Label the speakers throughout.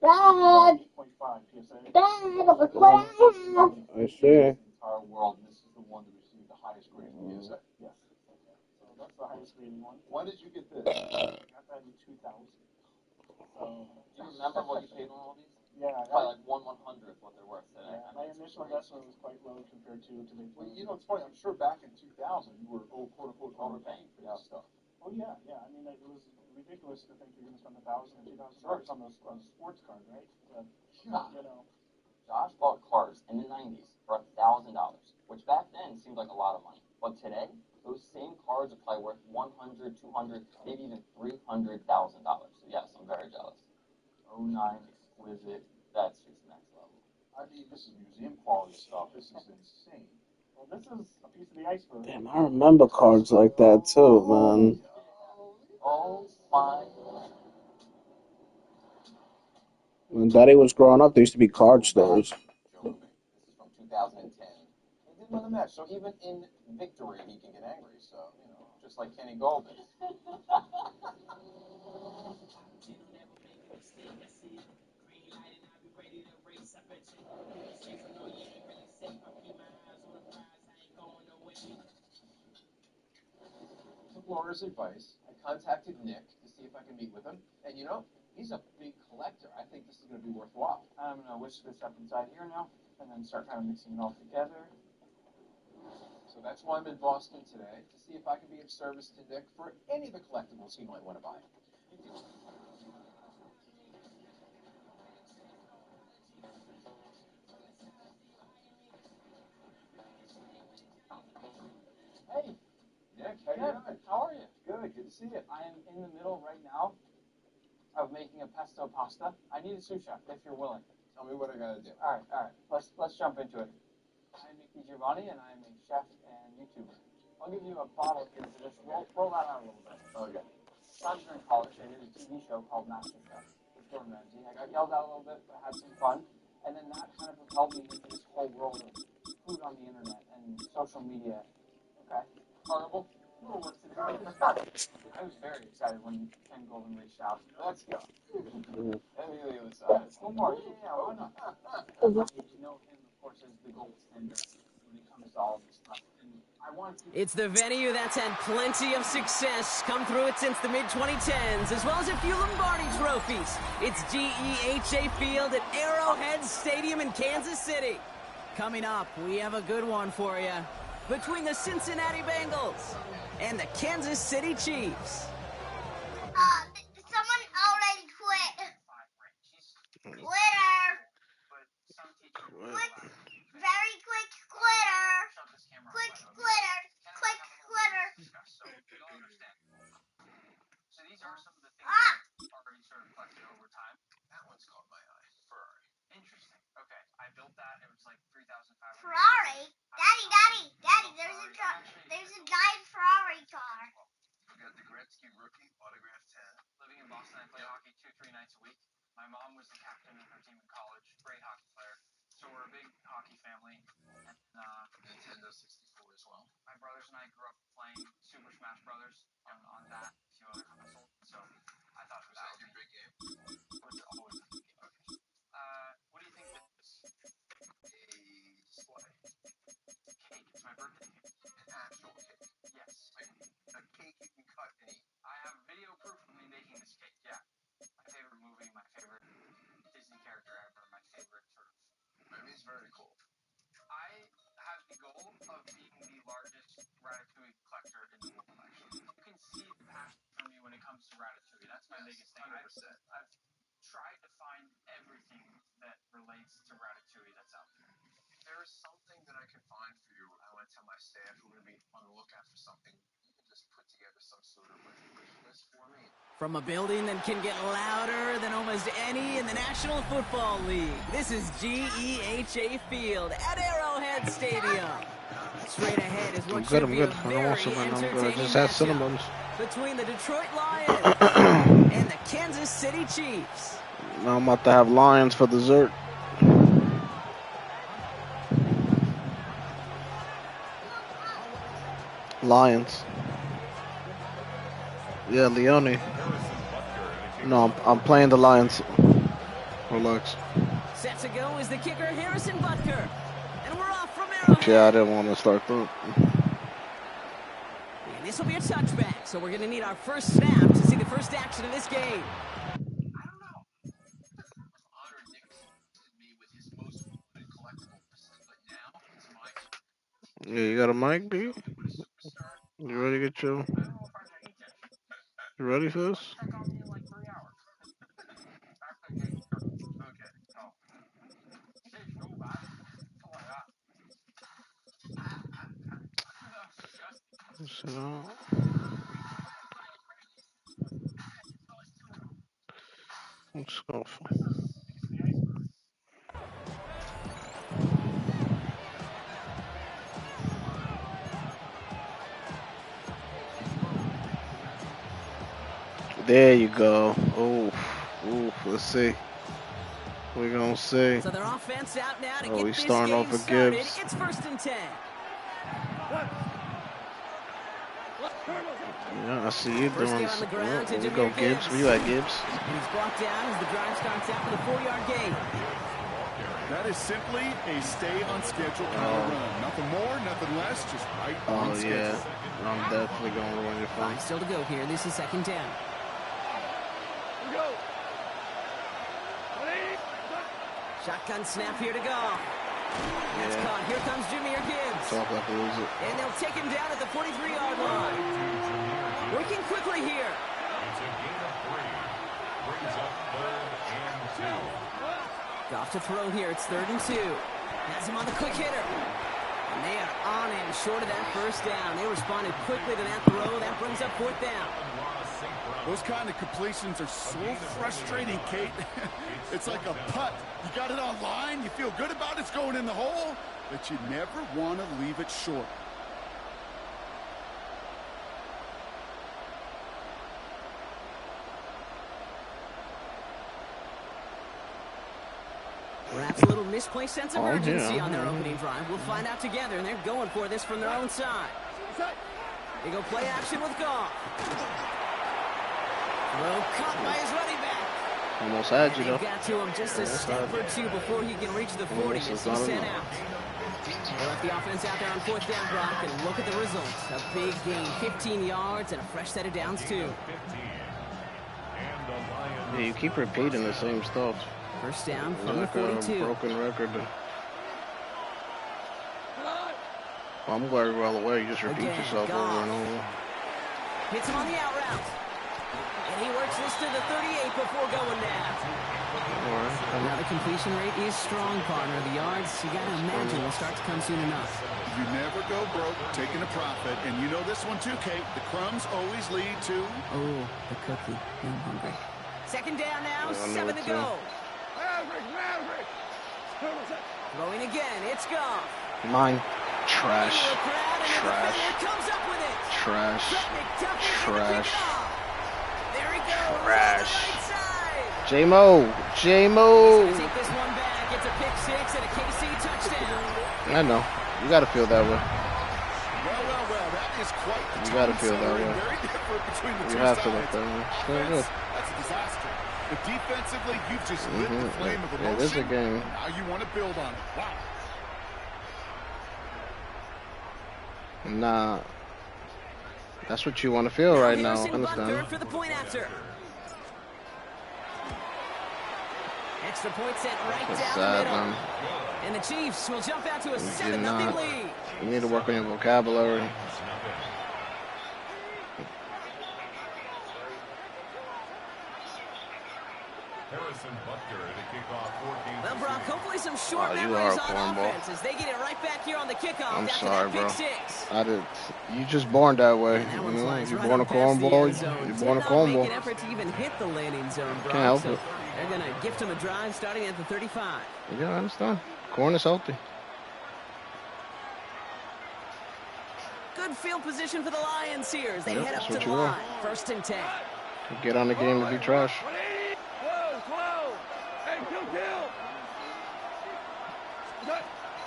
Speaker 1: Dad! Dad, look what I have!
Speaker 2: I see.
Speaker 3: The entire world, and this is the one that received the highest grade in PSA.
Speaker 4: Yes. So that's the highest grading one.
Speaker 3: When did you get this?
Speaker 4: I got that in 2000. So,
Speaker 5: do you remember what you paid on all these?
Speaker 4: Yeah.
Speaker 5: Probably like 1/100th what they're worth today.
Speaker 4: Yeah, my initial investment was quite low compared to make.
Speaker 3: Well, you know, it's funny. I'm sure back in 2000, you were quote unquote overpaying for this stuff.
Speaker 4: Oh yeah. I mean, it was ridiculous to think you're going to spend $1,000 or $2,000 on a sports card, right? But, you know.
Speaker 5: Josh bought cars in the 90s for $1,000, which back then seemed like a lot of money. But today, those same cars are probably worth $100, $200, maybe even $300,000. So yes, I'm very jealous. 09 exquisite. That's just next level.
Speaker 3: I mean, this is museum quality stuff. This is insane.
Speaker 4: Well, this is a piece of the iceberg.
Speaker 2: Damn, I remember cards like that too, man.
Speaker 5: Oh my.
Speaker 2: When Daddy was growing up, there used to be card stores.
Speaker 5: This is from 2010. He didn't win the match, so even in victory, he can get angry. So, you know, just like Kenny Golden.
Speaker 3: Took Laura's advice. I contacted Nick to see if I can meet with him. And you know, he's a big collector. I think this is going to be worthwhile.
Speaker 4: I'm going to wish this up inside here now, and then start kind of mixing it all together.
Speaker 3: So that's why I'm in Boston today, to see if I can be of service to Nick for any of the collectibles he might want to buy.
Speaker 4: Hey,
Speaker 3: Nick, how you doing?
Speaker 4: How are you?
Speaker 3: Good to see you.
Speaker 4: I am in the middle right now of making a pesto pasta. I need a sous chef if you're willing.
Speaker 3: Tell me what I got to do.
Speaker 4: All right. Let's jump into it. I'm Mickey Giovanni, and I'm a chef and YouTuber. I'll give you a bottle here to just roll that out a little bit.
Speaker 3: Okay.
Speaker 4: When I was in college, I did a TV show called MasterChef with Gordon Ramsay. I got yelled out a little bit, but had some fun. And then that kind of propelled me into this whole world of food on the internet and social media. Okay? Horrible. Little work to do. I was very excited when Ken Golden reached out. Let's go.
Speaker 3: Let me the other side.
Speaker 4: One more. Yeah, why not? You know him, of course, as the gold standard when it comes to all this stuff. And I want to...
Speaker 6: It's the venue that's had plenty of success, come through it since the mid-2010s, as well as a few Lombardi trophies. It's GEHA Field at Arrowhead Stadium in Kansas City. Coming up, we have a good one for you. Between the Cincinnati Bengals and the Kansas City Chiefs.
Speaker 1: Someone already quit. Quitter. Quick, very quick quitter. Quick quitter. Quick quitter.
Speaker 4: So these are some of the things that already sort of collected over time.
Speaker 3: That one's caught my eye. Ferrari.
Speaker 4: Interesting. Okay, I built that. It was like $3,500.
Speaker 1: Ferrari? Daddy, there's a giant Ferrari car.
Speaker 3: We got the Gretzky rookie, autograph 10.
Speaker 4: Living in Boston, I play hockey 2-3 nights a week. My mom was the captain of her team in college. Great hockey player. So we're a big hockey family. And,
Speaker 3: Nintendo 64 as well.
Speaker 4: my brothers and I grew up playing Super Smash Brothers on that, a few other consoles. So I thought
Speaker 3: Was that your big game?
Speaker 4: was always a big game.
Speaker 3: Okay.
Speaker 4: What do you think this is?
Speaker 3: A display.
Speaker 4: Cake. It's my birthday cake.
Speaker 3: An actual cake.
Speaker 4: Yes.
Speaker 3: Like a cake you can cut and eat.
Speaker 4: I have video proof of me making this cake. Yeah. My favorite movie, my favorite Disney character ever, my favorite sort of.
Speaker 3: I mean, it's very cool.
Speaker 4: I have the goal of being the largest Ratatouille collector in the world, actually. You can see the passion from me when it comes to Ratatouille. That's my biggest thing.
Speaker 3: 100%.
Speaker 4: I've tried to find everything that relates to Ratatouille that's out there.
Speaker 3: If there is something that I can find for you, I want to tell my staff who are going to be on the lookout for something. You can just put together some sort of wish list for me.
Speaker 6: From a building that can get louder than almost any in the National Football League, this is GEHA Field at Arrowhead Stadium. Straight ahead is what should be a very entertaining matchup between the Detroit Lions and the Kansas City Chiefs.
Speaker 2: Now I'm about to have Lions for dessert. Lions. Yeah, Leone. No, I'm playing the Lions. Relax.
Speaker 6: Set to go is the kicker, Harrison Butker. And we're off from Arrowhead.
Speaker 2: Yeah, I didn't want to start that.
Speaker 6: And this will be a touchback, so we're going to need our first snap to see the first action of this game.
Speaker 3: I don't know. Honored Nick me with his most wanted collectibles, but now it's my turn.
Speaker 2: Yeah, you got a mic, B?
Speaker 3: With a superstar,
Speaker 2: You ready to get your...
Speaker 3: I don't know if I can eat it.
Speaker 2: You ready for this?
Speaker 3: Check on me in like 3 hours. Okay. Oh. Hey, go back. Oh my God.
Speaker 2: Sit down. Let's go. There you go. Oof. Let's see. We're gonna see.
Speaker 6: So their offense out now to
Speaker 2: Oh,
Speaker 6: get
Speaker 2: he's
Speaker 6: this
Speaker 2: starting
Speaker 6: game
Speaker 2: off with
Speaker 6: started.
Speaker 2: Gibbs.
Speaker 6: It's 1st and 10.
Speaker 2: Yeah, I see you
Speaker 6: First
Speaker 2: doing
Speaker 6: down on the ground to
Speaker 2: There you
Speaker 6: Jahmyr
Speaker 2: go, Gibbs. Where you at, Gibbs?
Speaker 6: And he's brought down as the drive starts out for the 4-yard gain.
Speaker 7: That is simply a stay on schedule kind of run. Nothing more, nothing less, just right on
Speaker 2: Oh,
Speaker 7: schedule.
Speaker 2: yeah. I'm definitely going to run your phone.
Speaker 6: 5 still to go here. This is 2nd down. Shotgun snap here to go. That's
Speaker 2: Yeah.
Speaker 6: caught. Here comes Jahmyr Gibbs.
Speaker 2: Talk like a loser.
Speaker 6: And they'll take him down at the 43-yard line. Working quickly here. Goff to throw here. It's 3rd and 2. Has him on the quick hitter. And they are on him short of that first down. They responded quickly to that throw. That brings up 4th down.
Speaker 7: Those kind of completions are so frustrating, Kate. It's like a putt. You got it on line, you feel good about it's going in the hole, but you never want to leave it short.
Speaker 6: Perhaps a little misplaced sense of
Speaker 2: Oh,
Speaker 6: urgency
Speaker 2: yeah.
Speaker 6: on their opening drive. We'll find out together, and they're going for this from their own side. They go play action with Goff. Throw caught by his running back.
Speaker 2: Almost had you,
Speaker 6: They
Speaker 2: though.
Speaker 6: got to him just a step or two before he can reach the 40 as he's sent out. They left the offense out there on 4th down, Brock, and look at the results. A big gain, 15 yards, and a fresh set of downs, too.
Speaker 2: Yeah, you keep repeating the same stuff.
Speaker 6: First down
Speaker 2: It's
Speaker 6: from the
Speaker 2: like
Speaker 6: 42.
Speaker 2: a broken record. Well, I'm glad you're all the way. You just repeat
Speaker 6: Again,
Speaker 2: yourself
Speaker 6: Goff.
Speaker 2: over and over.
Speaker 6: Hits him on the out route. And he works this to the 38 before going down.
Speaker 2: All right.
Speaker 6: Now the completion rate is strong, partner. The yards, you got to imagine, will start to come soon enough.
Speaker 7: You never go broke taking a profit, and you know this one too, Kate. The crumbs always lead to...
Speaker 6: Oh, the cookie. I'm hungry. 2nd down now,
Speaker 2: Yeah, I know
Speaker 6: 7 to
Speaker 2: it's
Speaker 6: go. Throwing again, it's Goff.
Speaker 2: Mine. Trash.
Speaker 6: Into the crowd, and the
Speaker 2: Trash.
Speaker 6: defender comes up with it.
Speaker 2: Trash.
Speaker 6: Trent McDuffie gonna
Speaker 2: Trash.
Speaker 6: pick it off. There he goes.
Speaker 2: Trash.
Speaker 6: On the right side.
Speaker 2: J-Mo. J-Mo.
Speaker 6: He's gonna take this one back. It's a pick 6 and a KC touchdown.
Speaker 2: I know. You got to feel that way.
Speaker 7: Well, that is quite the
Speaker 2: You gotta
Speaker 7: tone
Speaker 2: feel that
Speaker 7: setter and
Speaker 2: way.
Speaker 7: very different between the
Speaker 2: You
Speaker 7: two
Speaker 2: have to
Speaker 7: sides.
Speaker 2: look that way. It's very
Speaker 7: Offense,
Speaker 2: good.
Speaker 7: that's a disaster. But defensively, you've just lit the flame of
Speaker 2: Yeah, this is a
Speaker 7: emotion.
Speaker 2: game.
Speaker 7: Now you want to build on it. Wow.
Speaker 2: Nah. That's what you want to feel right now.
Speaker 6: Harrison Butker
Speaker 2: Understand?
Speaker 6: for the point after. Extra point set right
Speaker 2: That's
Speaker 6: down
Speaker 2: sad,
Speaker 6: the middle.
Speaker 2: man.
Speaker 6: And the Chiefs will jump out to a
Speaker 2: You
Speaker 6: 7-0
Speaker 2: not.
Speaker 6: lead.
Speaker 2: You need to work on your vocabulary.
Speaker 6: Well, Brock, hopefully some short
Speaker 2: Oh, you
Speaker 6: memories
Speaker 2: are a
Speaker 6: on
Speaker 2: cornball.
Speaker 6: offense as they get it right back here on the kickoff
Speaker 2: I'm
Speaker 6: after
Speaker 2: sorry,
Speaker 6: that pick
Speaker 2: bro.
Speaker 6: 6.
Speaker 2: I did. You just born that way.
Speaker 6: And that
Speaker 2: You
Speaker 6: one
Speaker 2: know,
Speaker 6: flies
Speaker 2: you're
Speaker 6: right
Speaker 2: born a
Speaker 6: on past the
Speaker 2: cornball.
Speaker 6: end zone.
Speaker 2: You're
Speaker 6: Did
Speaker 2: born a
Speaker 6: not make an
Speaker 2: cornball.
Speaker 6: effort to even hit the landing zone, Brock.
Speaker 2: Can't help
Speaker 6: so
Speaker 2: it.
Speaker 6: they're going to gift him a drive starting at the 35.
Speaker 2: Yeah, I understand. Corn is healthy.
Speaker 6: Good field position for the Lions here as they
Speaker 2: Yep,
Speaker 6: head up
Speaker 2: that's
Speaker 6: to
Speaker 2: what
Speaker 6: the
Speaker 2: you want.
Speaker 6: line. 1st and 10.
Speaker 2: Get on the game to be trash.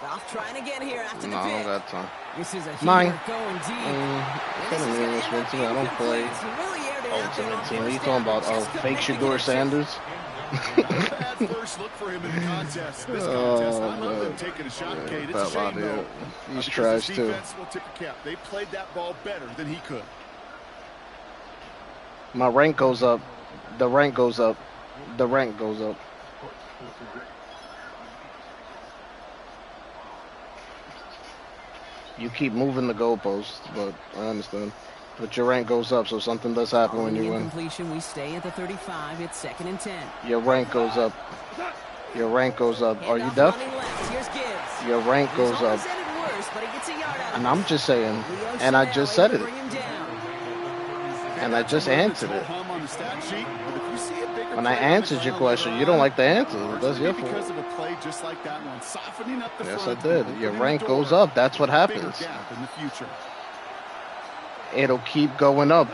Speaker 6: Goff trying again here after
Speaker 2: No,
Speaker 6: the
Speaker 2: I don't
Speaker 6: pick.
Speaker 2: got time.
Speaker 6: This is a
Speaker 2: Mine.
Speaker 6: heater going deep.
Speaker 2: It's kind of meaningless one to me. I don't play
Speaker 6: He really aired it out there on
Speaker 2: Ultimate Team. What are you
Speaker 6: first
Speaker 2: talking
Speaker 6: down,
Speaker 2: about?
Speaker 6: just
Speaker 2: Oh,
Speaker 6: couldn't
Speaker 2: fake
Speaker 6: make the
Speaker 2: Shador
Speaker 6: connection.
Speaker 2: Sanders?
Speaker 7: Not a bad first look for him in the contest. This contest, I love them taking a shot, Kate. It's a shame, though.
Speaker 2: He's
Speaker 7: Because
Speaker 2: trash,
Speaker 7: this
Speaker 2: too.
Speaker 7: defense will tip the cap. They played that ball better than he could.
Speaker 2: My rank goes up. The rank goes up. The rank goes up. You keep moving the goalposts, but I understand. But your rank goes up, so something does happen when you win.
Speaker 6: Completion, we stay at the 35. It's 2nd and 10.
Speaker 2: Your rank goes up. Your rank goes up. Are you deaf? Your rank goes up. And I'm just saying, and I just said it. And I just answered it. When I answered your question, you don't like the answer. That's your fault.
Speaker 7: Because of a play just like that one, softening up the
Speaker 2: Yes, I
Speaker 7: front,
Speaker 2: did. Your
Speaker 7: opening
Speaker 2: rank
Speaker 7: the door,
Speaker 2: goes up. That's what
Speaker 7: bigger
Speaker 2: happens.
Speaker 7: gap in the future.
Speaker 2: It'll keep going up.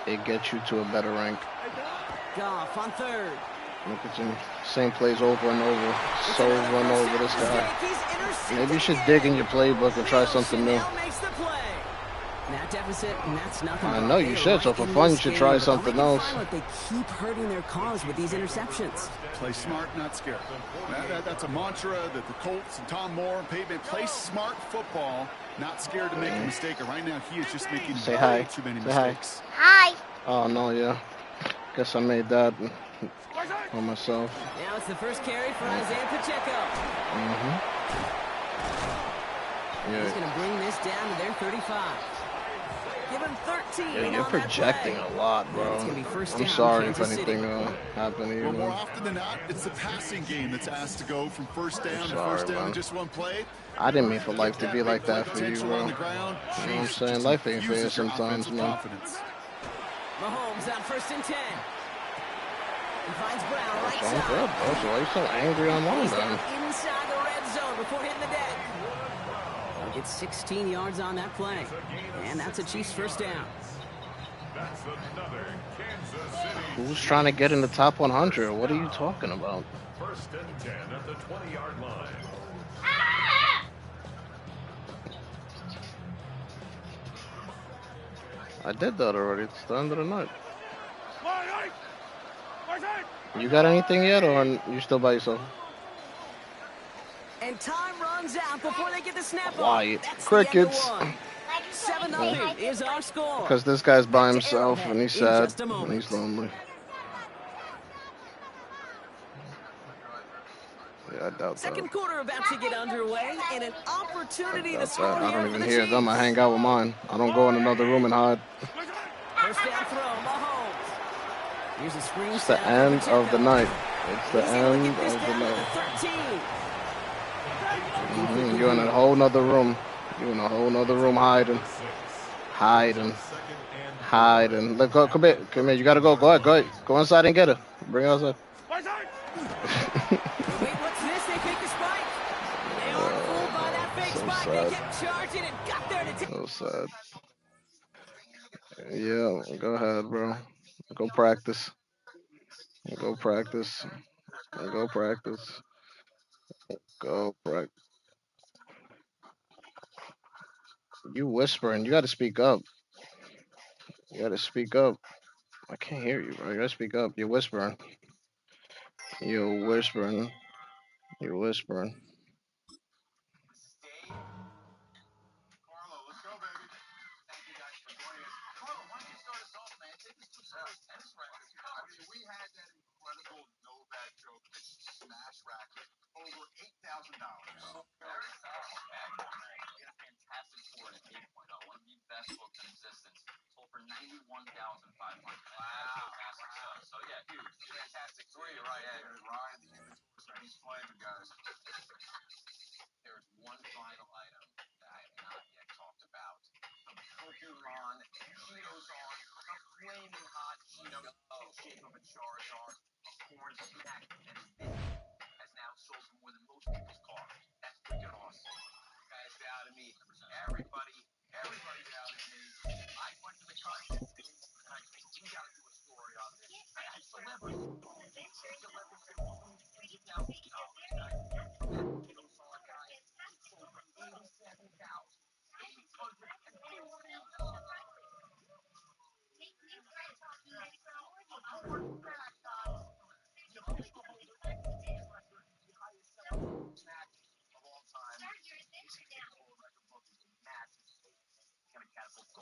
Speaker 2: It gets you to a better rank.
Speaker 6: Goff on 3rd.
Speaker 2: Look at him. Same plays over and over. So over and over, this guy. Maybe you should dig in your playbook and try something new.
Speaker 6: That deficit, and that's nothing.
Speaker 2: I know you should, so for fun you should try something else.
Speaker 6: They keep hurting their cause with these interceptions.
Speaker 7: Play smart, not scared. That's a mantra that the Colts and Tom Moore and Peyton play smart football, not scared to make a mistake. And right now, he is just making
Speaker 2: Say
Speaker 7: way
Speaker 2: hi.
Speaker 7: too many
Speaker 2: Say hi.
Speaker 7: mistakes.
Speaker 1: Hi.
Speaker 2: Oh, no, yeah. Guess I made that on myself.
Speaker 6: Now it's the first carry for Isaiah Pacheco.
Speaker 2: Yeah.
Speaker 6: He's going to bring this down to their 35. Give him 13.
Speaker 2: Yeah, you're projecting a lot, bro. I'm sorry if anything happened to you.
Speaker 7: Well, more often than not, it's the passing game that's asked to go from first down to first down in just one play.
Speaker 2: I didn't mean for life to be like that for you, bro. You know what I'm saying? Life ain't fair sometimes, man.
Speaker 6: Mahomes on 1st and 10. He finds Brown right
Speaker 2: I'm
Speaker 6: side.
Speaker 2: good, bro. So why you so angry on one
Speaker 6: He's
Speaker 2: then?
Speaker 6: inside the red zone before hitting the deck. It's 16 yards on that play. And that's a Chiefs first down.
Speaker 2: Who's trying to get in the top 100? What are you talking about?
Speaker 8: 1st and 10 at the 20-yard line.
Speaker 2: I did that already. It's the end of the night. You got anything yet, or you still by yourself?
Speaker 6: And time runs out before they get the snap
Speaker 2: Quiet.
Speaker 6: on. That's
Speaker 2: Crickets.
Speaker 6: the end of one. 7-0 is our score.
Speaker 2: Because this guy's by himself and he's sad and he's lonely. Yeah, I doubt that.
Speaker 6: Second quarter about to get underway, and an opportunity to
Speaker 2: Doubt
Speaker 6: score
Speaker 2: that. I
Speaker 6: here
Speaker 2: don't
Speaker 6: for
Speaker 2: even
Speaker 6: the
Speaker 2: hear them. I hang out with mine. I don't go in another room and hide.
Speaker 6: First down throw, Mahomes. Here's a screen.
Speaker 2: It's the end of the night. It's the end of the night.
Speaker 6: 13.
Speaker 2: You're in a whole nother room. You're in a whole nother room hiding. Hiding. Hiding. Look, go, come here. Come here. You gotta go. Go ahead. Go ahead. Go inside and get her. Bring her outside.
Speaker 6: Wait, what's this? They fake the spike. They are fooled by that fake
Speaker 2: So
Speaker 6: spike.
Speaker 2: sad.
Speaker 6: They kept charging and got there to take.
Speaker 2: So sad. Yeah, go ahead, bro. Go practice. Go practice. Go practice. Go practice. You whispering. You gotta speak up. You gotta speak up. I can't hear you, bro. You gotta speak up. You're whispering. You're whispering. You're whispering.
Speaker 3: Carlo, let's go, baby. Thank you guys for joining us. Carlo, why don't you start us off, man? Take us through some of those tennis rackets. I mean, we had that incredible Novak Djokovic smash racket, over $8,000.
Speaker 5: Very solid bag, man. He had a fantastic score in 8.0, one of the best books in existence. Sold for $91,500.
Speaker 3: Wow.
Speaker 5: Fantastic stuff. So yeah, huge.
Speaker 3: Fantastic three, right? Yeah, Ryan, the human torch, he's flaming, guys.
Speaker 5: There's one final item that I have not yet talked about. The Pokemon Cheetos-on, the flaming hot Cheetos in shape of a Charizard, a corn snack, and this has now sold for more than most people's cars. That's freaking awesome. Guys, down to me. Everybody's out of me. I went to the contest and I think we got to do a story on this. I had celebrities. Celebrities that won $50,000.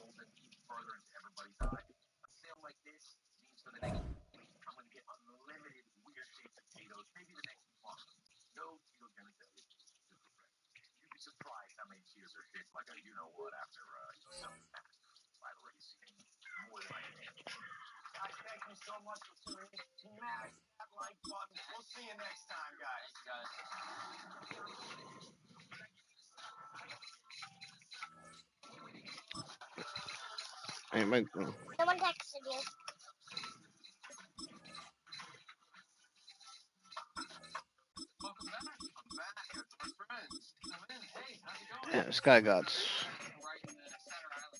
Speaker 3: golden even further into everybody's eye. A sale like this means for the next week, I'm going to get unlimited weird shaped potatoes, maybe the next month. No Tito Genitelli. You'd be surprised how many Cheetos are shaped like a you-know-what after something happened by the race. More than I can handle. Guys, thank you so much for tuning in. Smash that like button. We'll see you next time, guys.
Speaker 2: Hey, Mike.
Speaker 1: Someone texted you.
Speaker 3: Welcome back. I'm back. Our friends. Hey, how's it going?
Speaker 2: Yeah, this guy got.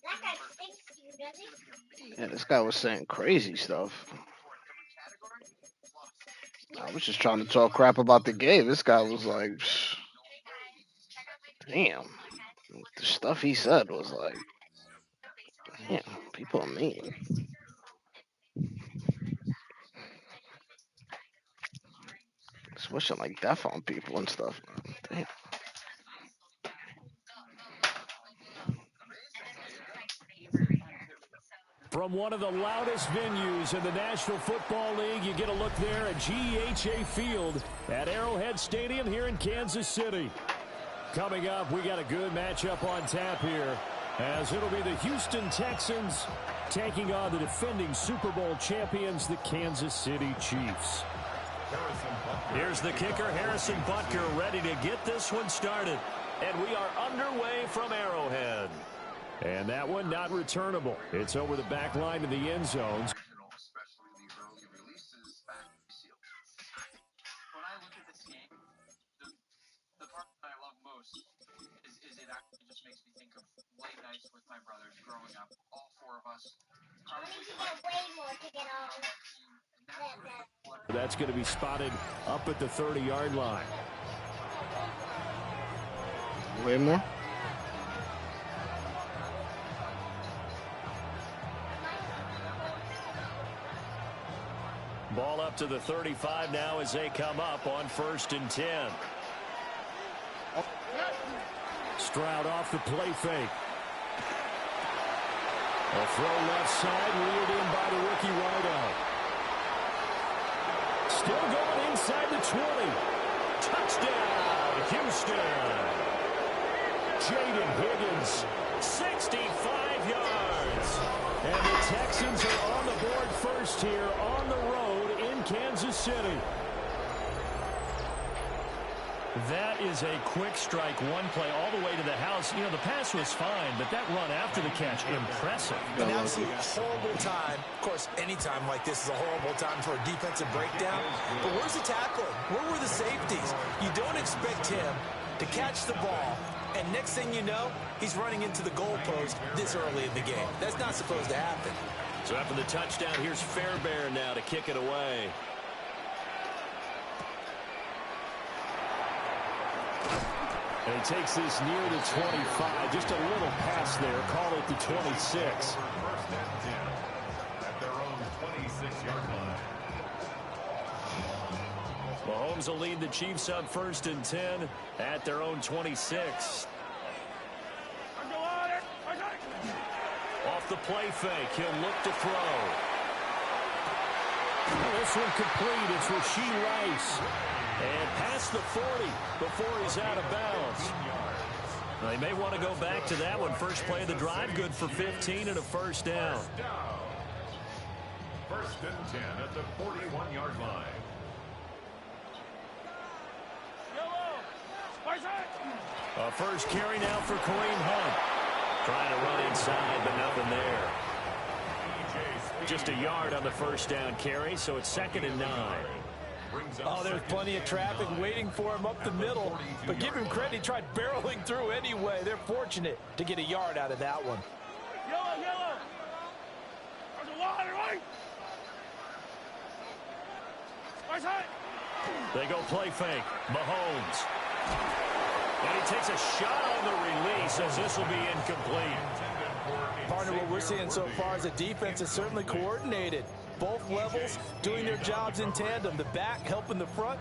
Speaker 1: That guy stinks to you, does he?
Speaker 2: Yeah, this guy was saying crazy stuff. I was just trying to talk crap about the game. This guy was like, damn. The stuff he said was like, damn, people are mean. Switching like death on people and stuff. Damn.
Speaker 8: From one of the loudest venues in the National Football League, you get a look there at GEHA Field at Arrowhead Stadium here in Kansas City. Coming up, we got a good matchup on tap here, as it'll be the Houston Texans taking on the defending Super Bowl champions, the Kansas City Chiefs. Here's the kicker, Harrison Butker, ready to get this one started. And we are underway from Arrowhead. And that one not returnable. It's over the back line to the end zones.
Speaker 3: Especially the early releases back sealed.
Speaker 4: When I look at this game, the part that I love most is it actually just makes me think of late nights with my brothers growing up. All four of us.
Speaker 1: I need to go way more to get all that.
Speaker 8: That's going to be spotted up at the 30-yard line.
Speaker 2: Way more?
Speaker 8: Ball up to the 35 now as they come up on 1st and 10. Stroud off the play fake. A throw left side, reeled in by the rookie wideout. Still going inside the 20. Touchdown, Houston. Jaden Higgins, 65 yards. And the Texans are on the board first here on the road in Kansas City. That is a quick strike, one play all the way to the house. You know, the pass was fine, but that run after the catch, impressive.
Speaker 9: An absolute horrible time. Of course, any time like this is a horrible time for a defensive breakdown. But where's the tackling? Where were the safeties? You don't expect him to catch the ball, and next thing you know, he's running into the goalpost this early in the game. That's not supposed to happen.
Speaker 8: So after the touchdown, here's Fairbairn now to kick it away. And he takes this near the 25. Just a little pass there. Call it the 26. First and 10 at their own 26-yard line. Mahomes will lead the Chiefs up 1st and 10 at their own 26. Off the play fake, he'll look to throw. This one complete. It's Rashee Rice. And past the 40 before he's out of bounds. They may want to go back to that one. First play of the drive, good for 15 and a first down.
Speaker 10: 1st and 10 at the 41-yard line.
Speaker 8: A first carry now for Kareem Hunt. Trying to run inside, but nothing there. Just a yard on the first down carry, so it's 2nd and 9.
Speaker 9: Oh, there's plenty of traffic waiting for him up the middle. But give him credit, he tried barreling through anyway. They're fortunate to get a yard out of that one.
Speaker 3: Yellow. There's a water, right?
Speaker 8: They go play fake. Mahomes. And he takes a shot on the release as this will be incomplete.
Speaker 9: Partner, what we're seeing so far is the defense is certainly coordinated. Both levels doing their jobs in tandem. The back helping the front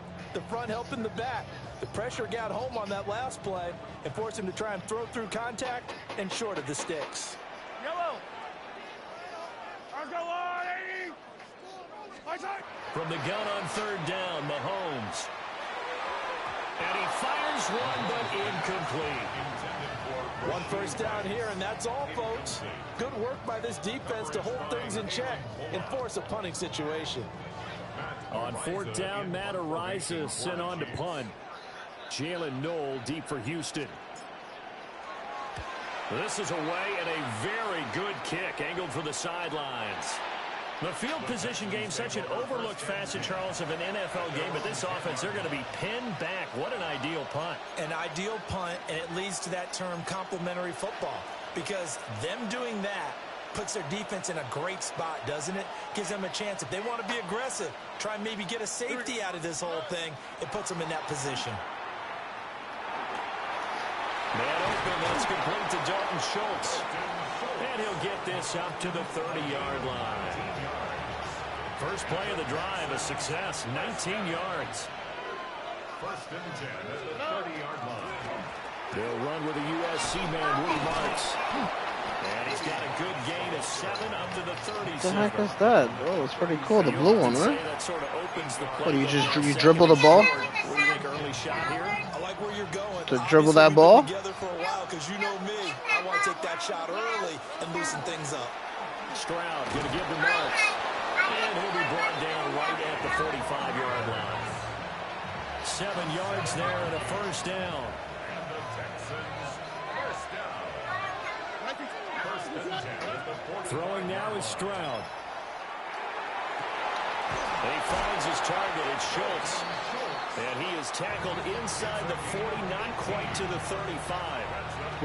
Speaker 9: helping the back. The pressure got home on that last play and forced him to try and throw through contact and short of the sticks.
Speaker 3: Yellow.
Speaker 8: From the gun on third down, Mahomes. And he fires one, but incomplete.
Speaker 9: One first down here, and that's all, folks. Good work by this defense to hold things in check and force a punting situation.
Speaker 8: On fourth down, Matt Araiza sent on to punt. Jalen Knoll deep for Houston. This is away and a very good kick angled for the sidelines. The field position game, such an overlooked facet, Charles, of an NFL game. But this offense, they're going to be pinned back. What an ideal punt.
Speaker 9: An ideal punt, and it leads to that term complementary football. Because them doing that puts their defense in a great spot, doesn't it? Gives them a chance. If they want to be aggressive, try and maybe get a safety out of this whole thing, it puts them in that position.
Speaker 8: Man open, that's complete to Dalton Schultz. And he'll get this up to the 30-yard line. First play of the drive, a success, 19 yards.
Speaker 10: First and 10 at the 30-yard line.
Speaker 8: They'll run with a USC man, Woody Marks. And he's got a good gain of 7 up to the 37.
Speaker 2: What the heck is that? Oh, it's pretty cool. The blue one, right?
Speaker 8: That sort of opens the play.
Speaker 2: What, you dribble the ball?
Speaker 8: What do you think, early shot here?
Speaker 9: I like where you're going.
Speaker 2: To dribble that ball?
Speaker 9: Together for a while, because you know me. I want to take that shot early and loosen things up.
Speaker 8: Stroud going to give the Marks. And he'll be brought down right at the 45-yard line. 7 yards there and a first down.
Speaker 10: And the Texans first down. First and 10 at the 40.
Speaker 8: Throwing now is Stroud. He finds his target. It's Schultz. And he is tackled inside the 40, not quite to the 35.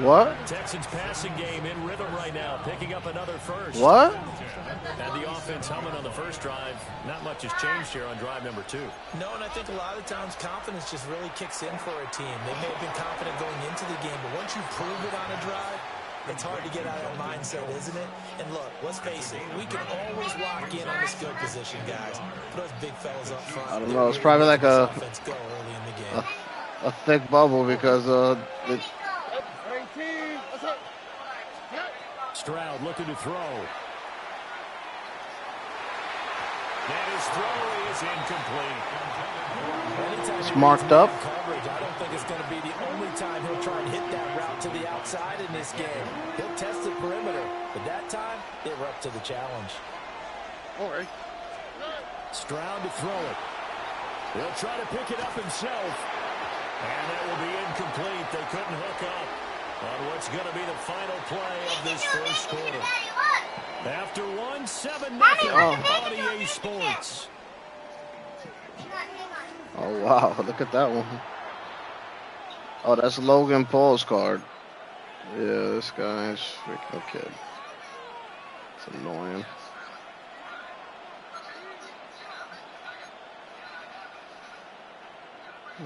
Speaker 2: What?
Speaker 8: Texans passing game in rhythm right now, picking up another first.
Speaker 2: What?
Speaker 8: And the offense humming on the first drive. Not much has changed here on drive number 2.
Speaker 9: No, and I think a lot of times confidence just really kicks in for a team. They may have been confident going into the game, but once you prove it on a drive, it's hard to get out of that mindset, isn't it? And look, let's face it, we can always lock in on the skill position, guys. Those big fellas up front.
Speaker 2: I don't know. It's probably like a thick bubble because
Speaker 8: Stroud looking to throw. And his throw is incomplete.
Speaker 2: It's marked up.
Speaker 9: Coverage, I don't think it's going to be the only time he'll try and hit that route to the outside in this game. He'll test the perimeter, but that time, they were up to the challenge.
Speaker 7: All right.
Speaker 8: Stroud to throw it. He'll try to pick it up himself. And that will be incomplete. They couldn't hook up on what's going to be the final play of this first quarter. After 1-7 on EA Sports.
Speaker 2: Oh, wow. Look at that one. Oh, that's Logan Paul's card. Yeah, this guy's freaking kid. It's annoying.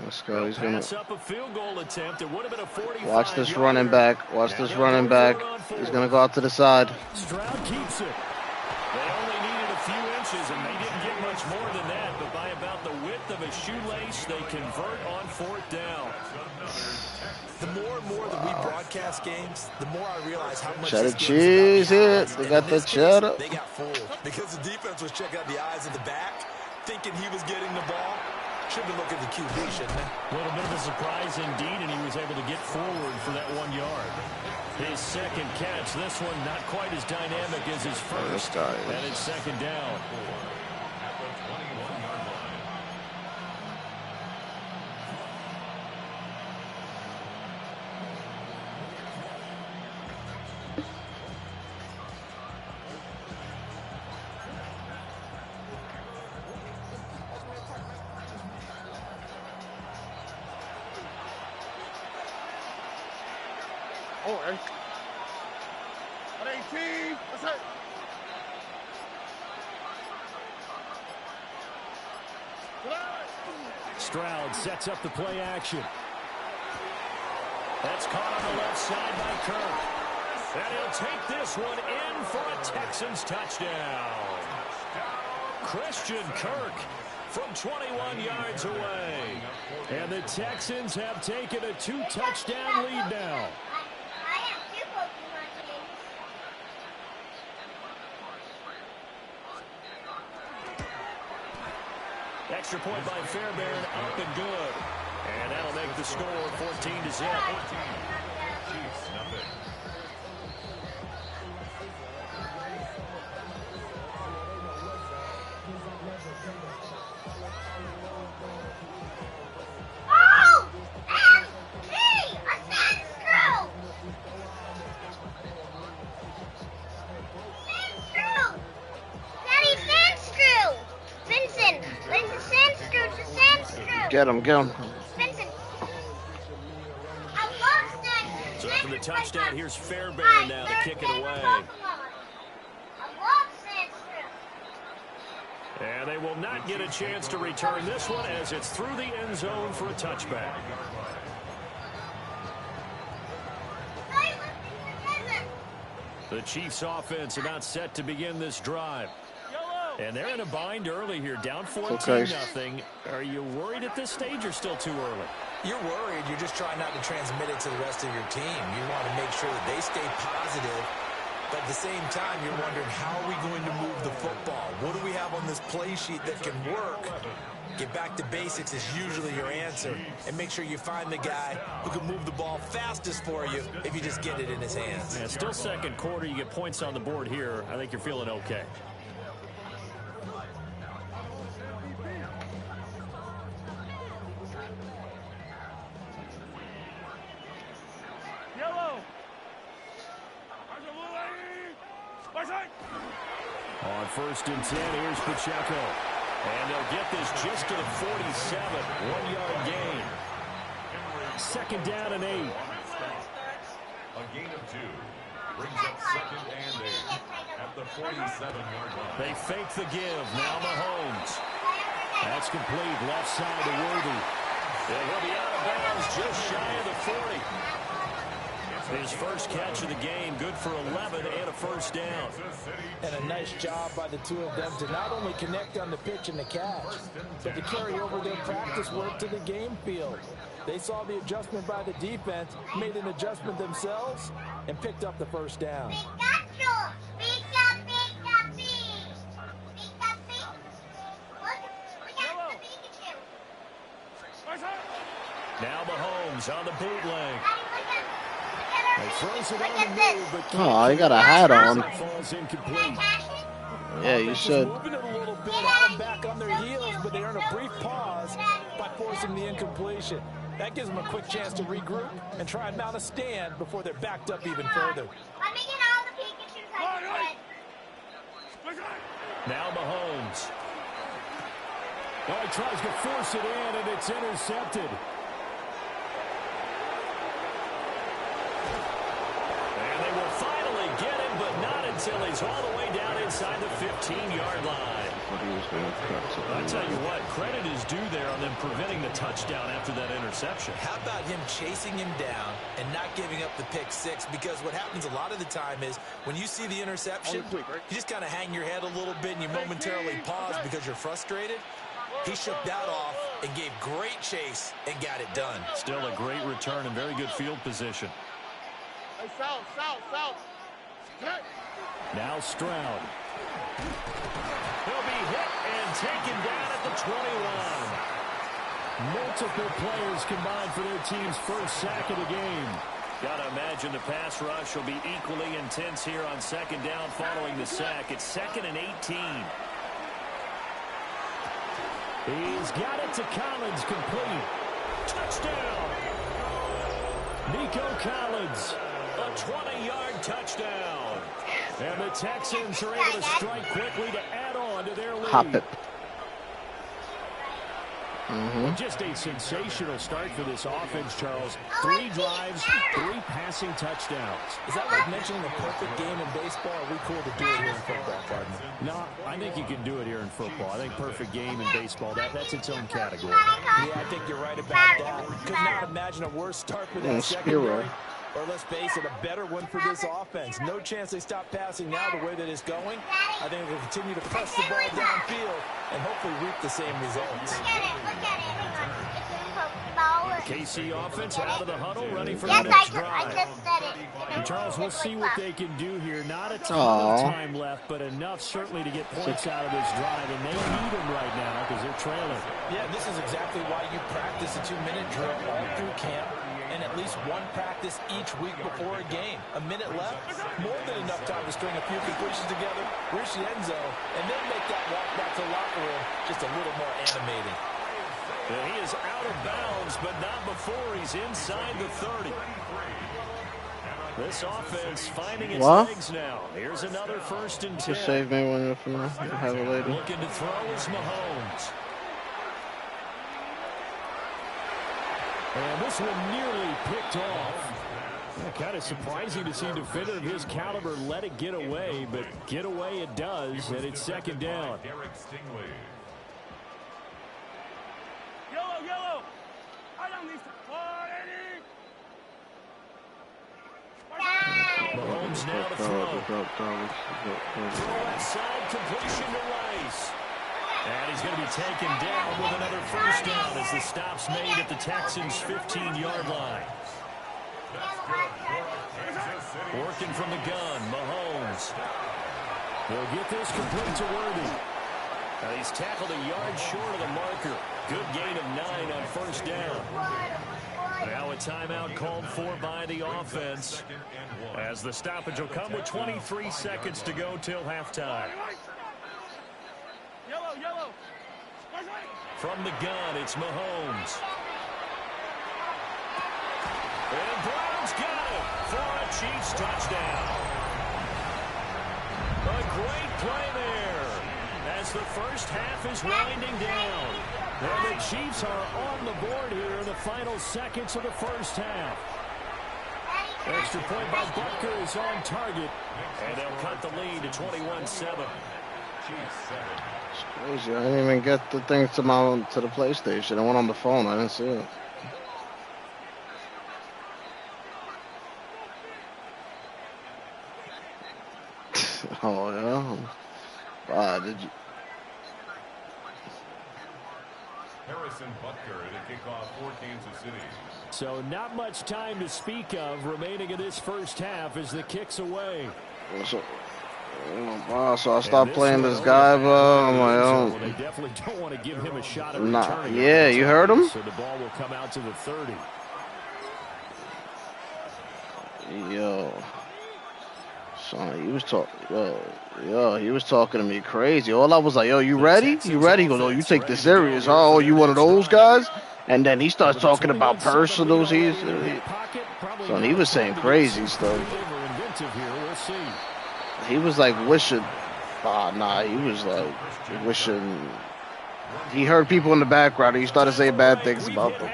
Speaker 2: Let's go. He's gonna
Speaker 8: pass up a field goal attempt. It would have been a 45.
Speaker 2: watch this running back. Watch this running back. He's gonna go out to the side.
Speaker 8: Stroud keeps it. They only needed a few inches, and they didn't get much more than that. But by about the width of a shoelace, they convert on fourth down.
Speaker 9: The more and more that we broadcast games, the more I realize how much
Speaker 2: Cheddar
Speaker 9: this game is
Speaker 2: cheese
Speaker 9: about
Speaker 2: it. They got the cheddar.
Speaker 9: They got fooled because the defense was checking out the eyes of the back, thinking he was getting the ball. Should be looking at the QB, shouldn't they?
Speaker 8: A little bit of a surprise indeed, and he was able to get forward for that 1 yard. His second catch, this one not quite as dynamic as his first. And it's second down.
Speaker 7: All right. At 18. That's it.
Speaker 8: Stroud sets up the play action. That's caught on the left side by Kirk. And he'll take this one in for a Texans touchdown. Christian Kirk from 21 yards away. And the Texans have taken a 2-touchdown lead now. Extra point by Fairbairn, up and good. And that'll make the score 14-0.
Speaker 10: Chiefs, nothing.
Speaker 1: Oh! MP! A sand screw! Sand screw! Daddy, sand screw! Vincent! Vincent, sand screw! It's a sand screw!
Speaker 2: Get him, get him.
Speaker 1: Vincent! I love sand
Speaker 8: So
Speaker 1: screws!
Speaker 8: after the touchdown, here's Fairbairn now to kick it away.
Speaker 1: I love sand screws!
Speaker 8: And they will not get a chance to return this one as it's through the end zone for a touchback. The Chiefs offense about set to begin this drive. And they're in a bind early here, down 14-0. Are you worried at this stage or still too early?
Speaker 9: You're worried. You're just trying not to transmit it to the rest of your team. You want to make sure that they stay positive. But at the same time, you're wondering, how are we going to move the football? What do we have on this play sheet that can work? Get back to basics is usually your answer. And make sure you find the guy who can move the ball fastest for you if you just get it in his hands.
Speaker 8: Yeah, still second quarter. You get points on the board here. I think you're feeling okay. On 1st and 10, here's Pacheco. And they'll get this just to the 47. 1-yard gain. 2nd down and 8.
Speaker 10: A gain of 2. Brings up 2nd and 8 at the 47-yard line.
Speaker 8: They fake the give. Now Mahomes. That's complete. Left side to Worthy. And he'll be out of bounds just shy of the 40. His first catch of the game, good for 11 and a first down.
Speaker 11: And a nice job by the two of them to not only connect on the pitch and the catch, but to carry over their practice work to the game field. They saw the adjustment by the defense, made an adjustment themselves, and picked up the first down.
Speaker 8: Now Mahomes on the bootleg.
Speaker 2: Oh, he got a hat on.
Speaker 8: Falls incomplete.
Speaker 2: Yeah, you should.
Speaker 11: Moving it a little bit, had them back on their heels, but they earn a brief pause by forcing the incompletion. That gives them a quick chance to regroup and try and mount a stand before they're backed up even further.
Speaker 8: Now Mahomes. Oh, he tries to force it in, and it's intercepted. And they will finally get him, but not until he's all the way down inside the 15-yard line. I tell you what, credit is due there on them preventing the touchdown after that interception.
Speaker 9: How about him chasing him down and not giving up the pick six? Because what happens a lot of the time is when you see the interception, you just kind of hang your head a little bit and you momentarily pause because you're frustrated. He shook that off and gave great chase and got it done.
Speaker 8: Still a great return and very good field position. Now Stroud. He'll be hit and taken down at the 21. Multiple players combined for their team's first sack of the game. Got to imagine the pass rush will be equally intense here on 2nd down following the sack. It's 2nd and 18. He's got it to Collins, complete. Touchdown! Nico Collins, a 20-yard touchdown. And the Texans are able to strike quickly to add on to their lead.
Speaker 2: Hop it.
Speaker 8: Just a sensational start for this offense, Charles. 3 drives, 3 passing touchdowns.
Speaker 11: Is that like mentioning the perfect game in baseball? Or are we cool to do it here in football, partner?
Speaker 8: No, I think you can do it here in football. I think perfect game in baseball, that's its own category.
Speaker 11: Yeah, I think you're right about that. Could not imagine a worse start for that secondary. or let's face it, a better one for this offense. No chance they stop passing now the way that it's going. I think they'll continue to press the ball downfield and hopefully reap the same results.
Speaker 1: Look at it.
Speaker 8: KC offense out of the huddle, ready for
Speaker 1: Yes,
Speaker 8: the next
Speaker 1: I
Speaker 8: drive.
Speaker 1: just said it.
Speaker 8: And Charles, we'll see what they can do here. Not a ton of time left, but enough certainly to get points out of this drive, and they need them right now because they're trailing.
Speaker 11: Yeah, this is exactly why you practice a 2-minute drill all through camp and at least one practice each week before a game. A minute left, more than enough time to string a few completions together, reach the end zone, and then make that walk back to the locker room just a little more animating.
Speaker 8: And he is out of bounds, but not before he's inside the 30. This offense finding its legs now. Here's another 1st and 10.
Speaker 2: Just save me one if you have it later.
Speaker 8: Looking to throw is Mahomes. And this one nearly picked off. Yeah, kind of surprising to see a defender of his caliber let it get away, but get away it does, and it's 2nd down. Mahomes now to throw. Throw outside, completion to Rice. And he's going to be taken down with another 1st down as the stop's made at the Texans' 15-yard line. Working from the gun, Mahomes. He'll get this complete to Worthy. He's tackled a yard short of the marker. Good gain of 9 on 1st down. Now a timeout called for by the offense as the stoppage will come with 23 seconds to go till halftime. From the gun, it's Mahomes. And Brown's got it for a Chiefs touchdown. A great play there as the first half is winding down. And the Chiefs are on the board here in the final seconds of the 1st half. Extra point by Butker is on target. And they'll cut the lead to 21-7.
Speaker 2: It's crazy. I didn't even get the thing to the PlayStation. I went on the phone. I didn't see it. Oh, yeah? Wow, did you?
Speaker 10: Harrison Butker to kick off for Kansas City.
Speaker 8: So not much time to speak of remaining in this 1st half as the kick's away.
Speaker 2: Wow, so I stopped playing this guy on my own.
Speaker 8: Well, they definitely don't want to give him a shot at returning.
Speaker 2: Yeah, you heard him?
Speaker 8: So the ball will come out to the 30.
Speaker 2: Yo. Son, he was talking, he was talking to me crazy. All I was like, yo, you ready? You ready? He goes, oh, you take this serious, huh? Oh, you one of those guys? And then he starts talking about personals. Son, he was saying crazy stuff. He was like wishing, he was like wishing. He heard people in the background. He started saying bad things about them.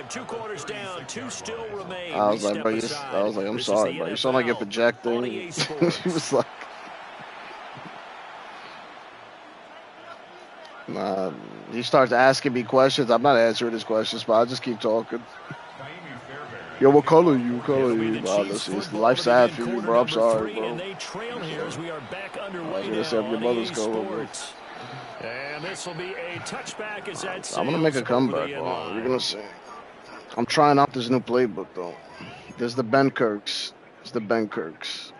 Speaker 8: 2 quarters down, 2 still remain.
Speaker 2: I was like, bro, I'm sorry, bro. You sound like you're projecting. He was like, nah. He starts asking me questions. I'm not answering his questions, but I just keep talking. Yo, what color you? Listen, life's sad for you, bro. I'm sorry, bro. I was gonna say your mother's color, bro.
Speaker 8: And this will be a touchback as that
Speaker 2: I'm gonna make a comeback, bro. You're gonna see. I'm trying out this new playbook though. There's the Ben Kirks. It's the Ben Kirks.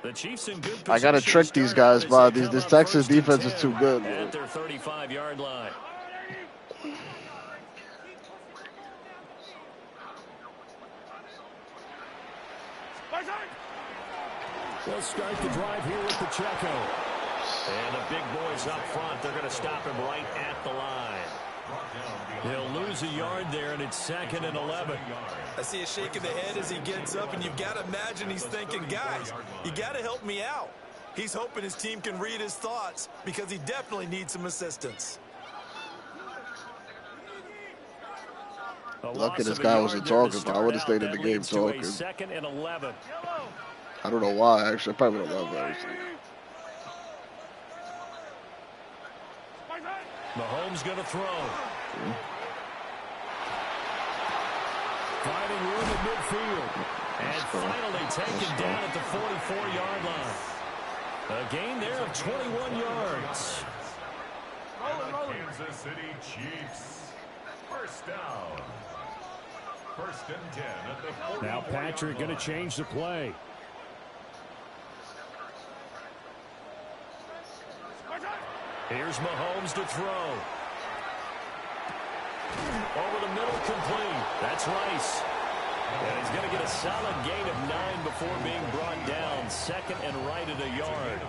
Speaker 8: The Chiefs in good
Speaker 2: I gotta trick these guys, bro. This Texas defense is too good, bro.
Speaker 8: At their 35-yard line. They'll start the drive here with Pacheco. And the big boys up front, they're going to stop him right at the line. He'll lose a yard there, and it's 2nd and 11.
Speaker 11: I see a shake of the head as he gets up, and you've got to imagine he's thinking, guys, you got to help me out. He's hoping his team can read his thoughts because he definitely needs some assistance.
Speaker 2: Lucky this guy wasn't talking, but I would have stayed in the game talking.
Speaker 8: 2nd and 11.
Speaker 2: I don't know why, actually. I probably don't love that.
Speaker 8: Mahomes going to throw. Finding room at midfield. And finally taken down at the 44-yard line. A gain there of 21 yards.
Speaker 10: Kansas City Chiefs. First down. First and 10 at the 40.
Speaker 8: Now Patrick going to change the play. Here's Mahomes to throw. Over the middle, complete. That's Rice. And he's going to get a solid gain of 9 before being brought down. Second and right at a yard.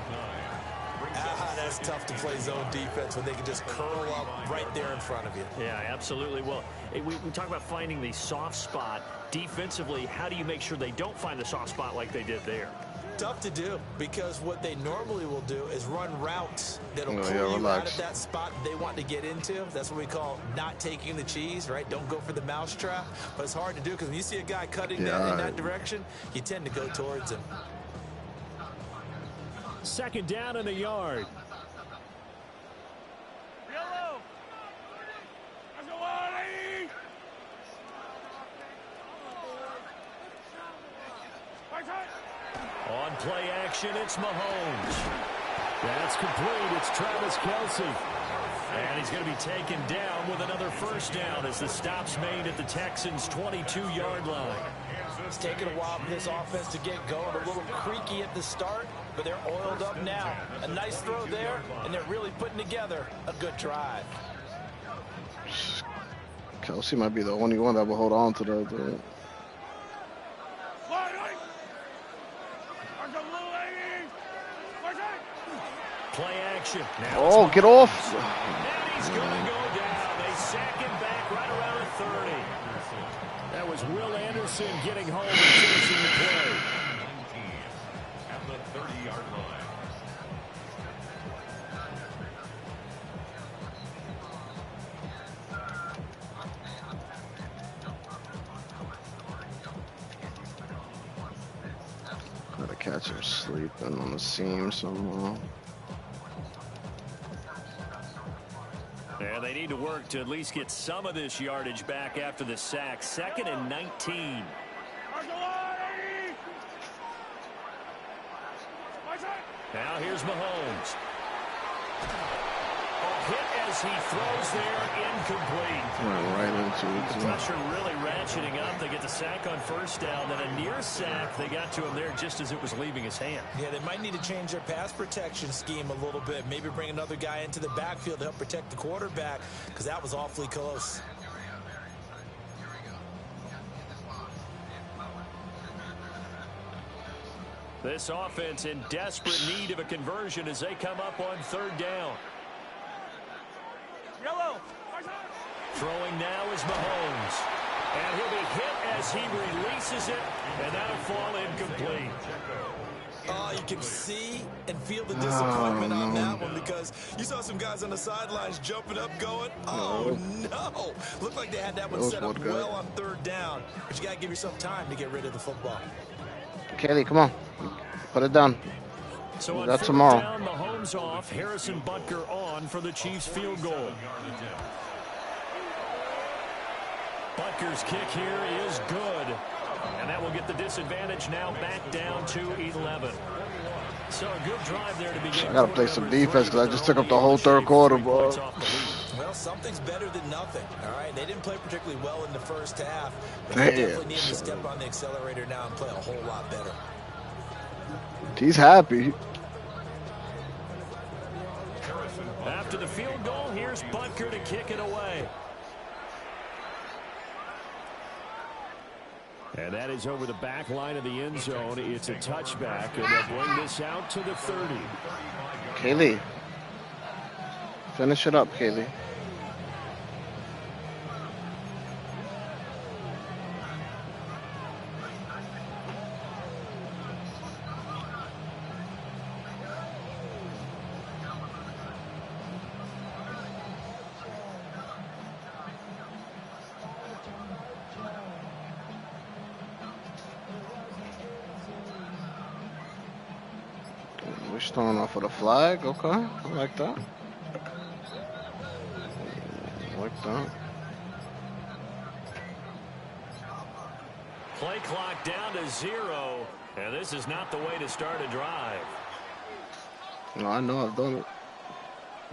Speaker 9: That's tough to play zone defense when they can just curl up right there in front of you.
Speaker 8: Yeah, absolutely. Well, we talk about finding the soft spot. Defensively, how do you make sure they don't find the soft spot like they did there?
Speaker 9: Tough to do, because what they normally will do is run routes that'll pull you out of that spot they want to get into. That's what we call not taking the cheese, right? Don't go for the mousetrap. But it's hard to do because when you see a guy cutting down in that direction, you tend to go towards him.
Speaker 8: Second down and a yard. On play action, it's Mahomes. That's complete. It's Travis Kelce. And he's going to be taken down with another first down as the stop's made at the Texans' 22-yard line.
Speaker 11: It's taken a while for this offense to get going. A little creaky at the start, but they're oiled up now. A nice throw there, and they're really putting together a good drive.
Speaker 2: Kelce might be the only one that will hold on to that.
Speaker 8: Play action.
Speaker 2: Oh, get off.
Speaker 8: And he's going to go down. They sack him back right around the 30. That was Will Anderson getting home and finishing the play.
Speaker 10: 19 at the 30-yard line.
Speaker 2: Gotta catch him sleeping on the seam somehow.
Speaker 8: Yeah, they need to work to at least get some of this yardage back after the sack. Second and 19. Now here's Mahomes. Hit as he throws there, incomplete.
Speaker 2: Right into it.
Speaker 8: The pressure really ratcheting up. They get the sack on first down. Then a near sack. They got to him there just as it was leaving his hand.
Speaker 11: Yeah, they might need to change their pass protection scheme a little bit. Maybe bring another guy into the backfield to help protect the quarterback, because that was awfully close.
Speaker 8: This offense in desperate need of a conversion as they come up on third down. Throwing now is Mahomes. And he'll be hit as he releases it, and that'll fall incomplete.
Speaker 11: You can see and feel the disappointment on that one, because you saw some guys on the sidelines jumping up going, oh no. Looked like they had that one set up well on third down, but you got to give yourself time to get rid of the football.
Speaker 2: Kelly, come on. Put it down.
Speaker 8: So on
Speaker 2: that's
Speaker 8: fourth
Speaker 2: tomorrow.
Speaker 8: Down, Mahomes off, Harrison Butker on for the Chiefs field goal. Butker's kick here is good. And that will get the disadvantage now back down to 11. So a good drive there to begin.
Speaker 2: I got to play some defense because I just took up the whole third quarter, bro.
Speaker 11: Well, something's better than nothing, all right? They didn't play particularly well in the first half, but
Speaker 2: Damn.
Speaker 11: they definitely need to step on the accelerator now and play a whole lot better.
Speaker 2: He's happy.
Speaker 8: After the field goal, here's Butker to kick it away. And that is over the back line of the end zone. It's a touchback, and they'll bring this out to the 30.
Speaker 2: Kaylee. Finish it up, Kaylee. Throwing off of the flag, okay, I like that. I like that.
Speaker 8: Play clock down to 0, and this is not the way to start a drive.
Speaker 2: No, I know I've done it.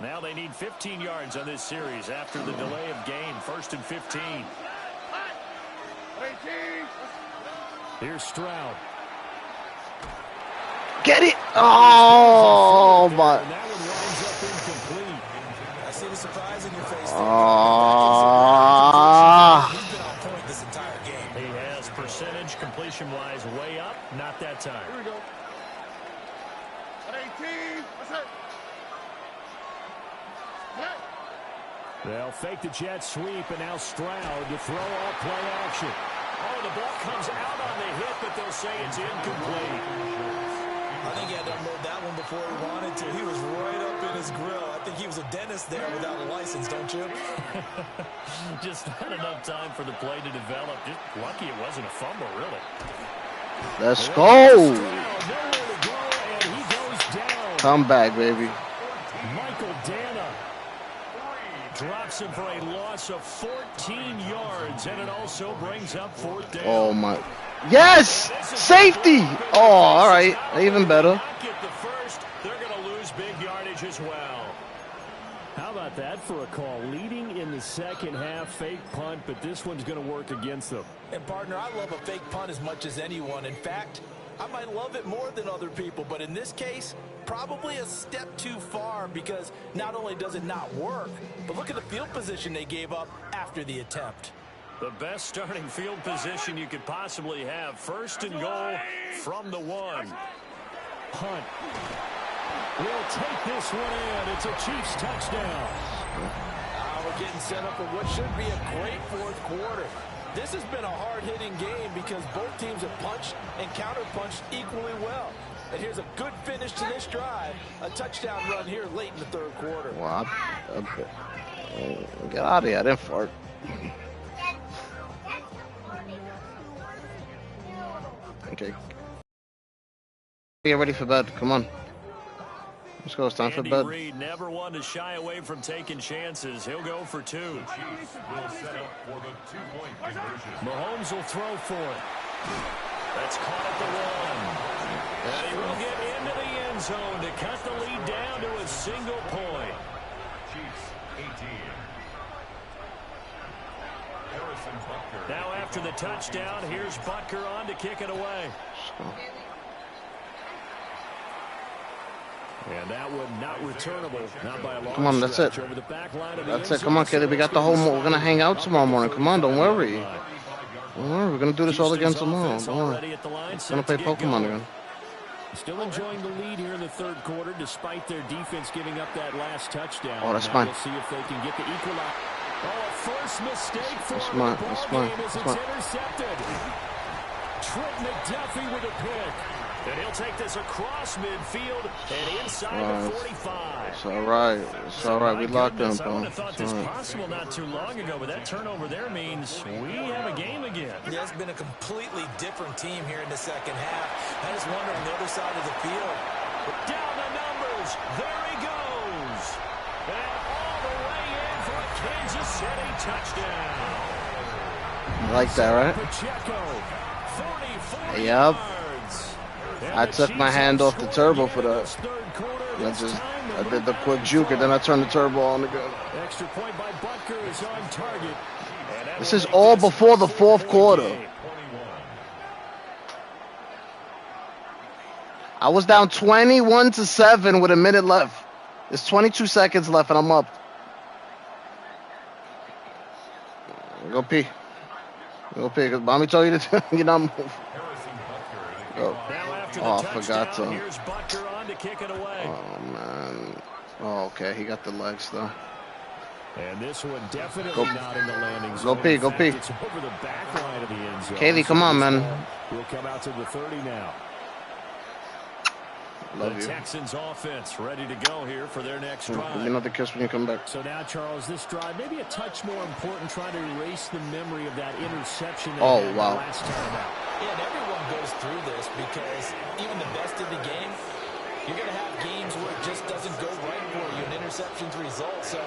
Speaker 8: Now they need 15 yards on this series after the delay of game. 1st and 15. Here's Stroud.
Speaker 2: Get it! Oh, my.
Speaker 8: That one winds up incomplete.
Speaker 9: I see the surprise in your face. He's been on point this entire game.
Speaker 8: He has percentage completion-wise way up. Not that time.
Speaker 3: Here we go. 18. What's that?
Speaker 8: They'll fake the jet sweep, and now Stroud to throw off play action. Oh, the ball comes out on the hit, but they'll say it's incomplete.
Speaker 9: I think he had to unload that one before he wanted to. He was right up in his grill. I think he was a dentist there without a license, don't you?
Speaker 8: Just not enough time for the play to develop. Just lucky it wasn't a fumble, really.
Speaker 2: Let's go.
Speaker 8: Nowhere to go, and he goes down.
Speaker 2: Come back, baby.
Speaker 8: Michael Dana drops him for a loss of 14 yards, and it also brings up 4th down.
Speaker 2: Oh, my. Yes! Safety! Oh, all right. Even better.
Speaker 8: Get the first. They're going to lose big yardage as well. How about that for a call? Leading in the second half, fake punt, but this one's going to work against them.
Speaker 11: And, partner, I love a fake punt as much as anyone. In fact, I might love it more than other people, but in this case, probably a step too far because not only does it not work, but look at the field position they gave up after the attempt.
Speaker 8: The best starting field position you could possibly have. 1st and goal from the 1. Hunt will take this one in. It's a Chiefs touchdown.
Speaker 11: We're getting set up for what should be a great 4th quarter. This has been a hard-hitting game because both teams have punched and counter-punched equally well. And here's a good finish to this drive. A touchdown run here late in the 3rd quarter.
Speaker 2: Wow. Get out of here. I didn't fart. Okay. Get ready for bed. Come on. Let's go. It's time for bed.
Speaker 8: Andy Reid never one to shy away from taking chances. He'll go for 2.
Speaker 10: Chiefs will set up for the 2-point conversion.
Speaker 8: Mahomes will throw for it. That's caught at the 1. And he will get into the end zone to cut the lead down to a single point.
Speaker 10: Chiefs 18. Harrison Butker.
Speaker 8: Now after the touchdown, here's Butker on to kick it away. And that one not returnable. Not by a long
Speaker 2: Come on, that's it.
Speaker 8: over the back line of the
Speaker 2: That's
Speaker 8: end
Speaker 2: it. Come on,
Speaker 8: zone.
Speaker 2: kid. We got the whole. We're gonna hang out tomorrow morning. Come on, don't worry. Don't worry. We're gonna do this all again tomorrow. Don't worry. We're gonna play Pokemon again.
Speaker 8: Still enjoying the lead here in the 3rd quarter, despite their defense giving up that last touchdown.
Speaker 2: Oh, that's
Speaker 8: Now
Speaker 2: fine.
Speaker 8: we'll see if they can get the equalizer. Oh, a first mistake for
Speaker 2: That's
Speaker 8: the
Speaker 2: mine.
Speaker 8: ball
Speaker 2: That's mine.
Speaker 8: game as
Speaker 2: That's
Speaker 8: it's
Speaker 2: mine.
Speaker 8: intercepted. Trent McDuffie with a pick. And he'll take this across midfield and inside the 45.
Speaker 2: It's all right. It's all right. We locked in,
Speaker 8: I
Speaker 2: bro.
Speaker 8: would have thought
Speaker 2: It's
Speaker 8: this
Speaker 2: all right.
Speaker 8: possible not too long ago, but that turnover there means we have a game again.
Speaker 9: Yeah, it's been a completely different team here in the second half. I just wonder on the other side of the field.
Speaker 8: Down the numbers. There he goes. And all the way in for a Kansas City touchdown.
Speaker 2: You like that, right?
Speaker 8: Pacheco, 44
Speaker 2: Yep.
Speaker 8: yards.
Speaker 2: I took my hand off the turbo for that. I did the quick juke, and then I turned the turbo on again.
Speaker 8: Extra point by Butker is on target.
Speaker 2: This is all before the 4th quarter. I was down 21-7 with a minute left. There's 22 seconds left, and I'm up. Go pee. Go pee, because Mommy told you to, you know, move. Oh, I forgot to.
Speaker 8: Here's Butker on to kick it away.
Speaker 2: Oh, man. Oh, okay. He got the legs, though.
Speaker 8: And this one definitely not in the landing zone.
Speaker 2: Go pee, go pee.
Speaker 8: It's over the back line of the end zone.
Speaker 2: Kaylee, come on, man.
Speaker 8: We'll come out to the 30 now.
Speaker 2: Love
Speaker 8: the
Speaker 2: you.
Speaker 8: Texans offense ready to go here for their next drive.
Speaker 2: Give me another kiss when you come back.
Speaker 8: So now, Charles, this drive maybe a touch more important, trying to erase the memory of that interception they
Speaker 2: Oh,
Speaker 8: had
Speaker 2: wow.
Speaker 8: the last time out.
Speaker 11: Yeah, and everyone goes through this because even the best of the game, you're going to have games where it just doesn't go right for you, and interceptions result. So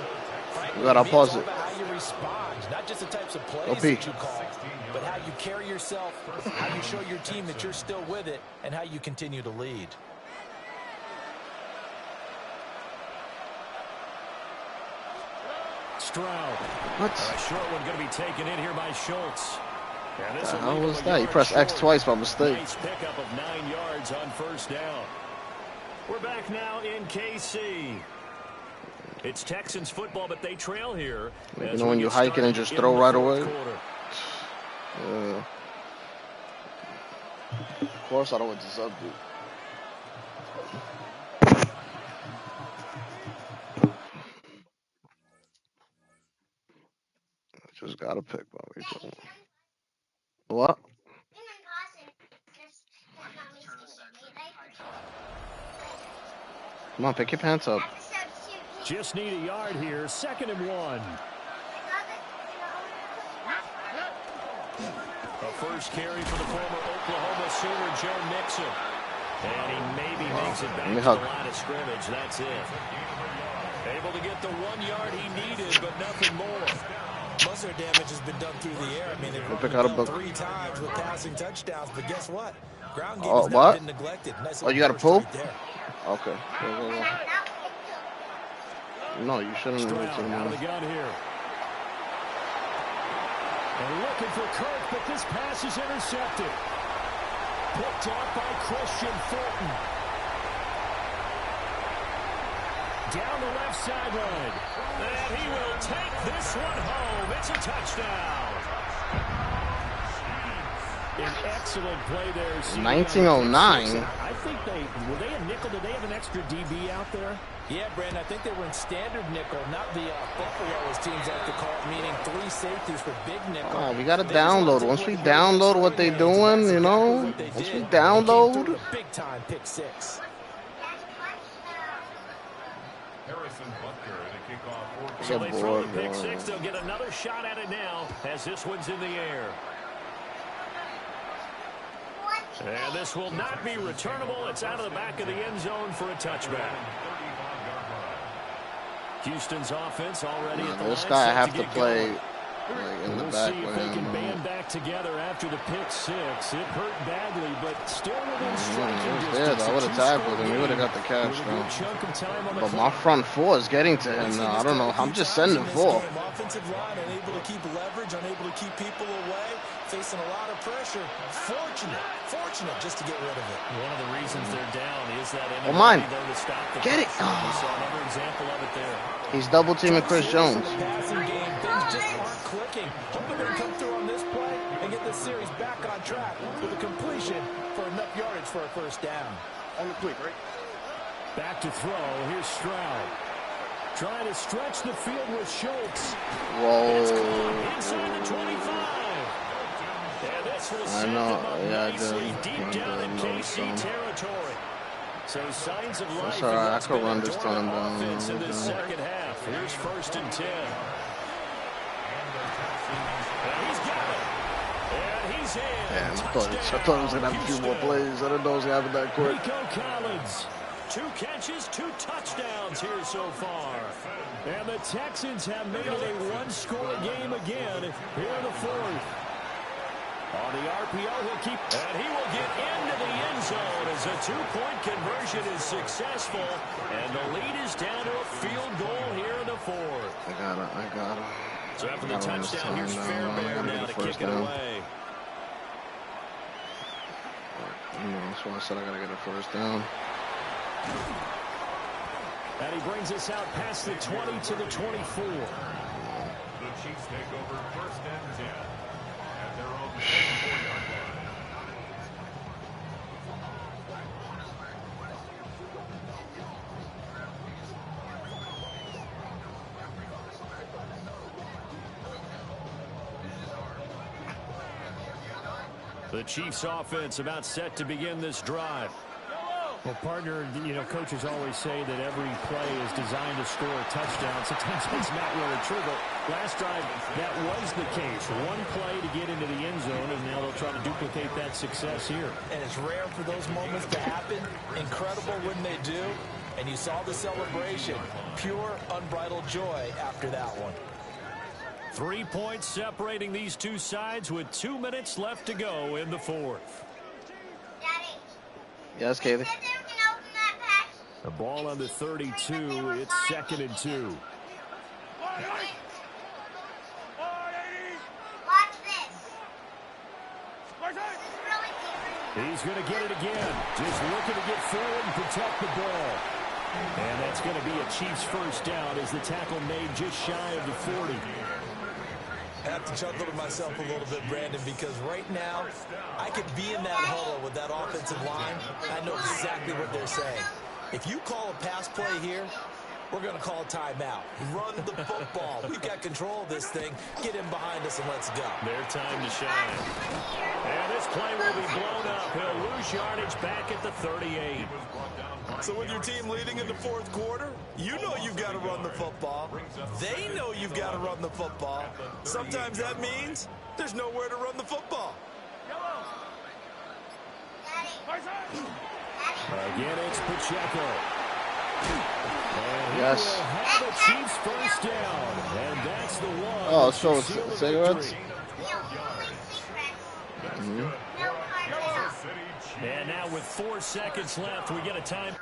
Speaker 2: You gotta pause it.
Speaker 11: How you respond, not just the types of plays
Speaker 2: OP.
Speaker 11: that you call, but how you carry yourself, how you show your team that you're still with it, and how you continue to lead.
Speaker 8: Stroud.
Speaker 2: What?
Speaker 8: A short one going to be taken in here by Schultz.
Speaker 2: What the hell was that? You pressed X twice by mistake.
Speaker 8: Nice pickup of 9 yards on first down. We're back now in KC. It's Texans football, but they trail here.
Speaker 2: You know when you hike it and just throw right away? Of course I don't want to sub, dude. Just got to pick what we doing. What? Come on, pick your pants up.
Speaker 8: Just need a yard here. 2nd and 1. A first carry for the former Oklahoma Sooner, Joe Mixon. And he maybe makes it back to the line of scrimmage. That's it. Able to get the 1 yard he needed, but nothing more.
Speaker 11: Most of their damage has been done through the air. I mean, they've run the ball 3 times with passing touchdowns, but guess what? Ground game has not been neglected. Nice
Speaker 2: you got to pull?
Speaker 11: Right there.
Speaker 2: Okay. Go. No, you shouldn't have waited
Speaker 8: out of the gun here. And looking for Kirk, but this pass is intercepted. Picked off by Christian Fulton. Down the left sideline. And he will take this one home. It's a touchdown. An excellent play there.
Speaker 2: 1909.
Speaker 8: I think were they a nickel? Did they have an extra DB out there?
Speaker 11: Yeah, Brandon, I think they were in standard nickel, not the Buffalo, as teams like to call it, meaning 3 safeties for big nickel.
Speaker 2: We got to download. Once we download what they're doing, you know, once we download.
Speaker 11: Big time pick 6.
Speaker 10: Harrison Butker in a kickoff.
Speaker 8: So they throw the pick 6. They'll get another shot at it now as this one's in the air. And this will not be returnable. It's out of the back of the end zone for a touchback. Houston's offense already at the
Speaker 2: this
Speaker 8: line.
Speaker 2: guy I have to play in the back.
Speaker 8: See if they can band back together after the pick 6. It hurt badly, but still within striking distance.
Speaker 2: I would have tackled him. He would have got the catch, though. But my front 4 is getting to him now. I don't know. I'm just sending 4.
Speaker 11: Offensive line unable to keep leverage, unable to keep people away, facing a lot of pressure. Fortunate just to get rid of it.
Speaker 8: One of the reasons they're down is that
Speaker 2: mine.
Speaker 8: To stop the
Speaker 2: Get it.
Speaker 8: We saw another example of it there.
Speaker 2: He's double teaming Chris Jones.
Speaker 11: Passing game, things just aren't clicking. Hoping they can come through on this play and get this series back on track with a completion for enough yardage for a first down.
Speaker 2: On the quick, right?
Speaker 8: Back to throw. Here's Stroud. Trying to stretch the field with Schultz.
Speaker 2: Whoa.
Speaker 8: Inside the 25. And this will send them up nicely deep down in KC territory. So signs of life.
Speaker 2: That's all right. I could run this time down.
Speaker 8: Offense in the second half. Here's 1st and 10. And he's got it. And he's in.
Speaker 2: Damn, I thought he was going to have a few more plays. I didn't know it was going to happen that quick.
Speaker 8: Nico Collins. 2 catches, 2 touchdowns here so far. And the Texans have made it a 1-score game again here in the 4th. On the RPO, he'll keep, and he will get into the end zone as a 2-point conversion is successful, and the lead is down to a field goal here in the 4th.
Speaker 2: I got it.
Speaker 8: So after the touchdown, here's Fairbairn now to kick it away.
Speaker 2: That's why I said I got to get a first down.
Speaker 8: And he brings us out past the 20 to the 24.
Speaker 10: The Chiefs take over 1st and 10 at their own 24-yard line.
Speaker 8: The Chiefs offense about set to begin this drive. Well, partner, you know, coaches always say that every play is designed to score a touchdown. Sometimes it's not really true, but last drive, that was the case. 1 play to get into the end zone, and now they'll try to duplicate that success here.
Speaker 11: And it's rare for those moments to happen. Incredible when they do. And you saw the celebration. Pure, unbridled joy after that one.
Speaker 8: 3 points separating these two sides with 2 minutes left to go in the fourth.
Speaker 1: Daddy.
Speaker 2: Yes, Kaylee.
Speaker 8: The ball on the 32. It's 2nd and 2.
Speaker 1: Watch this.
Speaker 8: He's going to get it again. Just looking to get forward and protect the ball. And that's going to be a Chiefs first down as the tackle made just shy of the 40.
Speaker 11: I have to chuckle to myself a little bit, Brandon, because right now I could be in that huddle with that offensive line. I know exactly what they're saying. If you call a pass play here, we're going to call a timeout. Run the football. We've got control of this thing. Get him behind us and let's go.
Speaker 8: Their time to shine. And this play will be blown up. He'll lose yardage back at the 38.
Speaker 11: So with your team leading in the fourth quarter, you know you've got to run the football. They know you've got to run the football. Sometimes that means there's nowhere to run the football.
Speaker 8: Again, it's Pacheco. And
Speaker 2: yes.
Speaker 8: He will have a Chiefs first down. And that's the one.
Speaker 2: Oh, so it's cigarettes?
Speaker 8: And now with 4 seconds left, we get a time.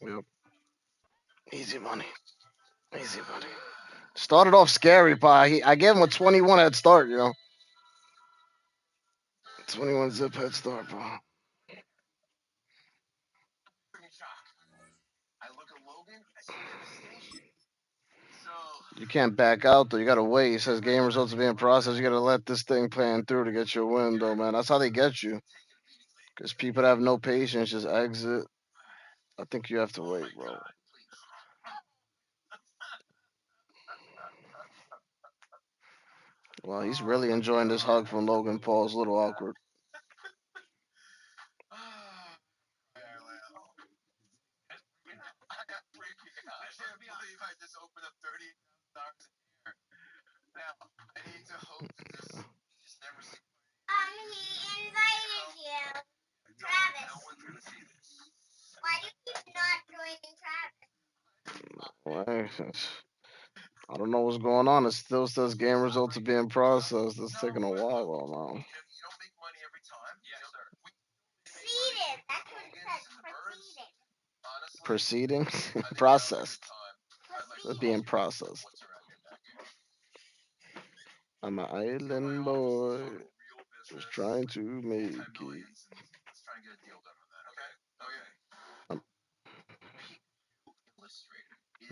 Speaker 2: Yep. Easy money. Easy money. Started off scary, but I gave him a 21 head start, you know. 21 zip head start, bro. You can't back out, though. You got to wait. It says game results are being processed. You got to let this thing pan through to get your win, though, man. That's how they get you. Because people that have no patience just exit. I think you have to wait, bro. Well, he's really enjoying this hug from Logan Paul. It's a little awkward.
Speaker 1: He invited you. Travis. Why do you keep not joining Travis?
Speaker 2: I don't know what's going on. It still says game results are being processed. It's taking a while now.
Speaker 1: Proceeded. That's what it says.
Speaker 2: Proceeding? Processed. It's being processed. I'm an island boy. Just trying to make it. I'm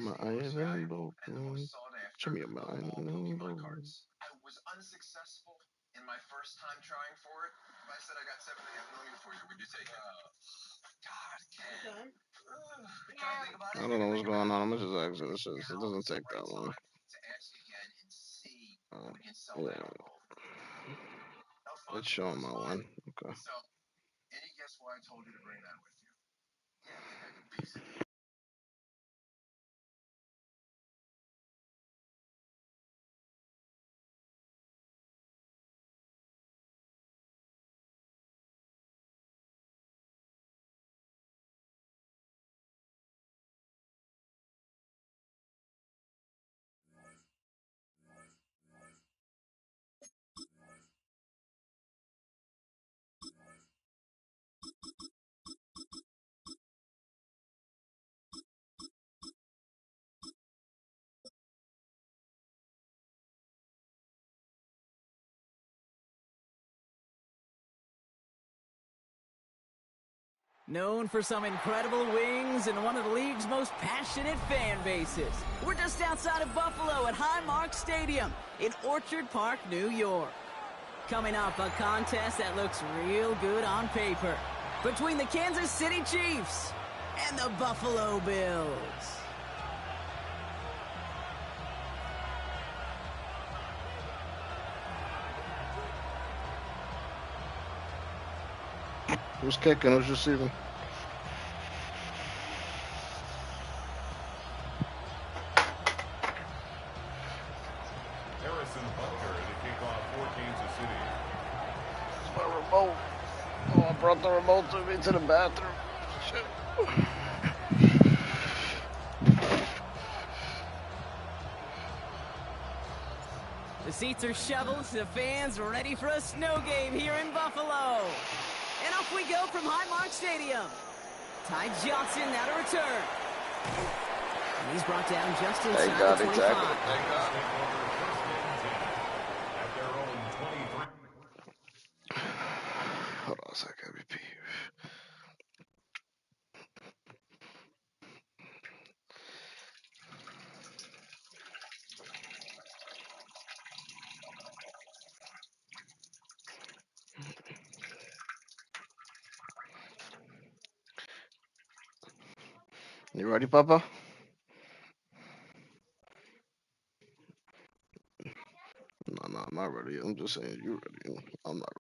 Speaker 2: an island boy. Show me a island boy.
Speaker 3: I was unsuccessful in my first time trying for it. I said I got 7.5 million for you. Would you take it? God,
Speaker 2: I don't know what's going on. I'm gonna just exit. It doesn't take that long. Yeah. It's showing my one. Okay.
Speaker 3: So, any guess why I told you to bring that with you?
Speaker 6: Known for some incredible wings and one of the league's most passionate fan bases. We're just outside of Buffalo at Highmark Stadium in Orchard Park, New York. Coming up, a contest that looks real good on paper between the Kansas City Chiefs and the Buffalo Bills.
Speaker 2: Who's kicking? Who's receiving?
Speaker 10: Harrison Butker, the kickoff for Kansas City.
Speaker 2: It's my remote. Oh, the remote took me to the bathroom. Shit.
Speaker 6: The seats are shoveled, the fans ready for a snow game here in Buffalo. And off we go from Highmark Stadium. Ty Johnson now to return. And he's brought down just inside
Speaker 2: Thank God,
Speaker 6: the 25.
Speaker 2: exactly. Thank God. Hold on a second, let me pee. You ready, Papa? No, I'm not ready. I'm just saying you ready. I'm not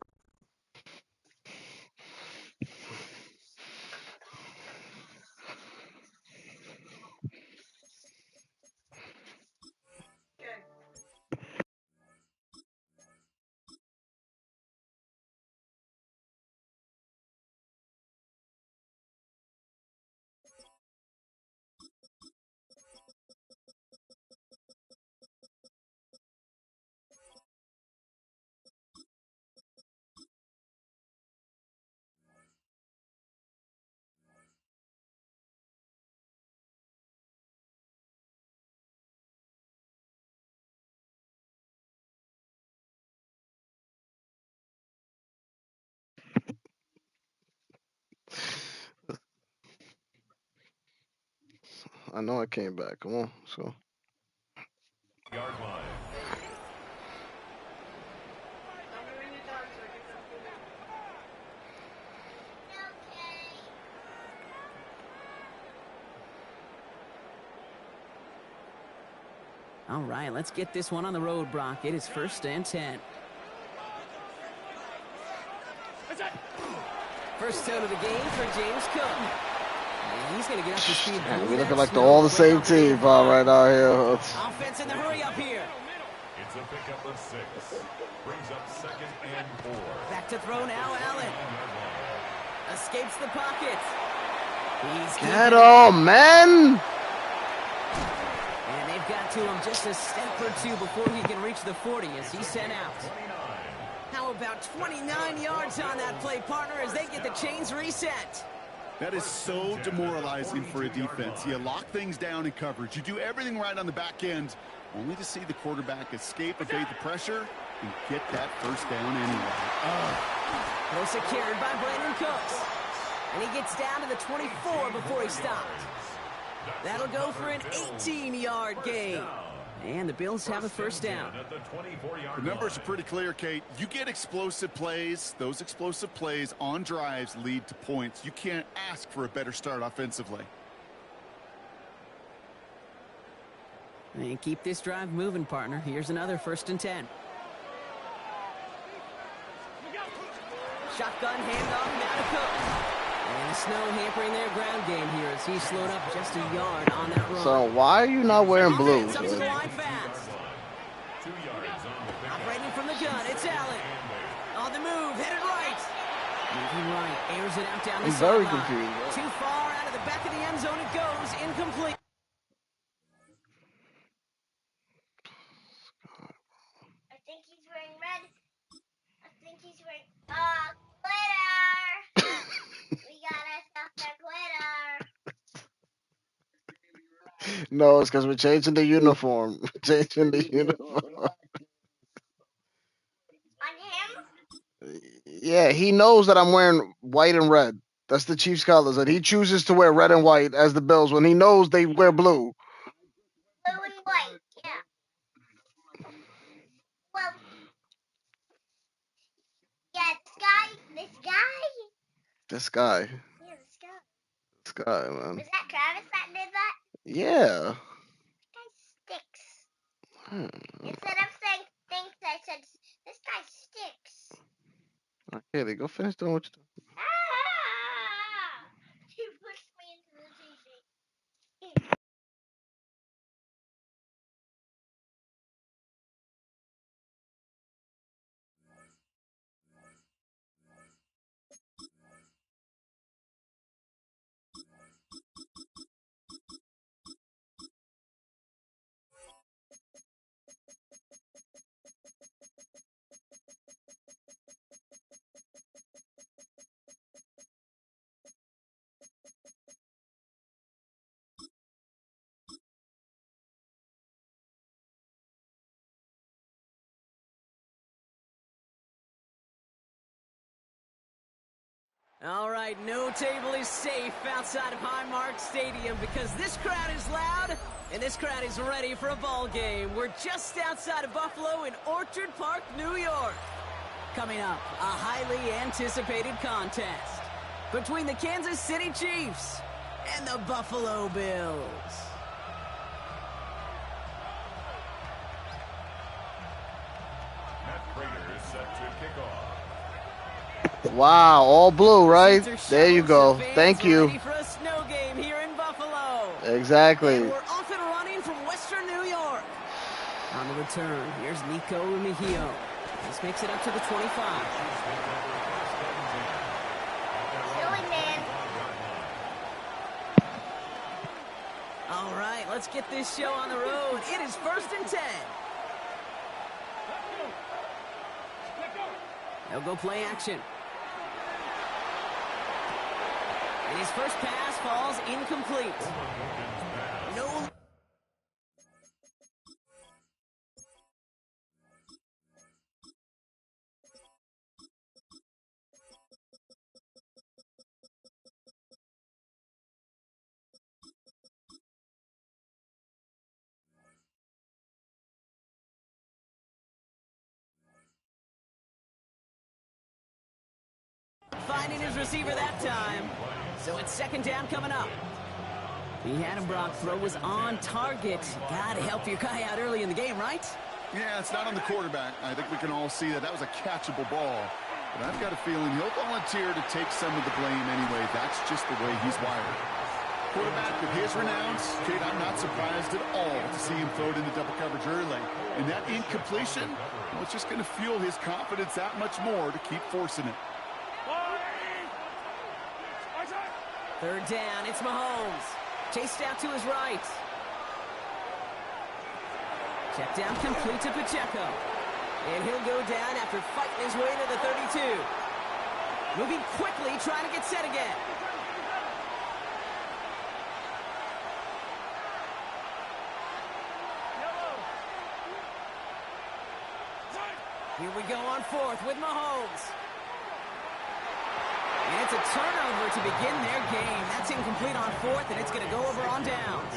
Speaker 2: I know I came back. Come on, let's go.
Speaker 10: Yard line.
Speaker 6: All right, let's get this one on the road, Brock. It is 1st and 10. First out of the game for James Cook. And he's going to get up to speed.
Speaker 2: Man, we looking like all the same team right out here.
Speaker 6: Offense in the hurry up here.
Speaker 10: It's a pickup of 6. Brings up 2nd and 4.
Speaker 6: Back to throw now, Allen. Escapes the pocket.
Speaker 2: Get him, man!
Speaker 6: And they've got to him just a step or two before he can reach the 40 as he's sent out. How about 29 yards on that play, partner, as they get the chains reset?
Speaker 7: That is so demoralizing for a defense. You lock things down in coverage. You do everything right on the back end, only to see the quarterback escape, evade the pressure, and get that first down anyway.
Speaker 6: Close carried by Brandon Cooks. And he gets down to the 24 before he stopped. That'll go for an 18-yard gain. And the Bills have a first down.
Speaker 7: The numbers are pretty clear, Kate. You get explosive plays. Those explosive plays on drives lead to points. You can't ask for a better start offensively.
Speaker 6: And keep this drive moving, partner. Here's another 1st and 10. Shotgun handoff now to Cook. And the snow hampering their ground game here as he slowed up just a yard on that run.
Speaker 2: So why are you not wearing blue?
Speaker 6: Up to the line fast. Operating from the gun, it's Allen. On the move, headed right. Moving right, airs it out down the sideline.
Speaker 2: I'm very confused.
Speaker 6: Too far out of the back of the end zone it goes, incomplete.
Speaker 1: I think he's wearing red. I think he's wearing glitter. We got ourselves a glitter.
Speaker 2: No, it's because we're changing the uniform. Changing the uniform.
Speaker 1: On him?
Speaker 2: Yeah, he knows that I'm wearing white and red. That's the Chiefs' colors, and he chooses to wear red and white as the Bills when he knows they wear blue.
Speaker 1: Blue and white, yeah. Well, yeah,
Speaker 2: This guy.
Speaker 1: Yeah,
Speaker 2: This guy, man.
Speaker 1: Was that Travis that did that?
Speaker 2: Yeah.
Speaker 1: This guy sticks. Instead of saying thanks, I said, this guy sticks.
Speaker 2: Okay, they go finish doing what you're doing.
Speaker 1: Ah! You pushed me into the TV.
Speaker 6: All right, no table is safe outside of Highmark Stadium because this crowd is loud and this crowd is ready for a ball game. We're just outside of Buffalo in Orchard Park, New York. Coming up, a highly anticipated contest between the Kansas City Chiefs and the Buffalo Bills.
Speaker 10: Matt Prater is set to kick off.
Speaker 2: Wow, all blue, right? There you go. Thank you.
Speaker 6: Ready for a snow game here in Buffalo.
Speaker 2: Exactly.
Speaker 6: And we're off and running from Western New York. On the return, here's Nico Mejio. This makes it up to the 25.
Speaker 1: Silly man.
Speaker 6: All right, let's get this show on the road. It is 1st and 10. They'll go play action. And his first pass falls incomplete. No. Finding his receiver that time. So it's 2nd down coming up. The Adam Brock throw was on target. Gotta help your guy out early in the game, right?
Speaker 7: Yeah, it's not on the quarterback. I think we can all see that was a catchable ball. But I've got a feeling he'll volunteer to take some of the blame anyway. That's just the way he's wired. Quarterback of his renowns, Kate, I'm not surprised at all to see him throw it into double coverage early. And that incompletion, well, it's just going to fuel his confidence that much more to keep forcing it.
Speaker 6: 3rd down, it's Mahomes. Chased out to his right. Check down complete to Pacheco. And he'll go down after fighting his way to the 32. Moving quickly, trying to get set again. Here we go on 4th with Mahomes. And it's a turnover to begin their game. That's incomplete on 4th, and it's going to go over on downs.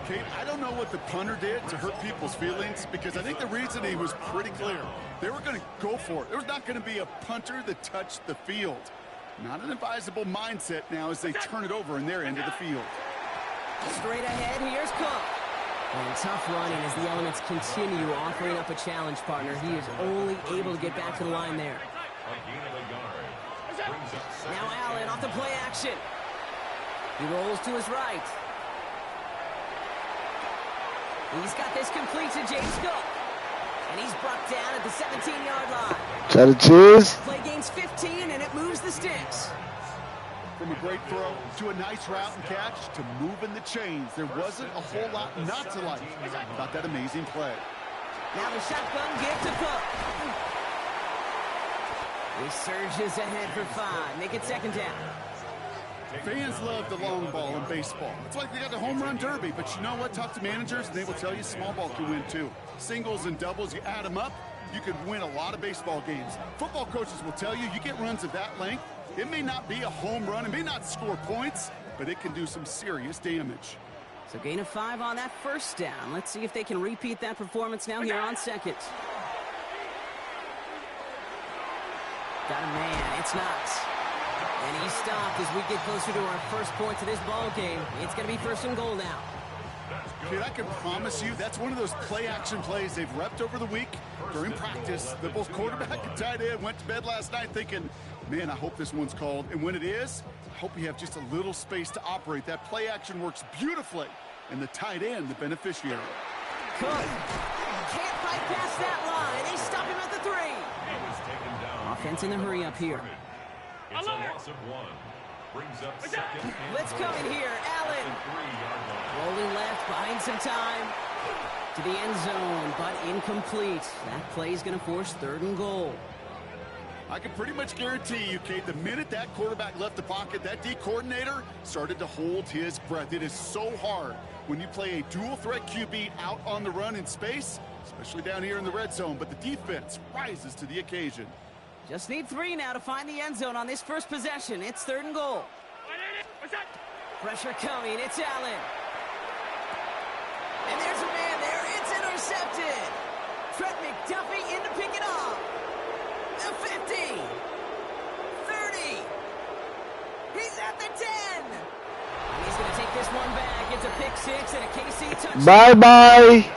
Speaker 7: Kate, I don't know what the punter did to hurt people's feelings because I think the reasoning was pretty clear. They were going to go for it. There's not going to be a punter that touched the field. Not an advisable mindset now as they turn it over in their end of the field.
Speaker 6: Straight ahead, here's Cook. And tough running as the Elements continue offering up a challenge partner. He is only able to get back to the line there. Now Allen off the play action. He rolls to his right. He's got this complete to James Cook. And he's brought down at the 17-yard line.
Speaker 2: Try to choose.
Speaker 6: Play gains 15, and it moves the sticks.
Speaker 7: From a great throw to a nice route and catch to moving the chains. There wasn't a whole lot not to like about that amazing play.
Speaker 6: Now the shotgun give to Cook. He surges ahead for 5. Make it 2nd down.
Speaker 7: Fans love the long ball in baseball. It's like they got the home run derby, but you know what? Talk to managers, and they will tell you small ball can win too. Singles and doubles, you add them up, you could win a lot of baseball games. Football coaches will tell you, you get runs of that length, it may not be a home run, it may not score points, but it can do some serious damage.
Speaker 6: So gain of 5 on that 1st down. Let's see if they can repeat that performance now here on 2nd. Got a man, it's Knox. And he stopped as we get closer to our first point to this ball game. It's going to be 1st and goal now.
Speaker 7: Dude, I can promise you that's one of those play-action plays they've repped over the week during practice. The both quarterback and tight end went to bed last night thinking, man, I hope this one's called. And when it is, I hope you have just a little space to operate. That play-action works beautifully, and the tight end, the beneficiary.
Speaker 6: Cook can't fight past that line. They stop him at the 3. Offense in the hurry up here.
Speaker 10: It's a loss of 1. Brings up 2nd and
Speaker 6: Let's come in here. Allen. Rolling left, buying some time. To the end zone, but incomplete. That play is going to force 3rd and goal.
Speaker 7: I can pretty much guarantee you, Kate, the minute that quarterback left the pocket, that D coordinator started to hold his breath. It is so hard when you play a dual-threat QB out on the run in space, especially down here in the red zone, but the defense rises to the occasion.
Speaker 6: Just need 3 now to find the end zone on this first possession. It's 3rd and goal. Pressure coming. It's Allen. And there's a man there. It's intercepted. Trent McDuffie in to pick it up. The 50. 30. He's at the 10. And he's going to take this one back. It's a pick 6 and a KC touchdown.
Speaker 2: Bye-bye.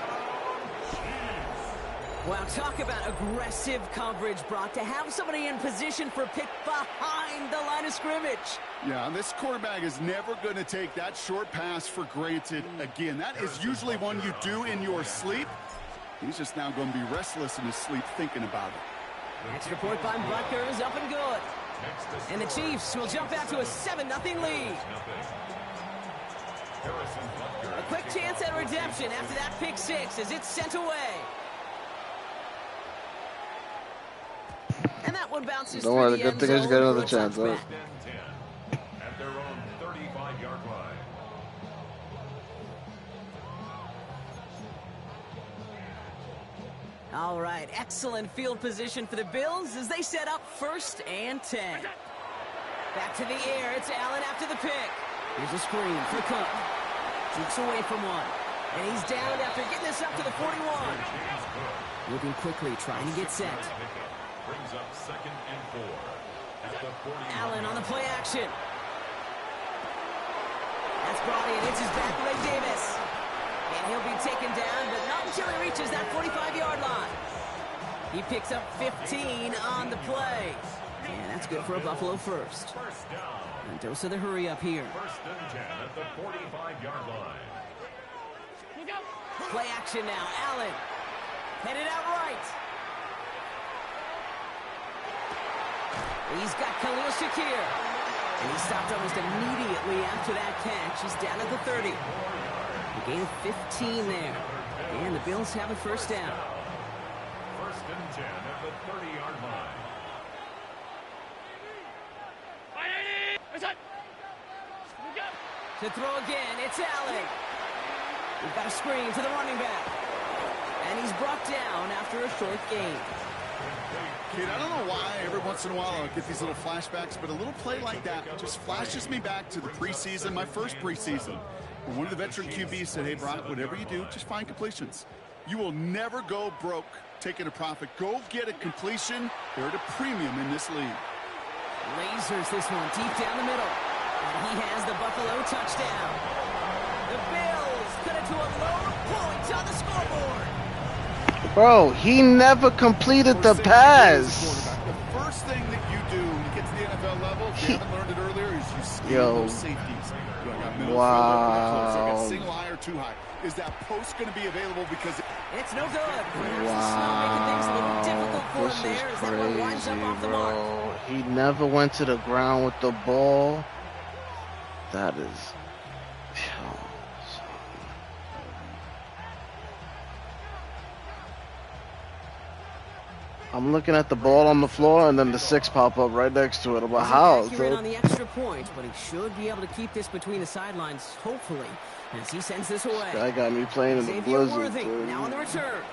Speaker 6: Wow, talk about aggressive coverage, Brock. To have somebody in position for a pick behind the line of scrimmage.
Speaker 7: Yeah, this quarterback is never going to take that short pass for granted again. That is usually one you do in your sleep. He's just now going to be restless in his sleep thinking about it.
Speaker 6: Extra point by Butker is up and good. And the Chiefs will jump out to a 7-0 lead. A quick chance at redemption after that pick 6 as it's sent away. And that one bounces.
Speaker 2: Don't worry, the good thing is you got another chance. Huh?
Speaker 10: At their own 35-yard line.
Speaker 6: All right, excellent field position for the Bills as they set up 1st and 10. Back to the air, it's Allen after the pick. Here's a screen for Cook. Jukes away from one. And he's down after getting this up to the 41. Moving quickly, trying to get set.
Speaker 10: Brings up 2nd and 4. At the 41.
Speaker 6: Allen on the play action. That's brought in. It's his back leg, Davis. And he'll be taken down, but not until he reaches that 45-yard line. He picks up 15 on the play. And that's good for a Buffalo first.
Speaker 10: First down.
Speaker 6: And dose of the hurry up here.
Speaker 10: 1st and 10 at the 45-yard line.
Speaker 6: Play action now. Allen. Headed out right. He's got Khalil Shakir. And he stopped almost immediately after that catch. He's down at the 30. A gain of 15 there. And the Bills have a first down.
Speaker 10: 1st and 10 at the 30-yard line.
Speaker 6: To throw again, it's Allen. We've got a screen to the running back. And he's brought down after a short gain.
Speaker 7: Kid, I don't know why every once in a while I'll get these little flashbacks, but a little play like that just flashes me back to the preseason, my first preseason. Where one of the veteran QBs said, hey, Brock, whatever you do, just find completions. You will never go broke taking a profit. Go get a completion. They're at a premium in this league.
Speaker 6: Lasers this one deep down the middle. And he has the Buffalo touchdown. The Bills cut it to a low point on the scoreboard.
Speaker 2: Bro, he never completed the pass.
Speaker 7: The first thing that you do when you get to the NFL level, if you haven't learned it earlier, is you scheme those safeties. You got middle field, I got single high or too high. Is that post going to be available? Because
Speaker 6: it's no good. Making things a little difficult for him there as that one winds up off the mark.
Speaker 2: He never went to the ground with the ball. That is... I'm looking at the ball on the floor, and then the 6 pop up right next to it. I'm like, how?
Speaker 6: Accurate on the extra point, but he should be able to keep this between the sidelines, hopefully, as he sends this away.
Speaker 2: That guy got me playing in the blizzard.
Speaker 6: Now on the return.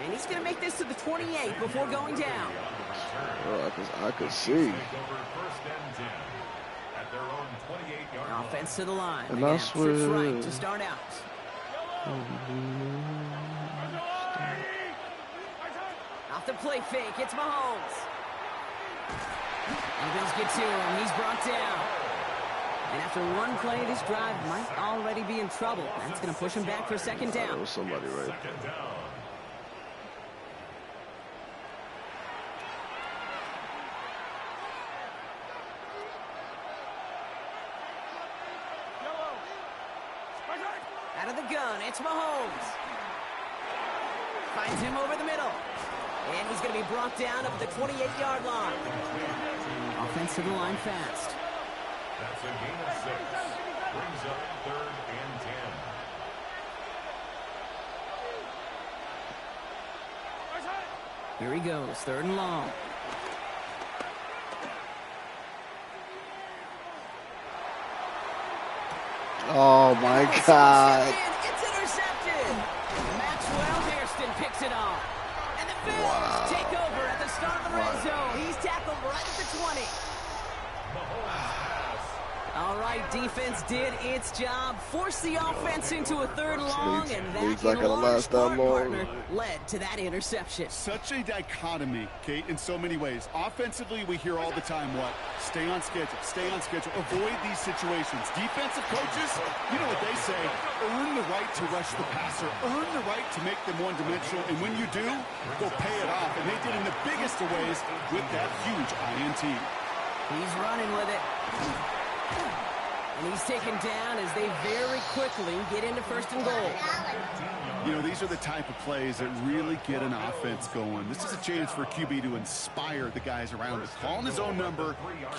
Speaker 6: And he's going to make this to the 28 before going down.
Speaker 2: Oh, I could see.
Speaker 6: Offense to the line.
Speaker 2: And that's where...
Speaker 6: right to start out. Off the play fake, it's Mahomes. And Bills get to him, he's brought down. And after one play, this drive might already be in trouble. That's going to push him back for 2nd down.
Speaker 2: There was somebody right there.
Speaker 6: Out of the gun, it's Mahomes. Finds him over the middle. And he's going to be brought down up at the 28-yard line. Offense to the line fast.
Speaker 10: That's a gain of 6. Brings up 3rd and 10.
Speaker 6: Here he goes, 3rd and long.
Speaker 2: Oh, my God.
Speaker 6: It's intercepted. Maxwell Hairston picks it off. And the Bills take over at the start of the red zone. He's tackled right at the 20. All right, defense did its job, forced the offense into a third and long, and that in large part, partner, led to that interception.
Speaker 7: Such a dichotomy, Kate, in so many ways. Offensively, we hear all the time what? Stay on schedule, avoid these situations. Defensive coaches, you know what they say, earn the right to rush the passer, earn the right to make them one-dimensional, and when you do, go pay it off. And they did in the biggest of ways with that huge INT.
Speaker 6: He's running with it. And he's taken down as they very quickly get into first and goal.
Speaker 7: You know, these are the type of plays that really get an offense going. This is a chance for QB to inspire the guys around him. Calling his own number,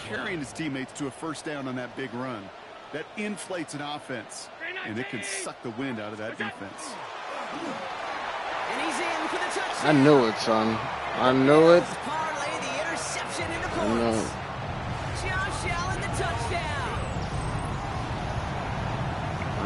Speaker 7: carrying his teammates to a first down on that big run. That inflates an offense, and it can suck the wind out of that defense.
Speaker 6: And he's in for the touchdown.
Speaker 2: I knew it, son. I knew it.
Speaker 6: Parlay the interception into
Speaker 2: I know.
Speaker 6: points. Josh Allen, the touchdown.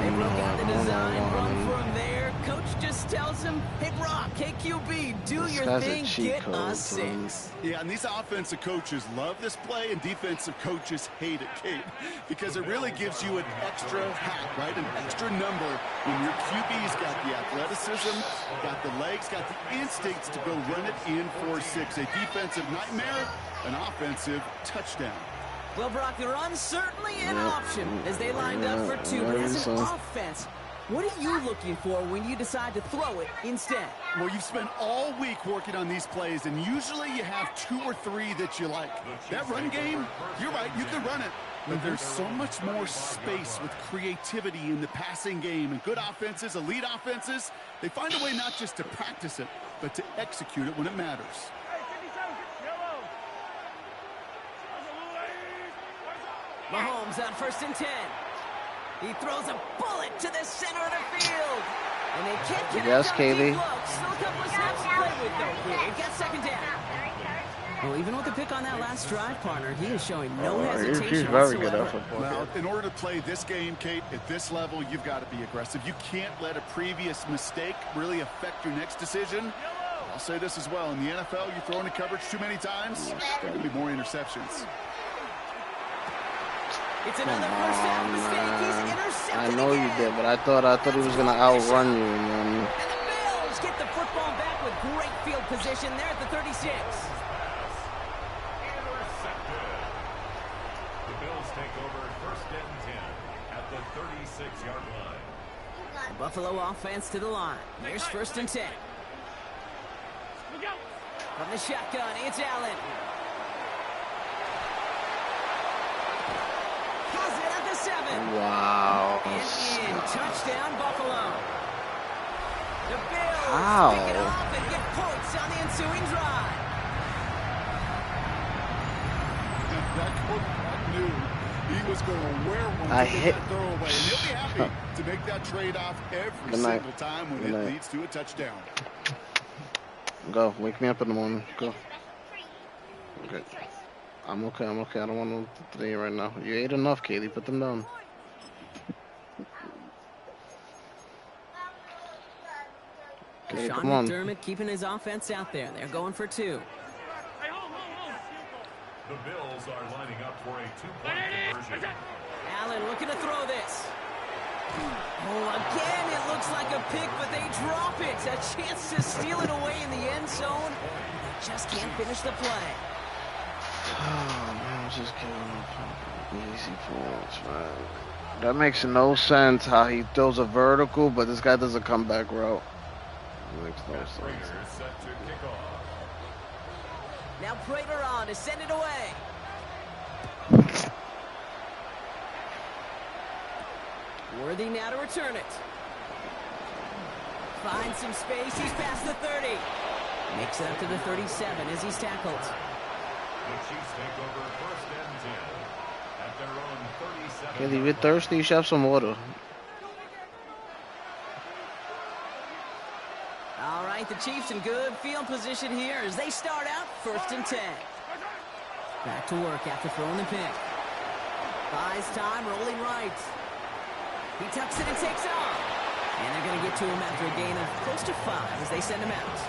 Speaker 6: They broke out the design, run from there. Coach just tells him, hey, Brock, KQB, do your thing, get a 6.
Speaker 7: Yeah, and these offensive coaches love this play, and defensive coaches hate it, Kate, because it really gives you an extra hat, right? An extra number when your QB's got the athleticism, got the legs, got the instincts to go run it in for 6. A defensive nightmare, an offensive touchdown.
Speaker 6: Well, Brock, the run's certainly an option as they lined up for 2. But as an offense, what are you looking for when you decide to throw it instead?
Speaker 7: Well, you've spent all week working on these plays, and usually you have 2 or 3 that you like. That run game, you're right, you can run it. But there's so much more space with creativity in the passing game. And good offenses, elite offenses, they find a way not just to practice it, but to execute it when it matters.
Speaker 6: Mahomes on first and 10. He throws a bullet to the center of the field. And they can't connect
Speaker 2: Yes,
Speaker 6: on
Speaker 2: Katie.
Speaker 6: deep looks. Still a couple of snaps to play with, though. Here, he got second down. Well, even with the pick on that last drive, partner, he is showing no hesitation
Speaker 2: He's very good
Speaker 6: whatsoever.
Speaker 2: at football.
Speaker 7: Well, in order to play this game, Kate, at this level, you've got to be aggressive. You can't let a previous mistake really affect your next decision. I'll say this as well. In the NFL, you throw into coverage too many times, there'll be more interceptions.
Speaker 6: It's another first down mistake. He's intercepted
Speaker 2: I know
Speaker 6: again.
Speaker 2: you did, but I thought he was gonna outrun you, man.
Speaker 6: And the Bills get the football back with great field position there at the 36.
Speaker 10: The Bills take over first and 10 at the 36-yard line.
Speaker 6: The Buffalo offense to the line. Here's first and 10. From the shotgun, it's Allen. Has it at the 7.
Speaker 2: Wow.
Speaker 6: And in. Touchdown, Buffalo. The Bills
Speaker 2: How?
Speaker 6: pick it up and get points on the ensuing drive.
Speaker 7: That quarterback knew he was going to wear one
Speaker 2: I
Speaker 7: to get
Speaker 2: hit-
Speaker 7: that throwaway, and he'll be happy to make that trade-off every
Speaker 2: Good night.
Speaker 7: single time when
Speaker 2: Good
Speaker 7: it
Speaker 2: night.
Speaker 7: leads to a touchdown.
Speaker 2: Go. Wake me up in the morning. Go. Okay. I'm okay. I don't want to eat right now. You ate enough, Katie. Put them down. Okay,
Speaker 6: Sean
Speaker 2: come on.
Speaker 6: McDermott keeping his offense out there. They're going for 2.
Speaker 10: The Bills are lining up for a 2-point conversion.
Speaker 6: Allen looking to throw this. Oh, again, it looks like a pick, but they drop it. A chance to steal it away in the end zone. They just can't finish the play.
Speaker 2: Oh, man, I'm just giving up easy points, man. That makes no sense how he throws a vertical, but this guy does a comeback route. It makes no sense.
Speaker 10: Raiders set to kick off.
Speaker 6: Now Prater on to send it away. Worthy now to return it. Finds some space. He's past the 30. Makes it up to the 37 as he's tackled.
Speaker 10: The Chiefs take over first and 10 at their own 37.
Speaker 2: Katie, if you're thirsty, you should have some water.
Speaker 6: All right, the Chiefs in good field position here as they start out first and 10. Back to work after throwing the pick. Buys time, rolling right. He tucks it and takes off. And they're going to get to him after a gain of close to 5 as they send him out.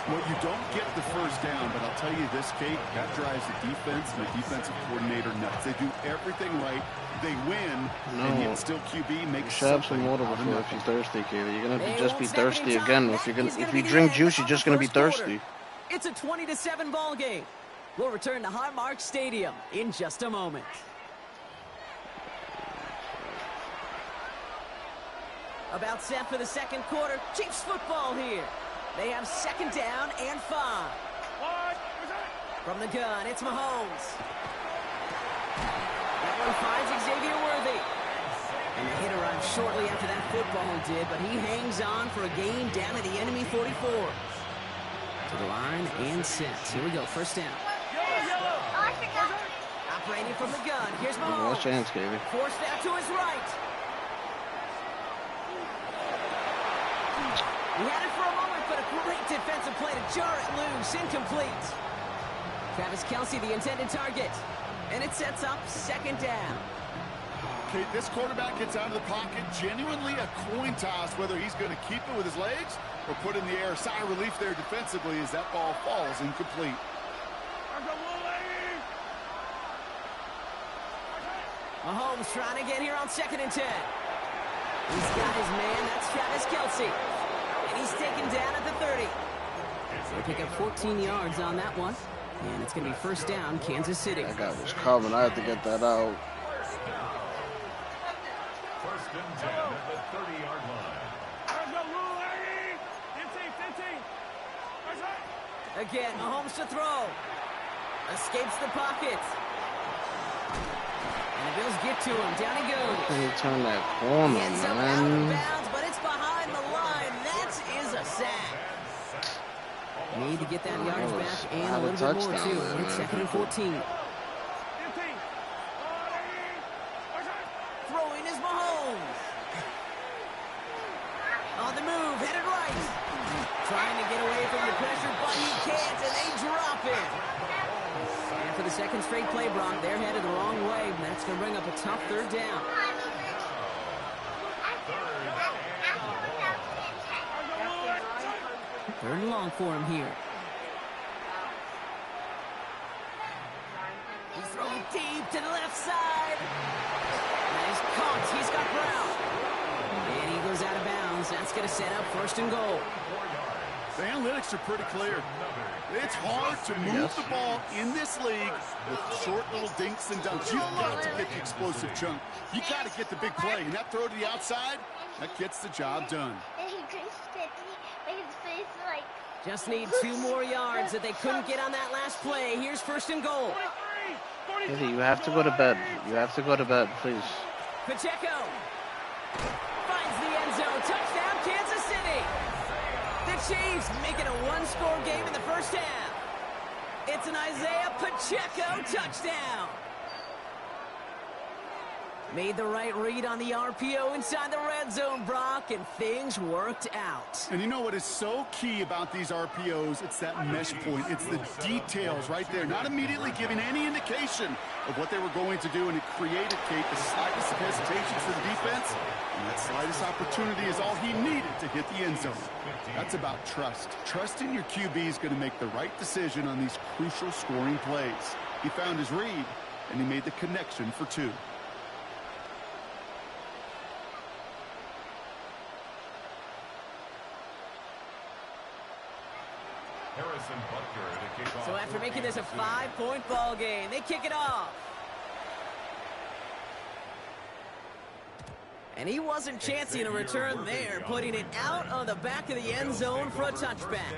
Speaker 7: Well, you don't get the first down, but I'll tell you this, Kate, that drives the defense and the defensive coordinator nuts. They do everything right. They win, and yet still QB makes
Speaker 2: something. Have some water before if you're thirsty, Katie. You're gonna just be thirsty again. If you drink juice, you're just gonna be thirsty.
Speaker 6: It's a 20-7 ball game. We'll return to Highmark Stadium in just a moment. About set for the second quarter. Chiefs football here. They have second down and 5. From the gun, it's Mahomes. That one finds Xavier Worthy. And the hit arrived shortly after that football did, but he hangs on for a gain down at the enemy 44. To the line and set. Here we go, first down. Operating from the gun, here's Mahomes.
Speaker 2: Last chance, Katie.
Speaker 6: Forced out to his right. He had it for a moment, but a great defensive play to jar it loose. Incomplete. Travis Kelce, the intended target. And it sets up second down.
Speaker 7: Okay, this quarterback gets out of the pocket. Genuinely a coin toss whether he's going to keep it with his legs or put in the air. Sigh of relief there defensively as that ball falls incomplete.
Speaker 6: Mahomes trying to get here on 2nd and 10. He's got his man. That's Travis Kelce. And he's taken down at the 30. They pick up 14 yards on that one. And it's going to be first down, Kansas City.
Speaker 2: That guy was coming. I had to get that out.
Speaker 10: First and 10 at the 30-yard line.
Speaker 6: Again, Mahomes to throw. Escapes the pocket. And the Bills get to him. Down he goes.
Speaker 2: Can you turn that corner,
Speaker 6: man? Out of bounds, but it's behind the line. That is a sack. Need to get that yards back and a little bit more, too. It's 2nd and 14. Throwing is Mahomes. On the move, headed right. Trying to get away from the pressure, but he can't, and they drop it. And for the second straight play, Brock, they're headed the wrong way. And that's going to bring up a tough third down. Third and long for him here. He's throwing deep to the left side. Nice caught. He's got Brown. And he goes out of bounds. That's going to set up 1st and goal.
Speaker 7: The analytics are pretty clear. It's hard to move the ball in this league with short little dinks and dunks. You've got to get the explosive chunk. You got to get the big play. And that throw to the outside, that gets the job done.
Speaker 6: Just need 2 more yards that they couldn't get on that last play. Here's 1st and goal.
Speaker 2: Izzy, you have to go to bed. You have to go to bed, please.
Speaker 6: Pacheco finds the end zone. Touchdown, Kansas City. The Chiefs making a 1-score game in the first half. It's an Isaiah Pacheco touchdown. Made the right read on the RPO inside the red zone, Brock, and things worked out.
Speaker 7: And you know what is so key about these RPOs? It's that mesh point. It's the details right there. Not immediately giving any indication of what they were going to do, and it created, Kate, the slightest hesitation for the defense. And that slightest opportunity is all he needed to hit the end zone. That's about trust. Trusting your QB is going to make the right decision on these crucial scoring plays. He found his read, and he made the connection for 2.
Speaker 6: So after making this a 5-point ball game, they kick it off. And he wasn't chancing a return there, putting it out on the back of the end zone for a touchback.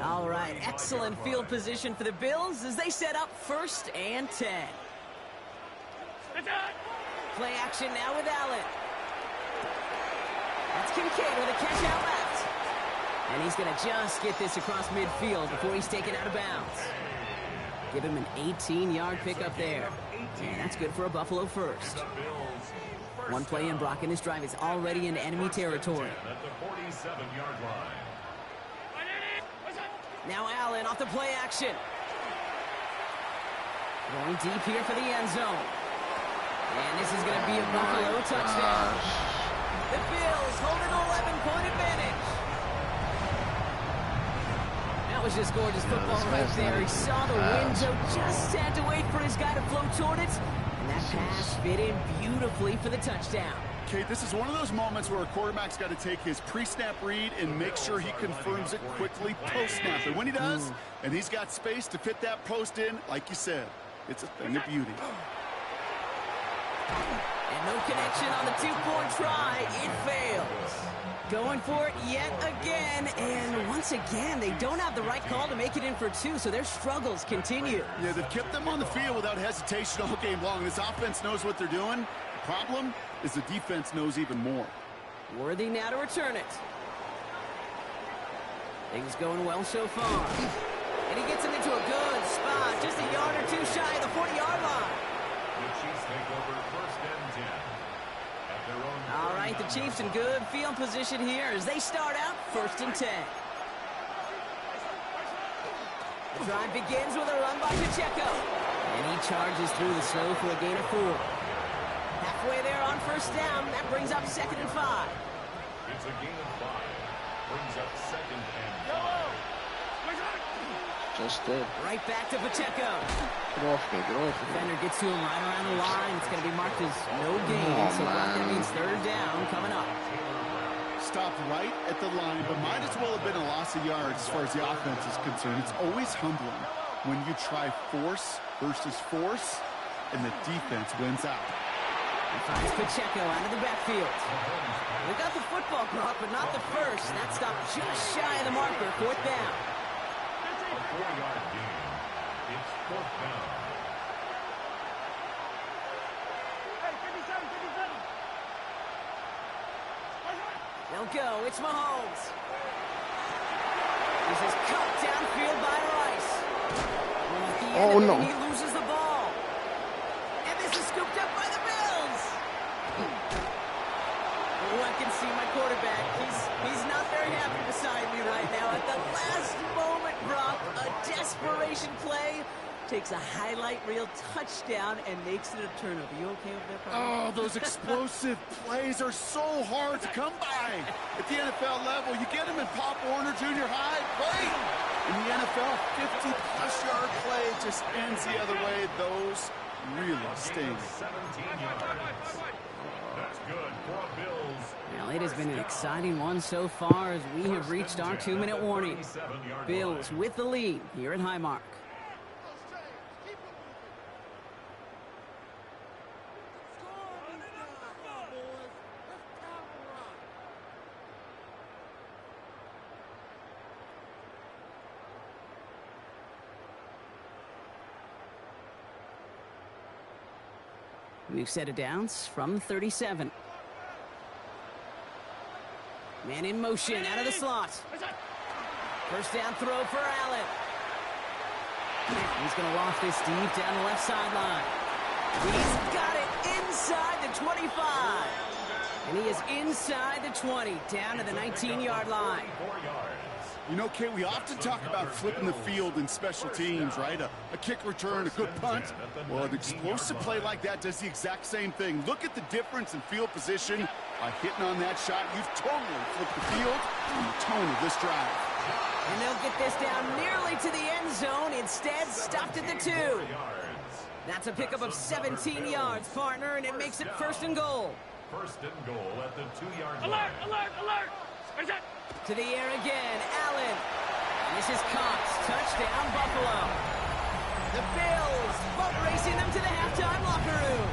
Speaker 6: All right, excellent field position for the Bills as they set up 1st and 10. Play action now with Allen. That's Kincaid with a catch out left. And he's going to just get this across midfield before he's taken out of bounds. Give him an 18-yard pickup there. And that's good for a Buffalo first. 1 play in, Brock, and this drive is already into enemy territory. Now Allen off the play action. Going deep here for the end zone. And this is going to be a Buffalo touchdown. The Bills hold an 11-point advantage. was just gorgeous football right there. He saw the window, just had to wait for his guy to float toward it. And that pass fit in beautifully for the touchdown.
Speaker 7: Okay, this is one of those moments where a quarterback's got to take his pre-snap read and make sure he confirms it quickly post-snap. And when he does, and he's got space to fit that post in, like you said, it's a thing of beauty.
Speaker 6: And no connection on the two-point try. It fails. Going for it yet again, and once again, they don't have the right call to make it in for two, so their struggles continue.
Speaker 7: Yeah, they've kept them on the field without hesitation all game long. This offense knows what they're doing. The problem is the defense knows even more.
Speaker 6: Worthy now to return it. Things going well so far. And he gets him into a good spot, just a yard or two shy of the 40-yard line.
Speaker 10: The Chiefs take over first and 10. At their own.
Speaker 6: All right, the Chiefs in good field position here as they start out first and 10. The drive begins with a run by Pacheco. And he charges through the snow for a gain of 4. Halfway there on first down, that brings up 2nd and 5.
Speaker 10: It's a gain of 5. Brings up 2nd and 5.
Speaker 2: Just did.
Speaker 6: Right back to Pacheco.
Speaker 2: Get off me, get off me.
Speaker 6: Defender gets to him right around the line. It's going to be marked as no gain, so that means 3rd down coming up.
Speaker 7: Stopped right at the line, but might as well have been a loss of yards as far as the offense is concerned. It's always humbling when you try force versus force, and the defense wins out.
Speaker 6: He finds Pacheco out of the backfield. They got the football, Brock, but not the first. That stopped just shy of the marker, 4th down.
Speaker 10: A 4-yard gain. It's 4th down.
Speaker 6: They'll go. It's Mahomes. This is cut downfield by Rice.
Speaker 2: Oh, no.
Speaker 6: He loses the ball. And this is scooped up by the Bills. Oh, I can see my quarterback. He's not very happy beside me right now. At the last moment, Brock, a desperation play. Takes a highlight reel touchdown and makes it a turnover. You okay over there, Brian?
Speaker 7: Oh, those explosive plays are so hard to come by. At the NFL level, you get them in Pop Warner Junior High, great. In the NFL, 50-plus yard play just ends the other way. Those really sting.
Speaker 10: 17 yards. That's good for Bills.
Speaker 6: Well, it has been an exciting one so far as we have reached our 2-minute warning. Bills with the lead here at Highmark. We've set it down from 37. Man in motion out of the slot. First down throw for Allen. He's going to loft this deep down the left sideline. He's got it inside the 25. And he is inside the 20, down to the 19-yard line.
Speaker 10: 4 yards.
Speaker 7: You know, Kate, we often talk about flipping the field in special teams, right? A kick return, a good punt. Well, an explosive play like that does the exact same thing. Look at the difference in field position. By hitting on that shot, you've totally flipped the field and the tone of this drive.
Speaker 6: And they'll get this down nearly to the end zone. Instead, stopped at the 2. That's a pickup of 17 yards, partner, and it makes it 1st and goal.
Speaker 10: 1st and goal at the 2-yard line.
Speaker 3: Alert!
Speaker 6: To the air again, Allen. And this is Cox. Touchdown, Buffalo. The Bills boat racing them to the halftime locker room.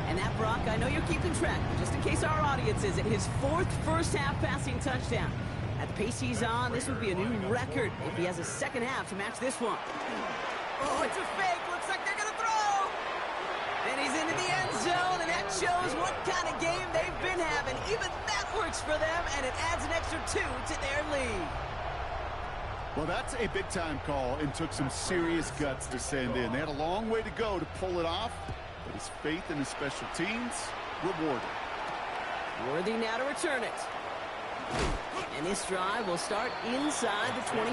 Speaker 6: And that, Brock, I know you're keeping track, but just in case our audience isn't, his 4th first-half passing touchdown. At the pace he's on, this would be a new record if he has a second half to match this one. Oh, it's a fake. Looks like they're going to throw. And he's into the end zone, and that shows what kind of game they've been having. Even that works for them, and it adds an extra 2 to their lead.
Speaker 7: Well, that's a big-time call and took some serious guts to send in. They had a long way to go to pull it off, but his faith in his special teams rewarded.
Speaker 6: Worthy now to return it. And this drive will start inside the 25.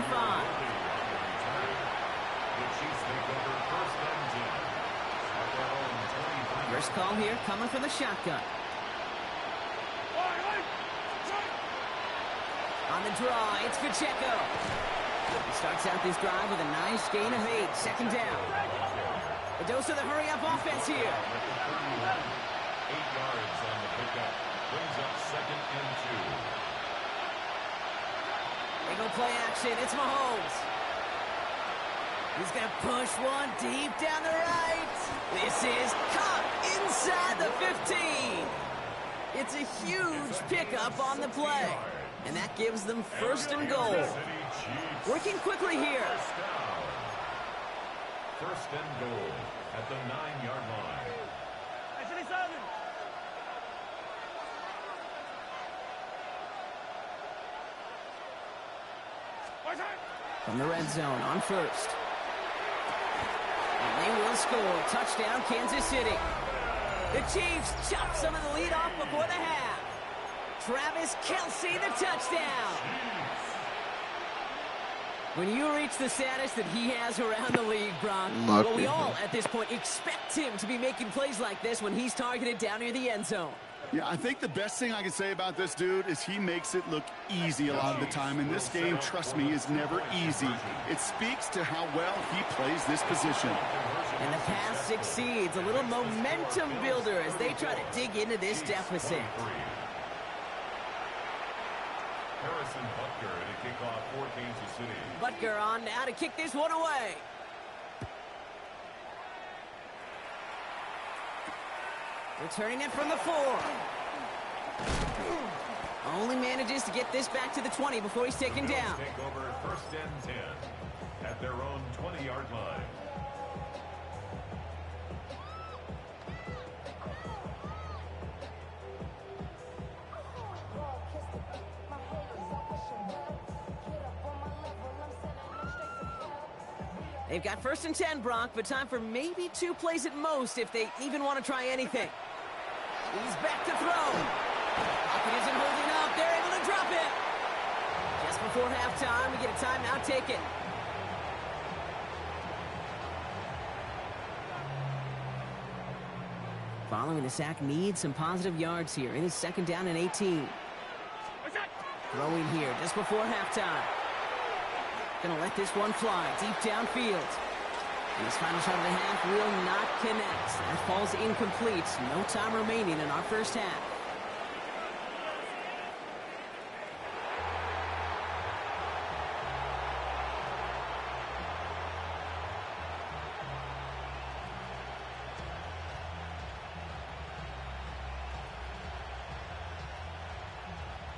Speaker 10: The Chiefs take over 1st and 10. At their own 25.
Speaker 6: First call here coming from the shotgun. On the draw, it's Pacheco. He starts out this drive with a nice gain of 8. Second down. A dose of the hurry-up offense here.
Speaker 10: 8 yards on the pickup. Brings up 2nd and 2.
Speaker 6: They go play action. It's Mahomes. He's going to push one deep down the right. This is caught inside the 15. It's a huge pickup on the play. And that gives them 1st and goal. Working quickly here.
Speaker 10: 1st and goal at the 9-yard line.
Speaker 6: From the red zone on 1st. And they will score. Touchdown, Kansas City. The Chiefs chop some of the lead off before the half. Travis Kelce, the touchdown. When you reach the status that he has around the league, Brock, well, we all at this point expect him to be making plays like this when he's targeted down near the end zone.
Speaker 7: Yeah, I think the best thing I can say about this dude is he makes it look easy a lot of the time. And this game, trust me, is never easy. It speaks to how well he plays this position.
Speaker 6: And the pass succeeds. A little momentum builder as they try to dig into this deficit.
Speaker 10: Harrison Butker at a kickoff for Kansas City.
Speaker 6: Butker on now to kick this one away. Returning it from the 4. Only manages to get this back to the 20 before he's taken down.
Speaker 10: Take over 1st and 10 at their own 20-yard line.
Speaker 6: They've got 1st and 10, Brock, but time for maybe 2 plays at most if they even want to try anything. He's back to throw. Pocket isn't holding up. They're able to drop it. Just before halftime, we get a timeout taken. Following the sack, needs some positive yards here. It is 2nd down and 18. Throwing here just before halftime. Gonna let this one fly deep downfield. And his final shot of the half will not connect. That falls incomplete. No time remaining in our first half.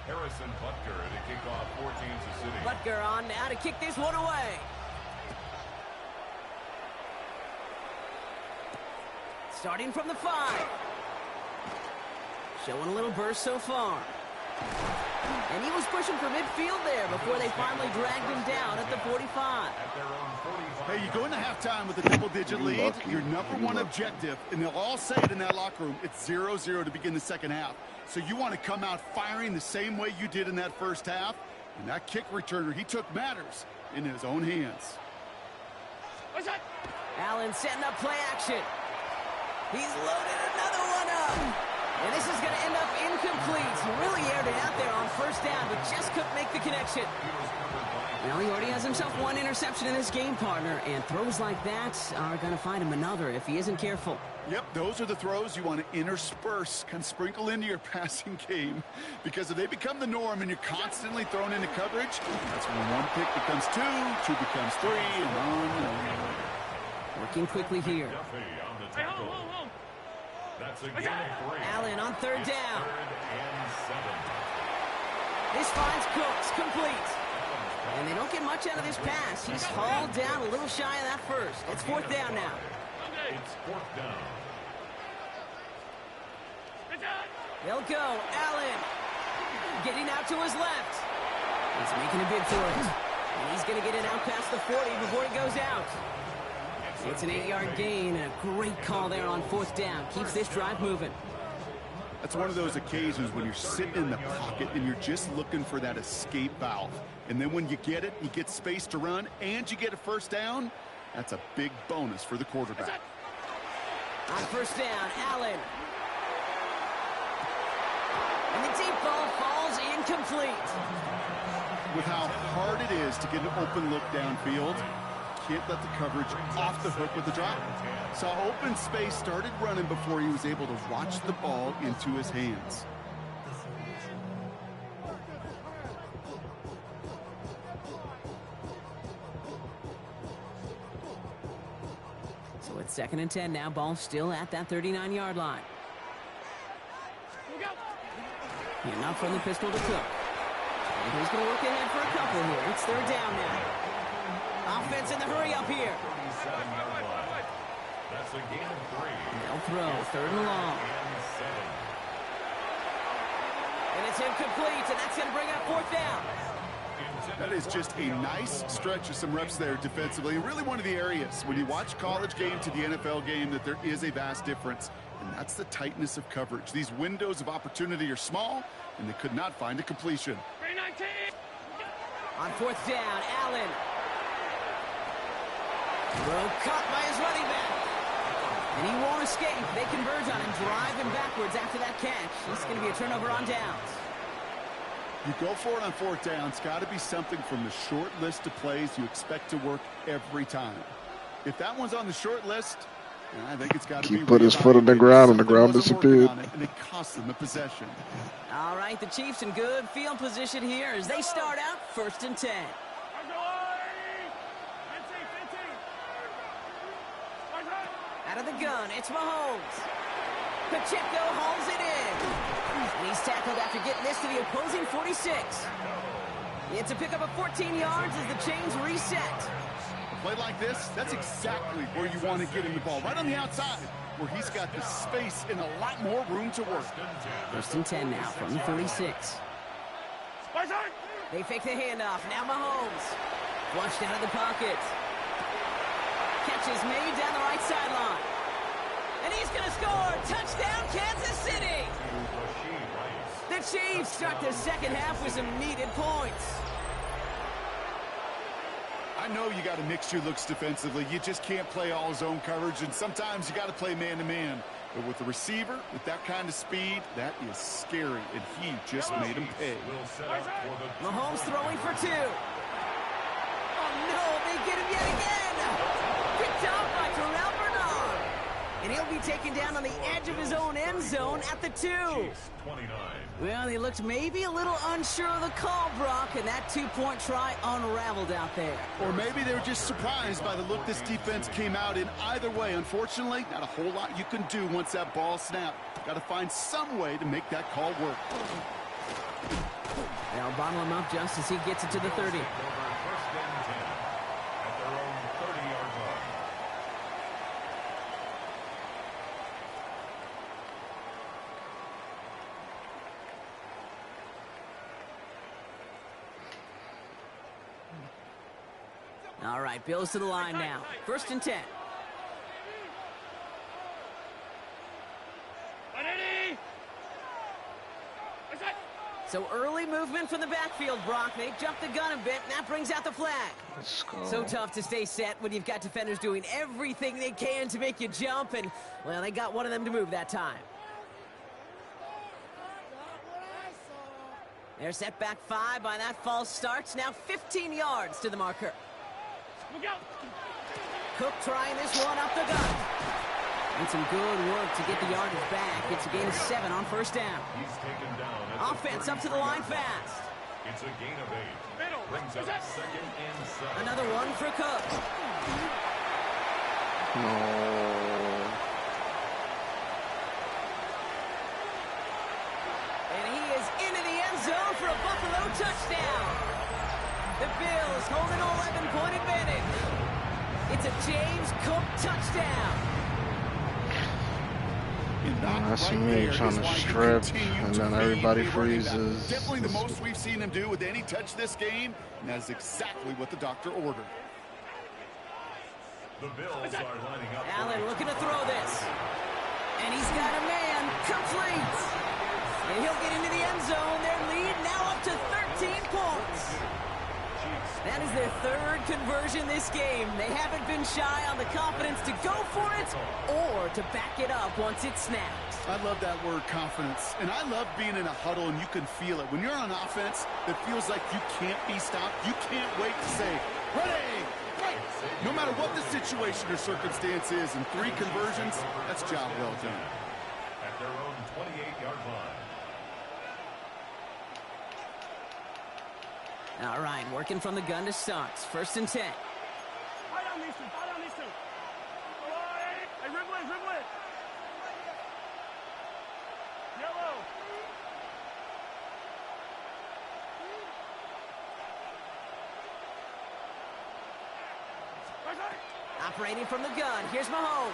Speaker 10: Harrison Butker at a kickoff for Kansas City.
Speaker 6: Butker on now to kick this one away. Starting from the 5. Showing a little burst so far. And he was pushing for midfield there before they finally dragged him down at the 45.
Speaker 7: Hey, you go into halftime with a double-digit lead, your number one objective, and they'll all say it in that locker room, it's 0-0 to begin the second half. So you want to come out firing the same way you did in that first half. And that kick returner, he took matters in his own hands.
Speaker 6: Allen setting up play action. He's loaded another one up. And this is going to end up incomplete. He really aired it out there on 1st down, but just couldn't make the connection. Well, he already has himself 1 interception in this game, partner, and throws like that are going to find him another if he isn't careful.
Speaker 7: Yep, those are the throws you want to intersperse, kind of sprinkle into your passing game, because if they become the norm and you're constantly thrown into coverage, that's when 1 pick becomes 2, 2 becomes 3, and on and on.
Speaker 6: Working quickly here.
Speaker 10: That's a gain of 3.
Speaker 6: Allen on 3rd down.
Speaker 10: 3rd and 7.
Speaker 6: This finds Cooks complete. And they don't get much out of this pass. He's hauled down a little shy of that first. It's 4th down now.
Speaker 10: It's 4th down.
Speaker 6: They'll go. Allen getting out to his left. He's making a bid for it. And he's going to get it out past the 40 before he goes out. It's an 8-yard gain and a great call there on 4th down. Keeps this drive moving.
Speaker 7: That's one of those occasions when you're sitting in the pocket and you're just looking for that escape valve. And then when you get it, you get space to run, and you get a 1st down, that's a big bonus for the quarterback.
Speaker 6: On 1st down, Allen. And the deep ball falls incomplete.
Speaker 7: With how hard it is to get an open look downfield, can't let the coverage off the hook with the drop. Saw open space, started running before he was able to watch the ball into his hands.
Speaker 6: So it's 2nd and 10 now. Ball still at that 39-yard line. And up from the pistol to Cook. And he's going to work ahead for a couple here. It's 3rd down now. Offense in the hurry up here.
Speaker 10: That's a gain of 3.
Speaker 6: They'll throw. 3rd and long. And it's incomplete, and that's going to bring up 4th down.
Speaker 7: That is just a nice stretch of some reps there defensively. And really one of the areas when you watch college game to the NFL game that there is a vast difference. And that's the tightness of coverage. These windows of opportunity are small, and they could not find a completion.
Speaker 6: On 4th down, Allen. Throw caught by his running back. And he won't escape. They converge on him, driving backwards after that catch. It's going to be a turnover on downs.
Speaker 7: You go for it on 4th down. It's got to be something from the short list of plays you expect to work every time. If that one's on the short list, I think it's got to be.
Speaker 2: He put his foot on the ground, and the ground disappeared.
Speaker 7: And it cost them a possession.
Speaker 6: All right, the Chiefs in good field position here as they start out 1st and 10. Out of the gun, it's Mahomes. Pacheco hauls it in. And he's tackled after getting this to the opposing 46. It's a pickup of 14 yards as the chains reset.
Speaker 7: A play like this, that's exactly where you want to get him the ball. Right on the outside, where he's got the space and a lot more room to work.
Speaker 6: 1st and 10 now from the 36. They fake the handoff. Now Mahomes. Flushed out of the pocket. Catch is made down the right sideline. And he's going to score. Touchdown, Kansas City. The Chiefs start the 2nd half with some needed points.
Speaker 7: I know you got to mix your looks defensively. You just can't play all zone coverage, and sometimes you got to play man-to-man. But with the receiver, with that kind of speed, that is scary, and he just made him pay.
Speaker 6: Mahomes throwing for 2. Oh, no, they get him yet again. Picked off by Terrell Bernard. And he'll be taken down on the edge of his own end zone at the 2. Well, he looked maybe a little unsure of the call, Brock, and that 2-point try unraveled out there.
Speaker 7: Or maybe they were just surprised by the look this defense came out in. Either way, unfortunately, not a whole lot you can do once that ball snapped. Got to find some way to make that call work.
Speaker 6: They'll bottle him up just as he gets it to the 30. All right, Bills to the line now. 1st and 10. So early movement from the backfield, Brock. They jumped the gun a bit, and that brings out the flag.
Speaker 2: Let's go.
Speaker 6: So tough to stay set when you've got defenders doing everything they can to make you jump, and, well, they got one of them to move that time. They're set back 5 by that false start. Now 15 yards to the marker. Cook trying this one up the gut. And some good work to get the yardage back. It's a gain of 7 on 1st down.
Speaker 10: He's taken down.
Speaker 6: Offense up to the line fast.
Speaker 10: It's a gain of 8. Brings up 2nd and 7.
Speaker 6: Another one for Cook.
Speaker 2: No.
Speaker 6: And he is into the end zone for a Buffalo touchdown. The Bills hold an 11-point advantage. It's a James Cook touchdown.
Speaker 2: That's me trying to strip, and then everybody freezes.
Speaker 7: Definitely the most we've seen him do with any touch this game, and that is exactly what the doctor ordered.
Speaker 10: The Bills are lining up.
Speaker 6: Allen looking to throw this. And he's got a man. Complete. And he'll get into the end zone. Their lead now up to 13 points. That is their third conversion this game. They haven't been shy on the confidence to go for it or to back it up once it snaps.
Speaker 7: I love that word, confidence. And I love being in a huddle and you can feel it. When you're on offense, it feels like you can't be stopped. You can't wait to say, ready, fight. No matter what the situation or circumstance is, in 3 conversions, that's job well done.
Speaker 10: At their own 28-yard line.
Speaker 6: All right, working from the gun to start. 1st and 10. Operating from the gun, here's Mahomes.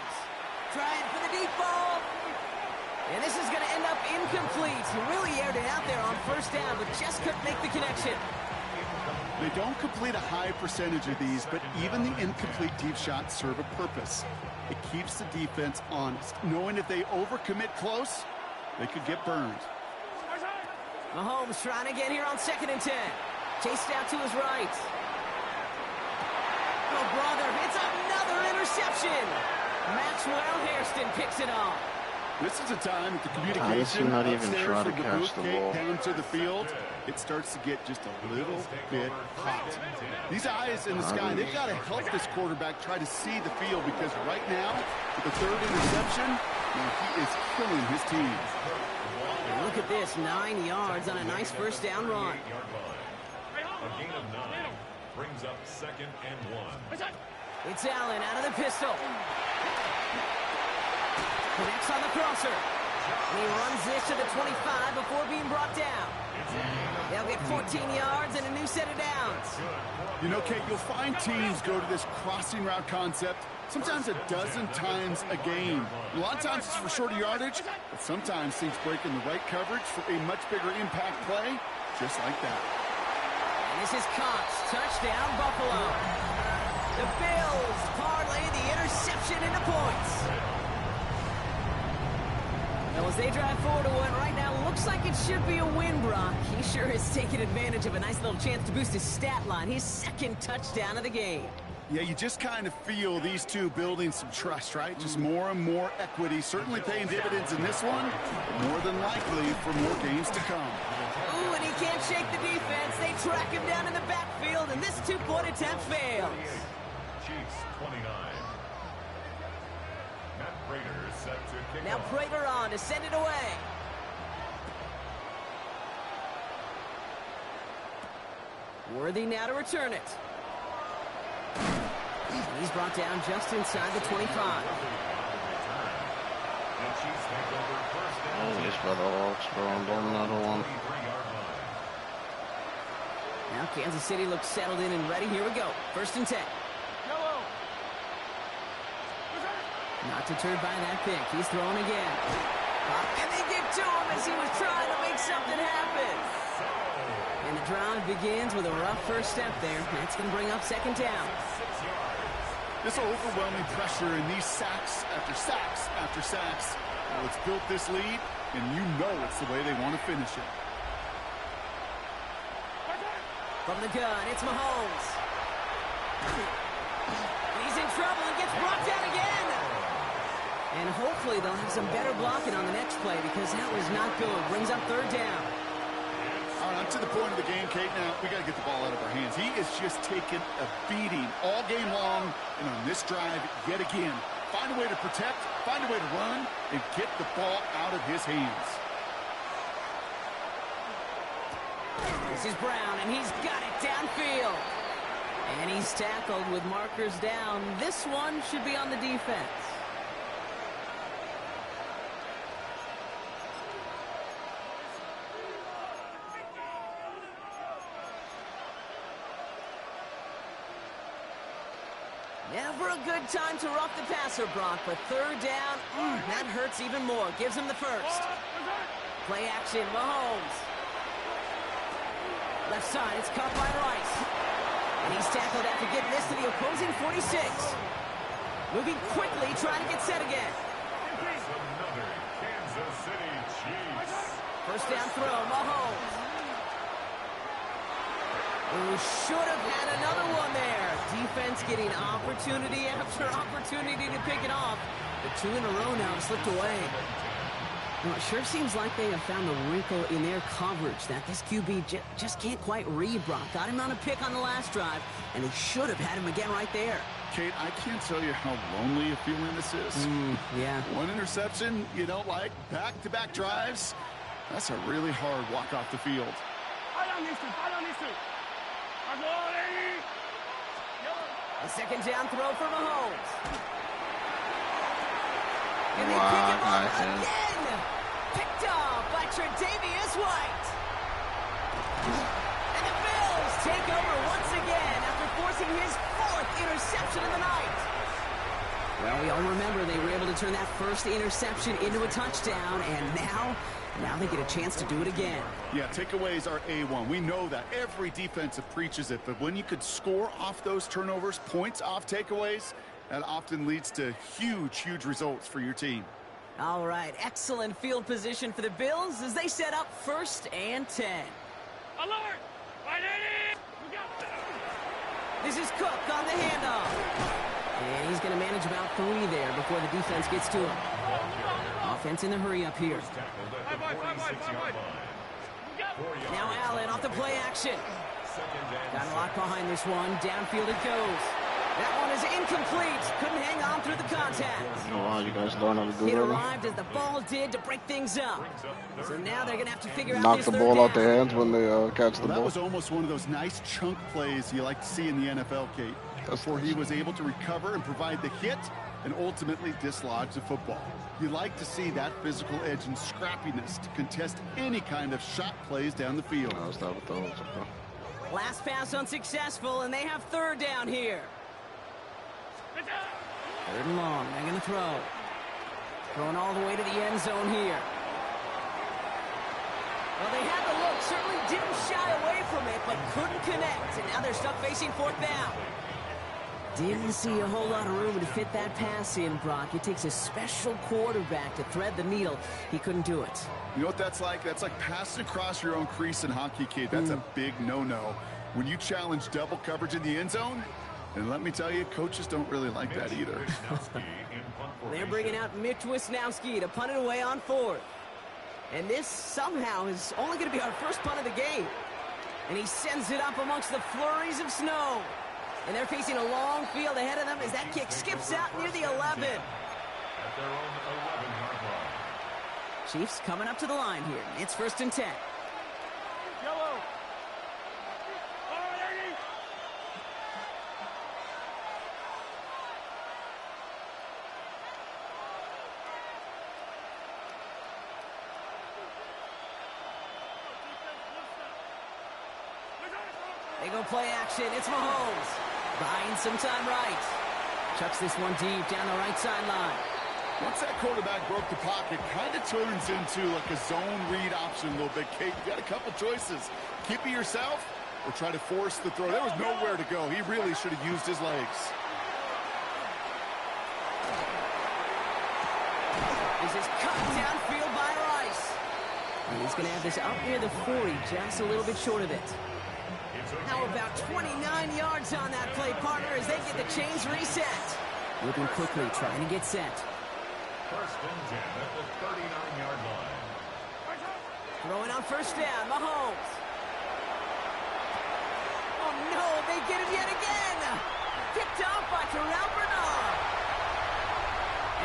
Speaker 6: Trying for the deep ball. And this is going to end up incomplete. He really aired it out there on 1st down, but just couldn't make the connection.
Speaker 7: They don't complete a high percentage of these, but even the incomplete deep shots serve a purpose. It keeps the defense honest, knowing if they overcommit close, they could get burned.
Speaker 6: Mahomes trying again here on 2nd and 10. Chased out to his right. Oh, brother, it's another interception. Maxwell Hairston picks it off.
Speaker 7: This is a time that the communication
Speaker 2: not even
Speaker 7: upstairs
Speaker 2: try to
Speaker 7: from the
Speaker 2: catch
Speaker 7: booth
Speaker 2: the
Speaker 7: gate
Speaker 2: ball.
Speaker 7: down to the field, it starts to get just a little bit hot. These eyes in the sky, they've got to help this quarterback try to see the field because right now, with the 3rd interception, man, he is killing his team.
Speaker 6: And look at this, 9 yards on a nice 1st down run.
Speaker 10: A gain of 9 brings up 2nd and 1.
Speaker 6: It's Allen out of the pistol. Connects on the crosser. And he runs this to the 25 before being brought down. They'll get 14 yards and a new set of downs.
Speaker 7: You know, Kate, you'll find teams go to this crossing route concept sometimes a dozen times a game. A lot of times it's for shorter yardage, but sometimes teams break in the right coverage for a much bigger impact play, just like that.
Speaker 6: And this is Cox. Touchdown, Buffalo. The Bills parlay the interception into points. Well, as they drive forward to one right now, looks like it should be a win, Brock. He sure has taken advantage of a nice little chance to boost his stat line. His 2nd touchdown of the game.
Speaker 7: Yeah, you just kind of feel these two building some trust, right? Just more and more equity. Certainly paying dividends in this one, but more than likely for more games to come.
Speaker 6: Ooh, and he can't shake the defense. They track him down in the backfield, and this 2-point attempt fails.
Speaker 10: Chiefs 29. Matt Prater set to kick
Speaker 6: Now
Speaker 10: off.
Speaker 6: Prater on to send it away. Worthy now to return it. He's brought down just inside the 25.
Speaker 2: Just for the Hawks, bro. I'm doing another one.
Speaker 6: Now Kansas City looks settled in and ready. Here we go. 1st and 10. Not deterred by that pick. He's throwing again. And they get to him as he was trying to make something happen. And the drive begins with a rough 1st step there. That's going to bring up 2nd down.
Speaker 7: This overwhelming pressure and these sacks after sacks after sacks. Well, it's built this lead, and you know it's the way they want to finish it.
Speaker 6: From the gun, it's Mahomes. He's in trouble and gets brought down again. And hopefully they'll have some better blocking on the next play because that was not good. Brings up 3rd down.
Speaker 7: All right, I'm to the point of the game, Kate. Now, we got to get the ball out of our hands. He is just taking a beating all game long, and on this drive, yet again. Find a way to protect, find a way to run, and get the ball out of his hands.
Speaker 6: This is Brown, and he's got it downfield. And he's tackled with markers down. This one should be on the defense. Never a good time to rough the passer, Brock, but 3rd down, that hurts even more. Gives him the 1st. Play action, Mahomes. Left side, it's caught by Rice. And he's tackled after getting this to the opposing 46. Moving quickly, trying to get set again.
Speaker 10: Another Kansas City Chiefs.
Speaker 6: 1st down throw, Mahomes. Who should have had another one there. Defense getting opportunity after opportunity to pick it off. But 2 in a row now have slipped away. Well, it sure seems like they have found the wrinkle in their coverage that this QB just can't quite read Brock. Got him on a pick on the last drive, and he should have had him again right there.
Speaker 7: Kate, I can't tell you how lonely a feeling this is.
Speaker 6: Yeah.
Speaker 7: One interception you don't like, back-to-back drives. That's a really hard walk off the field.
Speaker 6: A second down throw for Mahomes. And they
Speaker 2: Wow,
Speaker 6: pick him up
Speaker 2: nice, man.
Speaker 6: again. Picked off by Tre'Davious White. And the Bills take over once again after forcing his 4th interception of the night. Well, we all remember they were able to turn that first interception into a touchdown, and now they get a chance to do it again.
Speaker 7: Yeah, takeaways are A1. We know that. Every defensive preaches it, but when you could score off those turnovers, points off takeaways, that often leads to huge results for your team.
Speaker 6: All right, excellent field position for the Bills as they set up 1st and 10.
Speaker 3: Alert!
Speaker 6: This is Cook on the handoff. And he's going to manage about 3 there before the defense gets to him. Offense in the hurry up here. Now Allen off the play action. Got a lot behind this one. Downfield it goes. That one is incomplete. Couldn't hang on through the contact.
Speaker 2: Oh, wow, you guys learn how to do
Speaker 6: It
Speaker 2: that.
Speaker 6: arrived as the ball did to break things up. So now they're going to have to figure out
Speaker 2: Knock
Speaker 6: this
Speaker 2: the
Speaker 6: 3rd
Speaker 2: ball
Speaker 6: down.
Speaker 2: out their hands when they catch the
Speaker 7: Well, that
Speaker 2: ball.
Speaker 7: was almost one of those nice chunk plays you like to see in the NFL, Kate. Before he was able to recover and provide the hit and ultimately dislodge the football. You like to see that physical edge and scrappiness to contest any kind of shot plays down the field.
Speaker 2: I'll start with those.
Speaker 6: Last pass unsuccessful, and they have 3rd down here. 3rd and long. They're going to throw. Throwing all the way to the end zone here. Well, they had the look. Certainly didn't shy away from it, but couldn't connect. And now they're stuck facing 4th down. Didn't see a whole lot of room to fit that pass in, Brock. It takes a special quarterback to thread the needle. He couldn't do it.
Speaker 7: You know what that's like? That's like passing across your own crease in hockey, Kate. That's a big no-no. When you challenge double coverage in the end zone, and let me tell you, coaches don't really like that either.
Speaker 6: They're bringing out Mitch Wisnowski to punt it away on 4th. And this somehow is only going to be our first punt of the game. And he sends it up amongst the flurries of snow. And they're facing a long field ahead of them as that kick skips out near the 11. Chiefs coming up to the line here. It's 1st and 10. They go play action. It's Mahomes. Buying some time right. Chucks this one deep down the right sideline.
Speaker 7: Once that quarterback broke the pocket, kind of turns into like a zone read option a little bit, Kate. You got a couple choices. Keep it yourself or try to force the throw. There was nowhere to go. He really should have used his legs.
Speaker 6: This is cut downfield by Rice. And he's going to have this up near the 40, just a little bit short of it. How about 29 yards on that play, partner, as they get the chains reset. Moving quickly, trying to get set.
Speaker 10: 1st and 10 at the 39-yard line.
Speaker 6: Throwing on 1st down, Mahomes. Oh no, they get him yet again. Picked off by Terrell Bernard.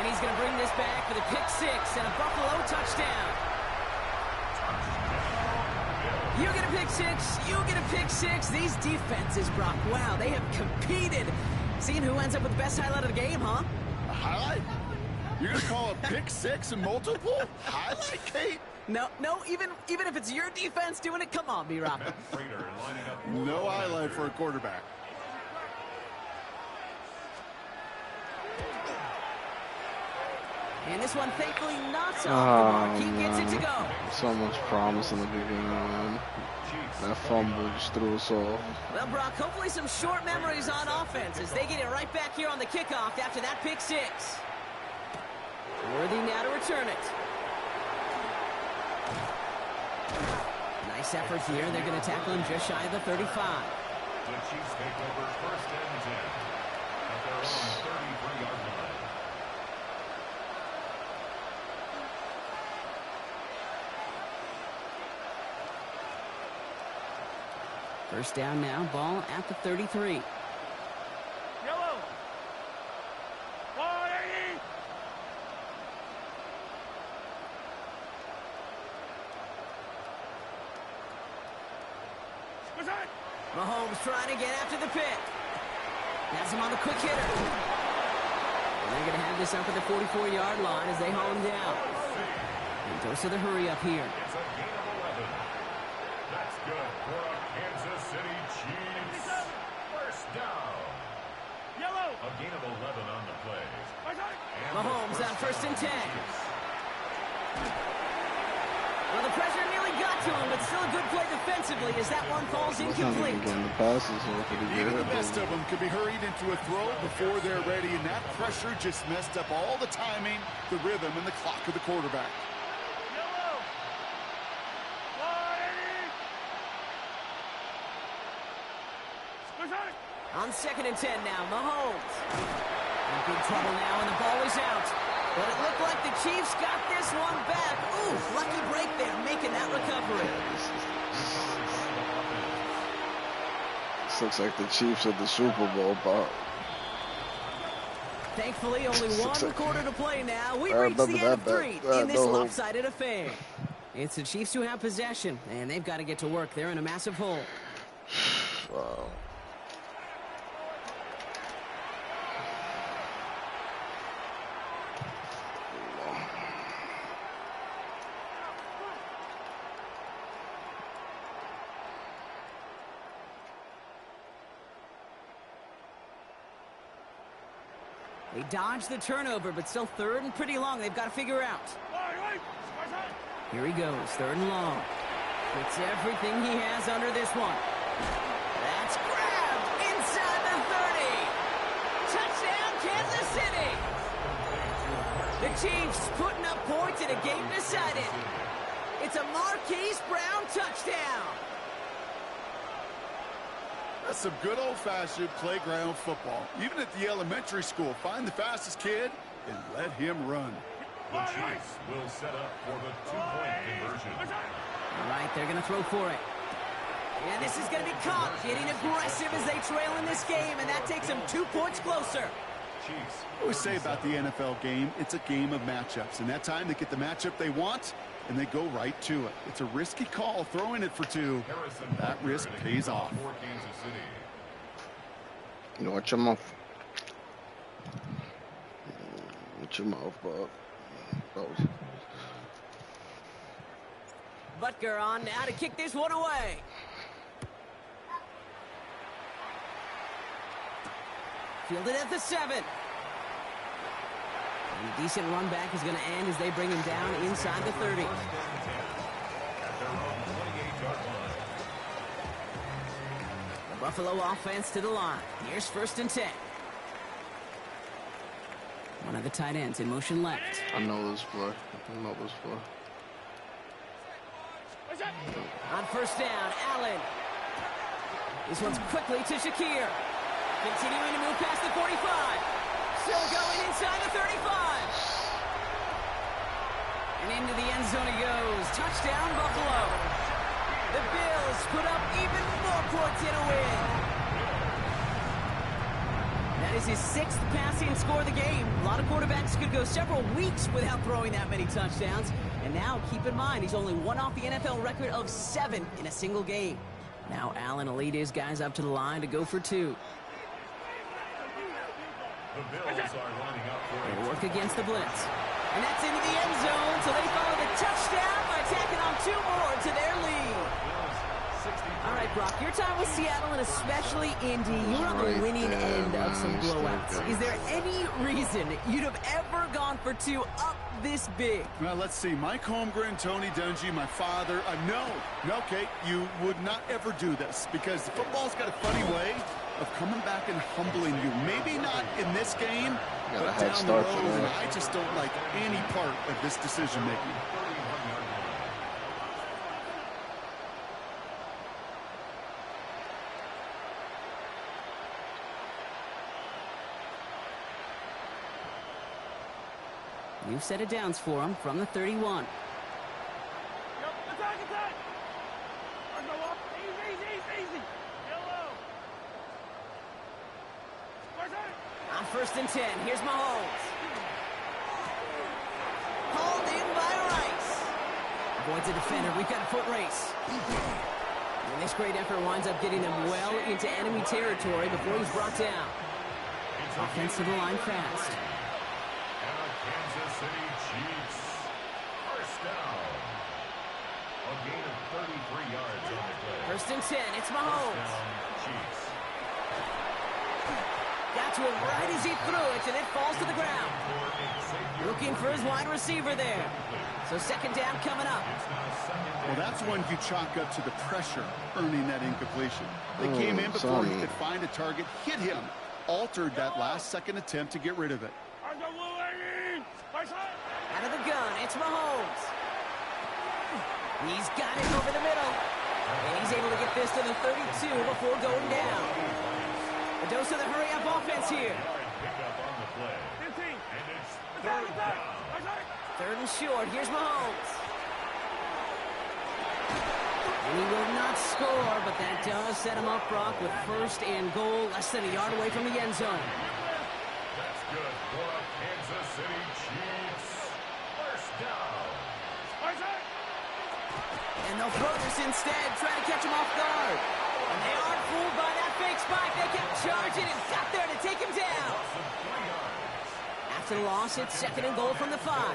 Speaker 6: And he's going to bring this back for the pick 6 and a Buffalo touchdown. You get a pick 6, you get a pick 6. These defenses, Brock, wow, they have competed. Seeing who ends up with the best highlight of the game, huh?
Speaker 7: A highlight? You're going to call a pick 6 and multiple? Highlight, Kate?
Speaker 6: No, even if it's your defense doing it, come on, B-Rock.
Speaker 7: No highlight for a quarterback.
Speaker 6: And this one, thankfully, not off the mark. He gets it to go.
Speaker 2: So much promise in the beginning, man. That fumble just threw us off.
Speaker 6: Well, Brock, hopefully some short memories on offense as they get it right back here on the kickoff after that pick 6. Worthy now to return it. Nice Nice effort here. They're going to tackle him just shy of the 35.
Speaker 10: The Chiefs take over 1st and 10 at their own 33-yard line.
Speaker 6: First down now, ball at the 33.
Speaker 3: Yellow. 180.
Speaker 6: Mahomes trying to get after the pick. Has him on the quick hitter. And they're going to have this up at the 44-yard line as they haul him down. And goes to the hurry up here.
Speaker 10: It's a gain of 11. That's good for a Kansas City Chiefs. First down.
Speaker 3: Yellow.
Speaker 10: A gain of 11 on the play. And
Speaker 6: Mahomes on 1st and 10. Well, the pressure nearly got to him, but still a good play defensively as that one falls incomplete.
Speaker 2: Getting the passes
Speaker 7: Even the best of them could be hurried into a throw before they're ready, and that pressure just messed up all the timing, the rhythm, and the clock of the quarterback.
Speaker 3: Yellow. 180.
Speaker 6: On 2nd and 10 now, Mahomes. In big trouble now, and the ball is out. But it looked like the Chiefs got this one back. Ooh, lucky break there, making that recovery.
Speaker 2: This looks like the Chiefs at the Super Bowl, Bob.
Speaker 6: Thankfully, only one quarter to play now. We reach the end of 3 in this lopsided affair. It's the Chiefs who have possession, and they've got to get to work. They're in a massive hole.
Speaker 2: Wow.
Speaker 6: They dodge the turnover, but still 3rd and pretty long. They've got to figure out. Here he goes, 3rd and long. Puts everything he has under this one. That's grabbed inside the 30. Touchdown, Kansas City. The Chiefs putting up points in a game decided. It's a Marquise Brown touchdown.
Speaker 7: That's some good old-fashioned playground football. Even at the elementary school, find the fastest kid and let him run.
Speaker 10: the Chiefs will set up for the two-point conversion.
Speaker 6: All right, they're going to throw for it. And this is going to be caught, getting aggressive as they trail in this game, and that takes them 2 points closer.
Speaker 10: Chiefs.
Speaker 7: I always say about the NFL game, it's a game of matchups. And that time they get the matchup they want, and they go right to it. It's a risky call, throwing it for two. That risk pays off.
Speaker 2: You know, watch your mouth. Watch your mouth, Bob.
Speaker 6: Butker on now to kick this one away. Fielded at the 7. A decent run back is going to end as they bring him down inside the 30. The Buffalo offense to the line. Here's 1st and 10. One of the tight ends in motion left.
Speaker 2: I know this play. I know this play.
Speaker 6: On 1st down, Allen. This one's quickly to Shakir. Continuing to move past the 45. Still going inside the 35. And into the end zone he goes. Touchdown, Buffalo. The Bills put up even more points in a win. That is his 6th passing score of the game. A lot of quarterbacks could go several weeks without throwing that many touchdowns. And now, keep in mind, he's only one off the NFL record of 7 in a single game. Now Allen will lead his guys up to the line to go for 2.
Speaker 10: The Bills are lining up for
Speaker 6: They work against the blitz. And that's into the end zone, so they follow the touchdown by tacking on 2 more to their lead. All right, Brock, your time with Seattle and especially Indy, you're on the winning end of some blowouts. Is there any reason you'd have ever gone for 2 up this big?
Speaker 7: Well, let's see. Mike Holmgren, Tony Dungy, my father. No, Kate, you would not ever do this because the football's got a funny way of coming back and humbling you. Maybe not in this game, but down the road. And I just don't like any part of this decision-making.
Speaker 6: New set of downs for him from the 31. On 1st and 10, here's Mahomes. Hauled in by Rice. Avoids a defender. We've got a foot race. And this great effort winds up getting them well into enemy territory before he's brought down. Offensive line fast.
Speaker 10: And the Kansas City Chiefs. First down. A gain of 33 yards on the play.
Speaker 6: 1st and 10, it's Mahomes.
Speaker 10: First down, Chiefs.
Speaker 6: Got to him right as he threw it, and it falls to the ground. Looking for his wide receiver there. So 2nd down coming up.
Speaker 7: Well, that's one you chalk up to the pressure earning that incompletion. They came in before he could find a target, hit him, altered that last-second attempt to get rid of it.
Speaker 6: Out of the gun, it's Mahomes. He's got it over the middle. And he's able to get this to the 32 before going down. A dose of the hurry-up offense here. Third and short, here's Mahomes. And he will not score, but that does set him up, Brock, with 1st and goal, less than a yard away from the end zone.
Speaker 10: That's good for the Kansas City Chiefs. First down.
Speaker 6: And they'll throw this instead, try to catch him off guard. And they aren't fooled by that fake spike. They kept charging and got there to take him down. After the loss, it's 2nd and goal from the 5.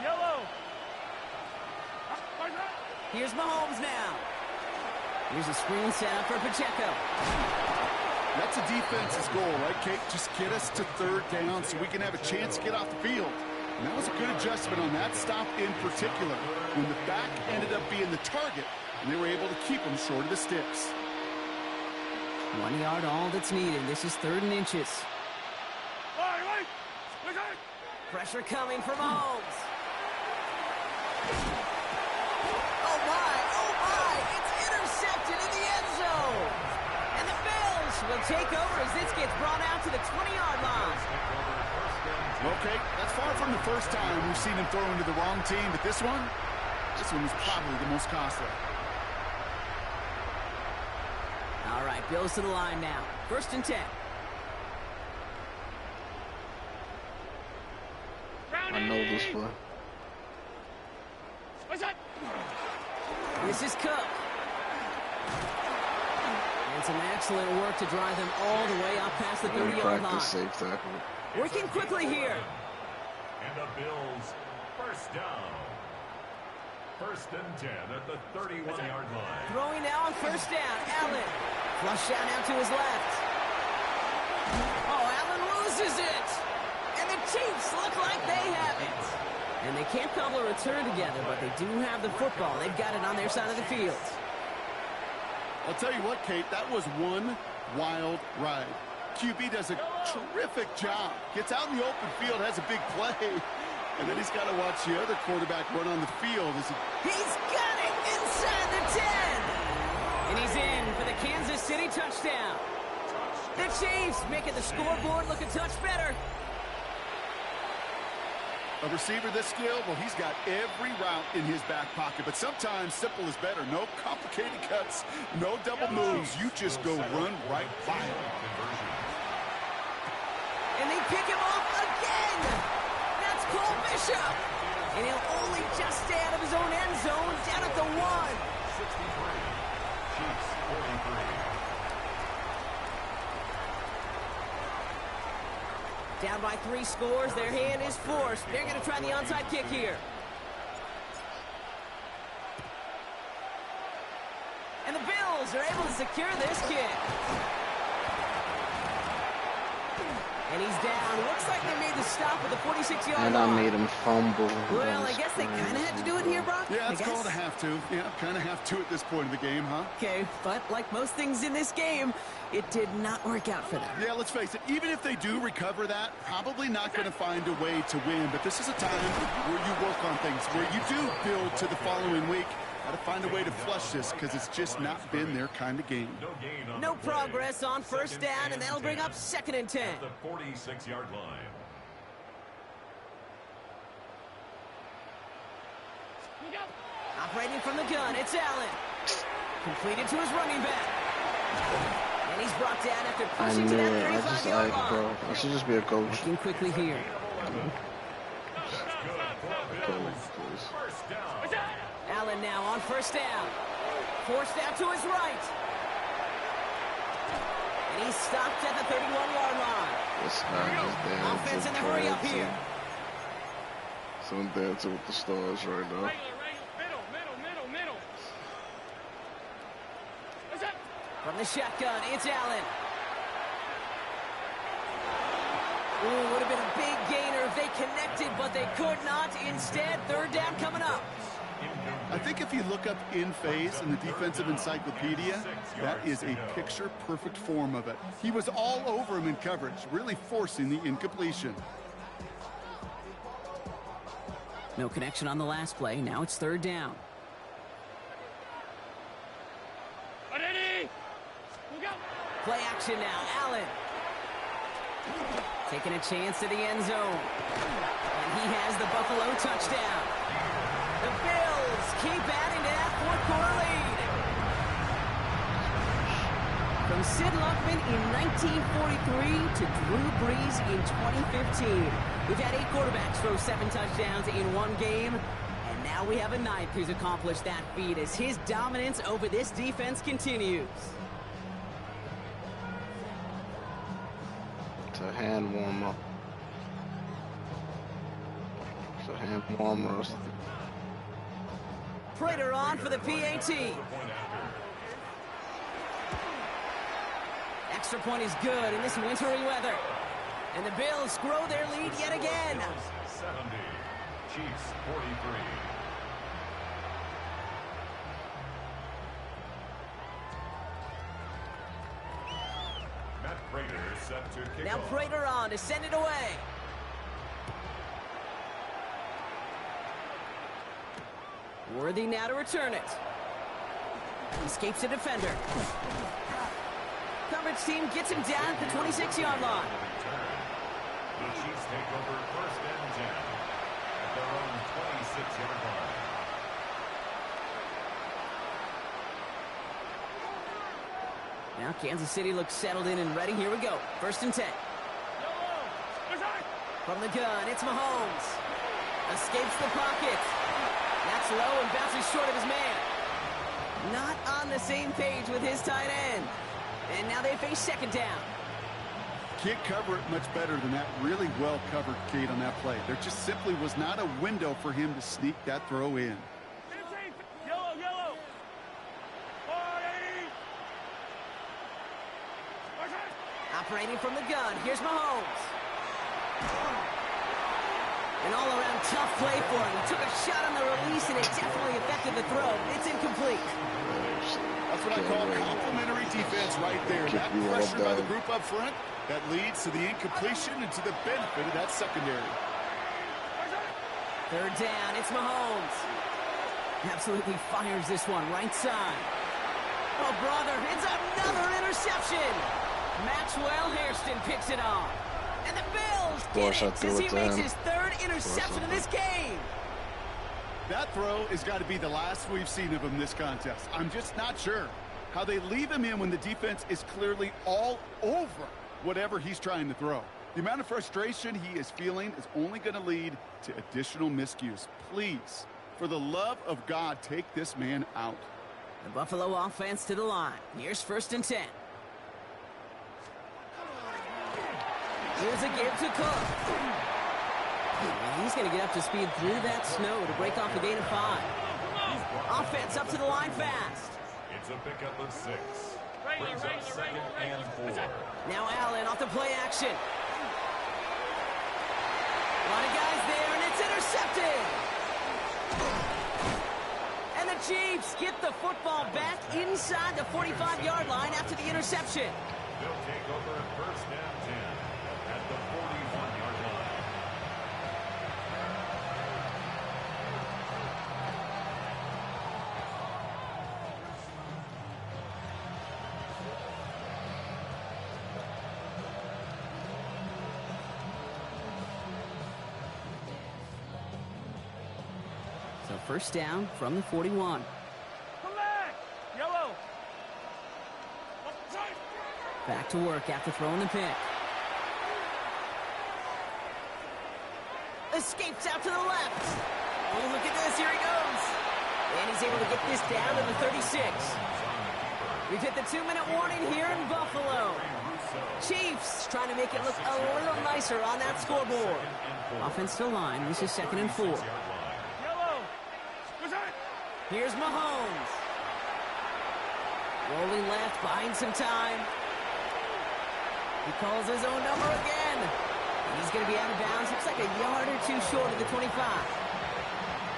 Speaker 3: Yellow.
Speaker 6: Here's Mahomes now. Here's a screen set up for Pacheco.
Speaker 7: That's a defense's goal, right, Kate? Just get us to 3rd down so we can have a chance to get off the field. And that was a good adjustment on that stop in particular, when the back ended up being the target, and they were able to keep him short of the sticks.
Speaker 6: 1 yard, all that's needed. This is 3rd and inches. Pressure coming for Mahomes. Oh my, it's intercepted in the end zone. And the Bills will take over as this gets brought out to the 20-yard line.
Speaker 7: Okay, that's far from the first time we've seen him throw into the wrong team, but this one was probably the most costly.
Speaker 6: All right, Bills to the line now. 1st and 10.
Speaker 2: I know this one.
Speaker 6: This is Cook. And some excellent work to drive them all the way up past the 30-yard line.
Speaker 2: Safe tackle.
Speaker 6: Working quickly here.
Speaker 10: And the Bills, first down. 1st and 10 at the 31-yard line.
Speaker 6: Throwing now on 1st down. Allen. Flush down out to his left. Oh, Allen loses it. And the Chiefs look like they have it. And they can't cobble a return together, but they do have the football. They've got it on their side of the field.
Speaker 7: I'll tell you what, Kate, that was one wild ride. QB does a terrific job. Gets out in the open field, has a big play, and then he's got to watch the other quarterback run on the field.
Speaker 6: He's got it inside the 10. And he's in for the Kansas City touchdown. The Chiefs making the scoreboard look a touch better.
Speaker 7: A receiver this skilled, well, he's got every route in his back pocket, but sometimes simple is better. No complicated cuts, no double moves. You just go run right by him.
Speaker 6: And they pick him off again. That's Cole Bishop. And he'll only just stay out of his own end zone down at the 1.
Speaker 10: 63. Chiefs 43.
Speaker 6: Down by 3 scores, their hand is forced. They're going to try the onside kick here. And the Bills are able to secure this kick. And he's down. Looks like they made the stop at the 46-yard line.
Speaker 2: And I made him fumble.
Speaker 6: Well, I guess they kind of had to do it here, Brock.
Speaker 7: Yeah, it's called a have to. Yeah, kind of have to at this point in the game, huh?
Speaker 6: Okay, but like most things in this game, it did not work out for them.
Speaker 7: Yeah, let's face it, even if they do recover that, probably not going to find a way to win. But this is a time where you work on things, where you do build to the following week. Got to find a way to flush this because it's just not been their kind of game.
Speaker 6: No progress on 1st down, and that'll bring up 2nd and 10.
Speaker 10: The 46-yard line.
Speaker 6: Operating from the gun, it's Allen. Completed to his running back. And he's brought down after
Speaker 2: I
Speaker 6: pushing to
Speaker 2: knew
Speaker 6: that
Speaker 2: it. I just
Speaker 6: 35-yard
Speaker 2: like,
Speaker 6: line.
Speaker 2: bro. I should just be a coach.
Speaker 6: Working quickly here. Allen now on first down. Forced out to his right. And he's stopped at the 31-yard line.
Speaker 2: This guy is dancing.
Speaker 6: Offense in the hurry up here.
Speaker 2: So I'm dancing with the stars right now.
Speaker 6: From the shotgun, it's Allen. Ooh, would have been a big gainer if they connected, but they could not. Instead, third down coming up.
Speaker 7: I think if you look up in phase in the defensive encyclopedia, that is a picture-perfect form of it. He was all over him in coverage, really forcing the incompletion.
Speaker 6: No connection on the last play. Now it's third down. Play action now. Allen. Taking a chance to the end zone. And he has the Buffalo touchdown. The Bills keep adding to that fourth-quarter lead. From Sid Luckman in 1943 to Drew Brees in 2015. We've had 8 quarterbacks throw 7 touchdowns in one game. And now we have a 9th who's accomplished that feat as his dominance over this defense continues.
Speaker 2: It's a hand warmer. It's a hand warmer.
Speaker 6: Prater on for the PAT. Extra point is good in this wintry weather. And the Bills grow their lead yet again.
Speaker 10: 70, Chiefs 43. Matt Prater set to kick
Speaker 6: Now
Speaker 10: off.
Speaker 6: Prater on to send it away. Worthy now to return it. Escapes a defender. Coverage team gets him down at the 26-yard line.
Speaker 10: The Chiefs take over first and 10 at their own 26-yard line.
Speaker 6: Now Kansas City looks settled in and ready. Here we go. First and 10. From the gun, it's Mahomes. Escapes the pocket. That's low and bounces short of his man. Not on the same page with his tight end. And now they face second down.
Speaker 7: Can't cover it much better than that. Really well covered, Kate, on that play. There just simply was not a window for him to sneak that throw in.
Speaker 3: Yellow.
Speaker 6: Operating from the gun, here's Mahomes. An all-around tough play for him. He took a shot on the release, and it definitely affected the throw. It's incomplete.
Speaker 7: That's what I call complimentary defense right there. That pressure by the group up front, that leads to the incompletion and to the benefit of that secondary.
Speaker 6: Third down, it's Mahomes. Absolutely fires this one, right side. Oh, brother, it's another interception. Maxwell Hairston picks it off. And the Bills get it as he makes his third interception in this game.
Speaker 7: That throw has got to be the last we've seen of him this contest. I'm just not sure how they leave him in when the defense is clearly all over whatever he's trying to throw. The amount of frustration he is feeling is only going to lead to additional miscues. Please, for the love of God, take this man out.
Speaker 6: The Buffalo offense to the line. Here's first and 10. Here's a give to Cook. He's going to get up to speed through that snow to break off a gain of 5. Offense up to the line fast.
Speaker 10: It's a pickup of 6. Brings up second and 4.
Speaker 6: Now Allen off the play action. A lot of guys there, and it's intercepted. And the Chiefs get the football back inside the 45-yard line after the interception.
Speaker 10: They'll take over at first and 10 at the 41-yard line.
Speaker 6: So first down from the 41.
Speaker 3: Come back! Yellow!
Speaker 6: Back to work after throwing the pick. Escapes out to the left. Oh, look at this. Here he goes. And he's able to get this down to the 36. We've hit the 2-minute warning here in Buffalo. Chiefs trying to make it look a little nicer on that scoreboard. Offensive line. This is 2nd and 4. Here's Mahomes. Rolling left, buying some time. He calls his own number again. And he's going to be out of bounds. Looks like a yard or two short of the 25.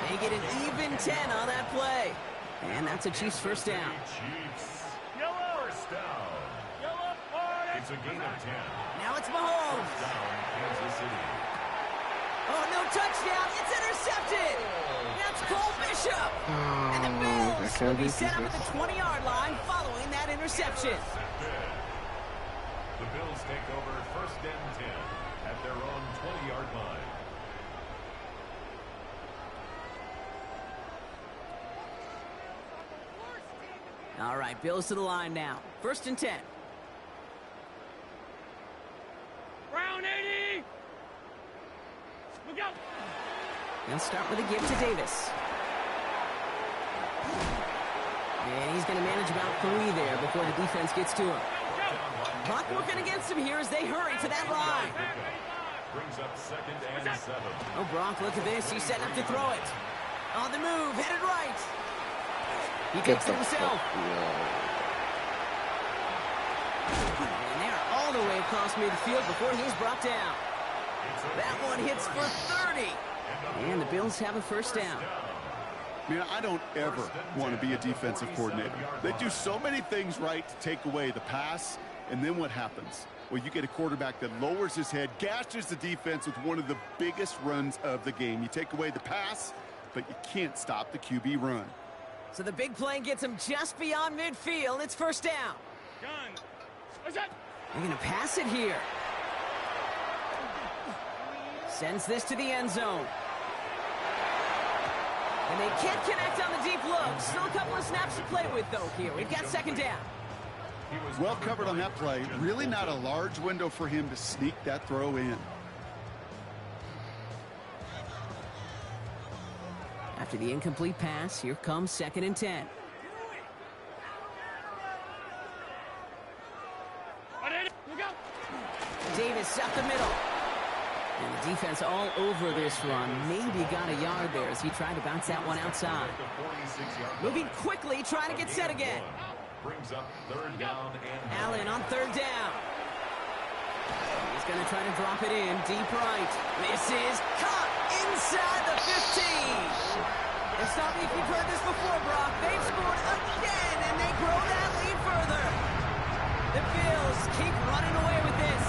Speaker 6: They get an even 10 on that play. And that's a Chiefs first down.
Speaker 10: Chiefs. First down. It's a gain of 10.
Speaker 6: Now it's Mahomes.
Speaker 10: First down, Kansas City.
Speaker 6: Oh, no touchdown. It's intercepted. That's Cole Bishop. And the Bills will be set up at the 20-yard line following that interception.
Speaker 10: The Bills take over first and 10 at their own 20-yard line.
Speaker 6: All right, Bills to the line now. First and 10.
Speaker 3: Round 80! Look out!
Speaker 6: They'll start with a give to Davis. And he's going to manage about 3 there before the defense gets to him. Clock working against him here as they hurry to that line.
Speaker 10: Brings up 2nd and 7.
Speaker 6: Oh, Brock, look at this. He's setting up to throw it. On the move, headed right. He takes it himself. And they're all the way across midfield before he's brought down. That one hits for 30. And the Bills have a first down.
Speaker 7: Man, I don't ever want to be a defensive coordinator. They do so many things right to take away the pass, and then what happens? Well, you get a quarterback that lowers his head, gashes the defense with one of the biggest runs of the game. You take away the pass, but you can't stop the QB run.
Speaker 6: So the big play gets him just beyond midfield. It's first down. They're going to pass it here. Sends this to the end zone. And they can't connect on the deep look. Still a couple of snaps to play with, though, here. We've got second down.
Speaker 7: Well covered on that play. Really not a large window for him to sneak that throw in.
Speaker 6: After the incomplete pass, here comes 2nd and 10. Davis up the middle. And the defense all over this run. Maybe got a yard there as he tried to bounce that one outside. Moving quickly, trying to get set again.
Speaker 10: Brings up 3rd down and
Speaker 6: Allen on 3rd down. He's going to try to drop it in deep right. This is caught inside the 15. And stop me if you've heard this before, Brock. They've scored again, and they grow that lead further. The Bills keep running away with this.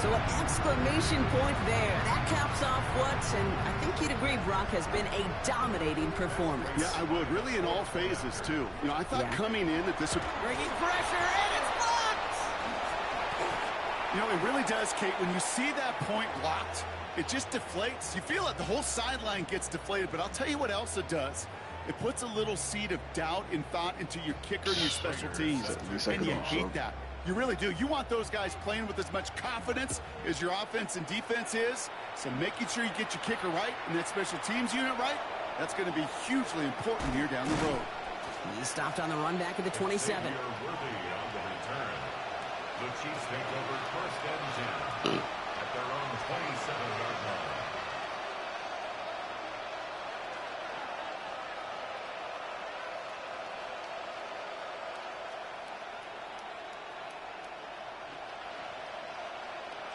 Speaker 6: So an exclamation point there. That caps off what, and I think you'd agree, Brock, has been a dominating performance.
Speaker 7: Yeah, I would. Really in all phases, too. You know, I thought coming in that this would...
Speaker 6: Bringing pressure, and it's blocked!
Speaker 7: You know, it really does, Kate. When you see that point blocked, it just deflates. You feel like the whole sideline gets deflated, but I'll tell you what else it does. It puts a little seed of doubt and thought into your kicker and your special teams. And you hate that. You really do. You want those guys playing with as much confidence as your offense and defense is. So making sure you get your kicker right and that special teams unit right, that's going to be hugely important here down the road.
Speaker 6: He stopped on the run back at the 27.
Speaker 10: The Chiefs take over first and 10 at their own 27-yard line.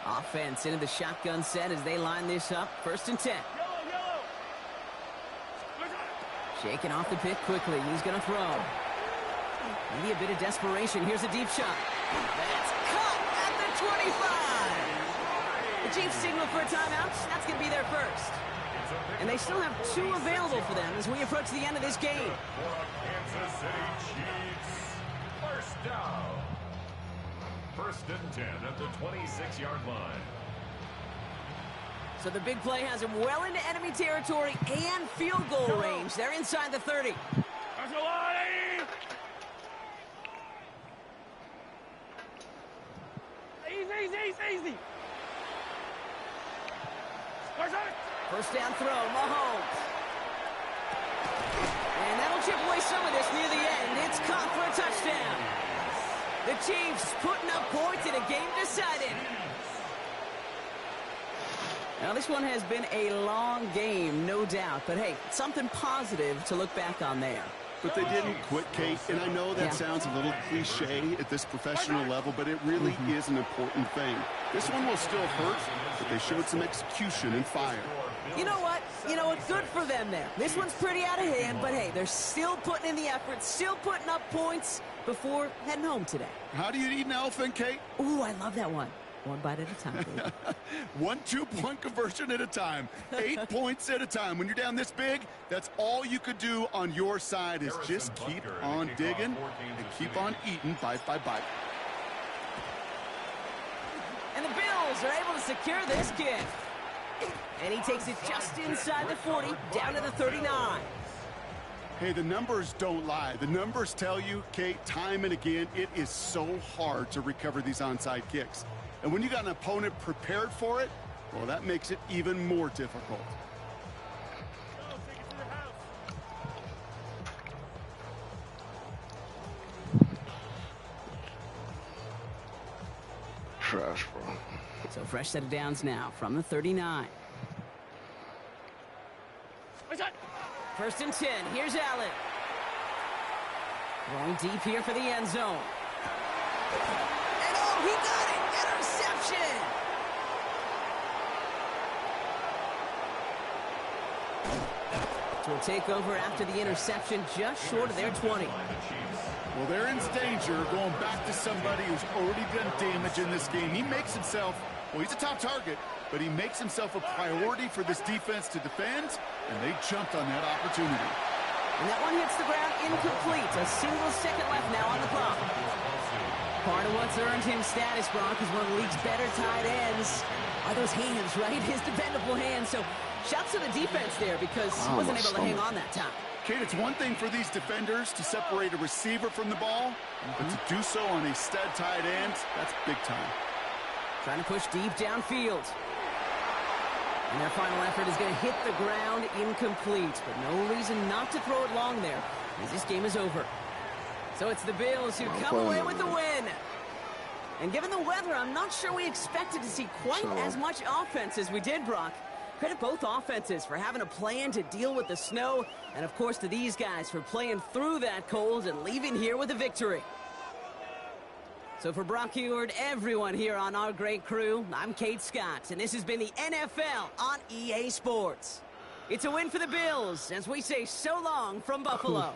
Speaker 6: Offense into the shotgun set as they line this up. First and 10. Shaking off the pick quickly. He's going to throw. Maybe a bit of desperation. Here's a deep shot. That's cut at the 25. The Chiefs signal for a timeout. That's going to be their first. And they still have 2 available for them as we approach the end of this game.
Speaker 10: Kansas City Chiefs. First down. First and 10 at the 26-yard line.
Speaker 6: So the big play has him well into enemy territory and field goal range. They're inside the 30.
Speaker 12: Easy.
Speaker 6: First down throw, Mahomes. And that'll chip away some of this near the end. It's caught for a touchdown. The Chiefs putting up points in a game decided. Now, this one has been a long game, no doubt. But, hey, something positive to look back on there.
Speaker 7: But they didn't quit, Kate, and I know that sounds a little cliche at this professional level, but it really is an important thing. This one will still hurt, but they showed some execution and fire.
Speaker 6: You know what? Good for them there. This one's pretty out of hand, but hey, they're still putting in the effort, still putting up points before heading home today.
Speaker 7: How do you eat an elephant, Kate?
Speaker 6: Ooh, I love that one. One bite at a time, baby.
Speaker 7: 1 2-point conversion at a time. 8 points at a time. When you're down this big, that's all you could do on your side is just keep on digging and keep on eating bite by bite.
Speaker 6: And the Bills are able to secure this kick. And he takes it just inside the 40, down to the 39.
Speaker 7: Hey, the numbers don't lie. The numbers tell you, Kate, time and again, it is so hard to recover these onside kicks. And when you got an opponent prepared for it, well, that makes it even more difficult.
Speaker 2: Trash, bro.
Speaker 6: So fresh set of downs now from the 39. First and 10. Here's Allen. Going deep here for the end zone. And oh, he got it! Interception! So a takeover after the interception, just short of their 20.
Speaker 7: Well, they're in danger going back to somebody who's already done damage in this game. He makes himself, well, he's a top target, but he makes himself a priority for this defense to defend, and they jumped on that opportunity.
Speaker 6: And that one hits the ground incomplete. A single second left now on the clock. Part of what's earned him status, Brock, is one of the league's better tight ends. Are those hands, right? His dependable hands. So shouts to the defense there because he wasn't able to hang on that time.
Speaker 7: Kate, it's one thing for these defenders to separate a receiver from the ball, but to do so on a stud tight end, that's big time.
Speaker 6: Trying to push deep downfield. And their final effort is going to hit the ground incomplete, but no reason not to throw it long there, as this game is over. So it's the Bills who come away with the win. And given the weather, I'm not sure we expected to see quite as much offense as we did, Brock. Credit both offenses for having a plan to deal with the snow, and of course to these guys for playing through that cold and leaving here with a victory. So for Brock Huard, everyone here on our great crew, I'm Kate Scott, and this has been the NFL on EA Sports. It's a win for the Bills, as we say so long from Buffalo.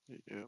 Speaker 2: Yeah.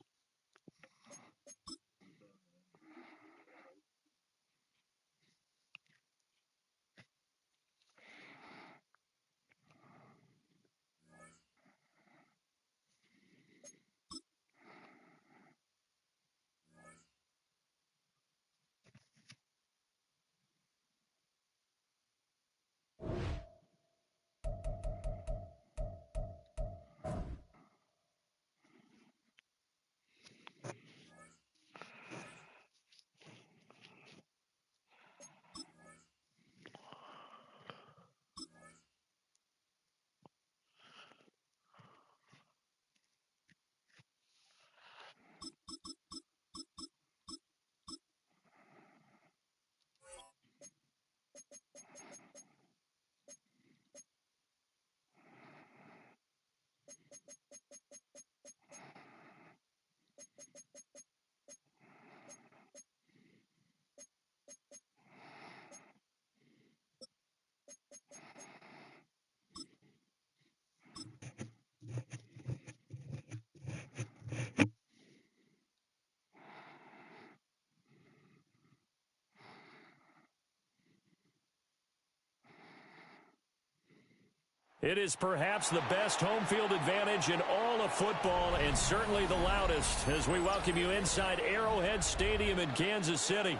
Speaker 8: It is perhaps the best home field advantage in all of football and certainly the loudest as we welcome you inside Arrowhead Stadium in Kansas City.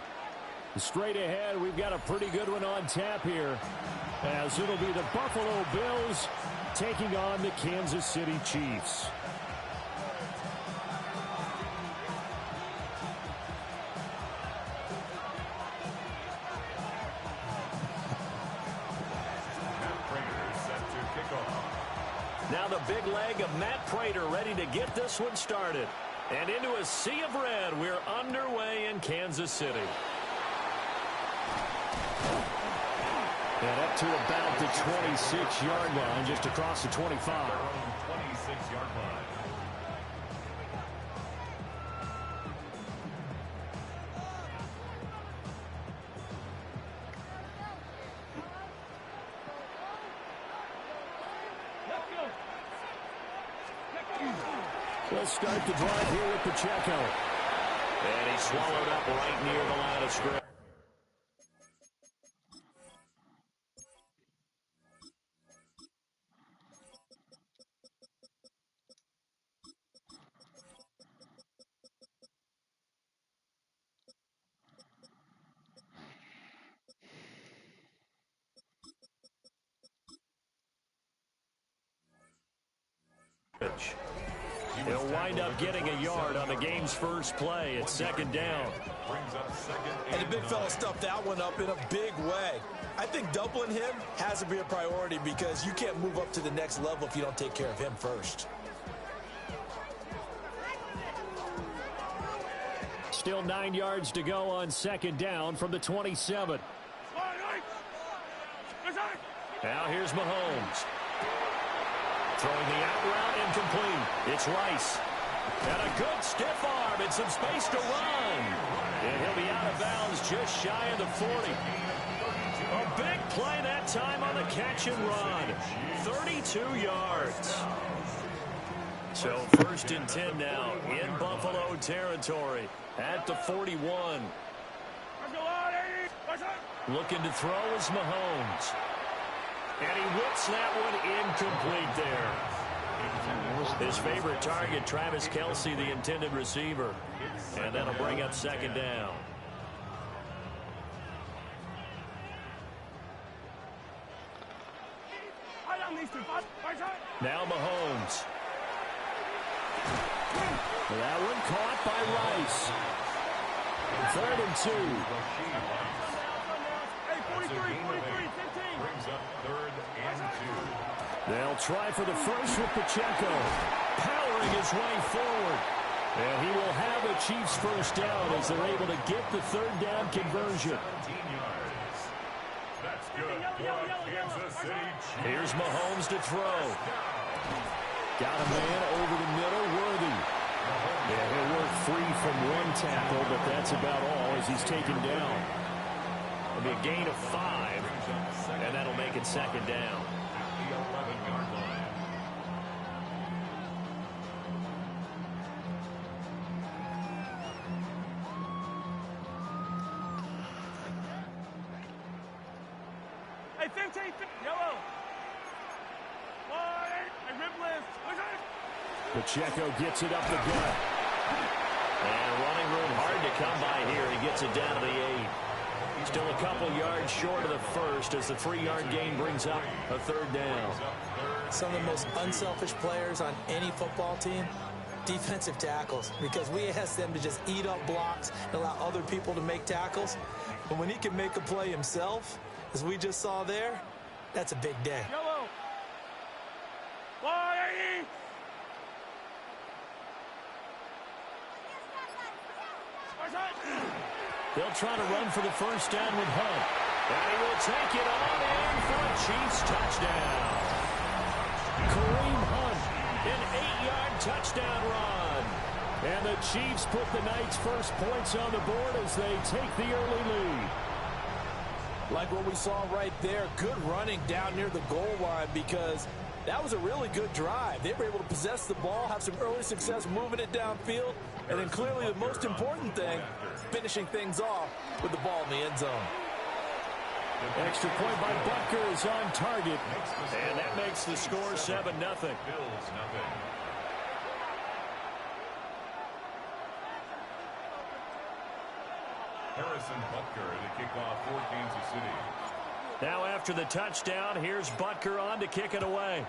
Speaker 8: Straight ahead, we've got a pretty good one on tap here as it'll be the Buffalo Bills taking on the Kansas City Chiefs. Now the big leg of Matt Prater ready to get this one started. And into a sea of red, we're underway in Kansas City. And up to about the 26-yard line, just across the 25.
Speaker 10: 26-yard line.
Speaker 8: Let's start the drive here with Pacheco. And he swallowed up right near the line of scrimmage. He'll wind up getting a yard on the game's first play. It's second down.
Speaker 9: And the big fella stuffed that one up in a big way. I think doubling him has to be a priority because you can't move up to the next level if you don't take care of him first.
Speaker 8: Still 9 yards to go on second down from the 27. Now here's Mahomes. Throwing the out route incomplete. It's Rice. And a good stiff arm and some space to run. And he'll be out of bounds just shy of the 40. A big play that time on the catch and run. 32 yards. So first and 10 now in Buffalo territory at the 41. Looking to throw is Mahomes. And he whips that one incomplete there. His favorite target, Travis Kelce, the intended receiver. And that'll bring up second down. Now Mahomes. That one caught by Rice. 3rd and 2.
Speaker 10: Brings up 3rd and 2.
Speaker 8: They'll try for the first with Pacheco. Powering his way forward. And he will have a Chiefs first down as they're able to get the 3rd down conversion.
Speaker 10: 17 yards. That's good for Kansas City Chiefs.
Speaker 8: Here's Mahomes to throw. Got a man over the middle, Worthy. Yeah, he'll work free from one tackle, but that's about all as he's taken down. It'll be a gain of 5, and that'll make it second down.
Speaker 10: The 11-yard line.
Speaker 12: Hey, 15, yellow. Hey, rip list.
Speaker 8: Pacheco gets it up the gut.
Speaker 13: And running room hard to come by here. He gets it down to the 8. Still a couple yards short of the first as the 3-yard gain brings up a third down.
Speaker 11: Some of the most unselfish players on any football team, defensive tackles, because we ask them to just eat up blocks and allow other people to make tackles. But when he can make a play himself, as we just saw there, that's a big day.
Speaker 12: Yellow.
Speaker 8: They'll try to run for the first down with Hunt. And he will take it on in for a Chiefs touchdown. Kareem Hunt, an 8-yard touchdown run. And the Chiefs put the Knights' first points on the board as they take the early lead.
Speaker 11: Like what we saw right there, good running down near the goal line because that was a really good drive. They were able to possess the ball, have some early success moving it downfield, and then clearly the most important thing, finishing things off with the ball in the end zone.
Speaker 8: Extra point by Butker is on target, and that makes the score 7-0.
Speaker 10: Harrison Butker to kick off for Kansas City.
Speaker 8: Now after the touchdown, here's Butker on to kick it away.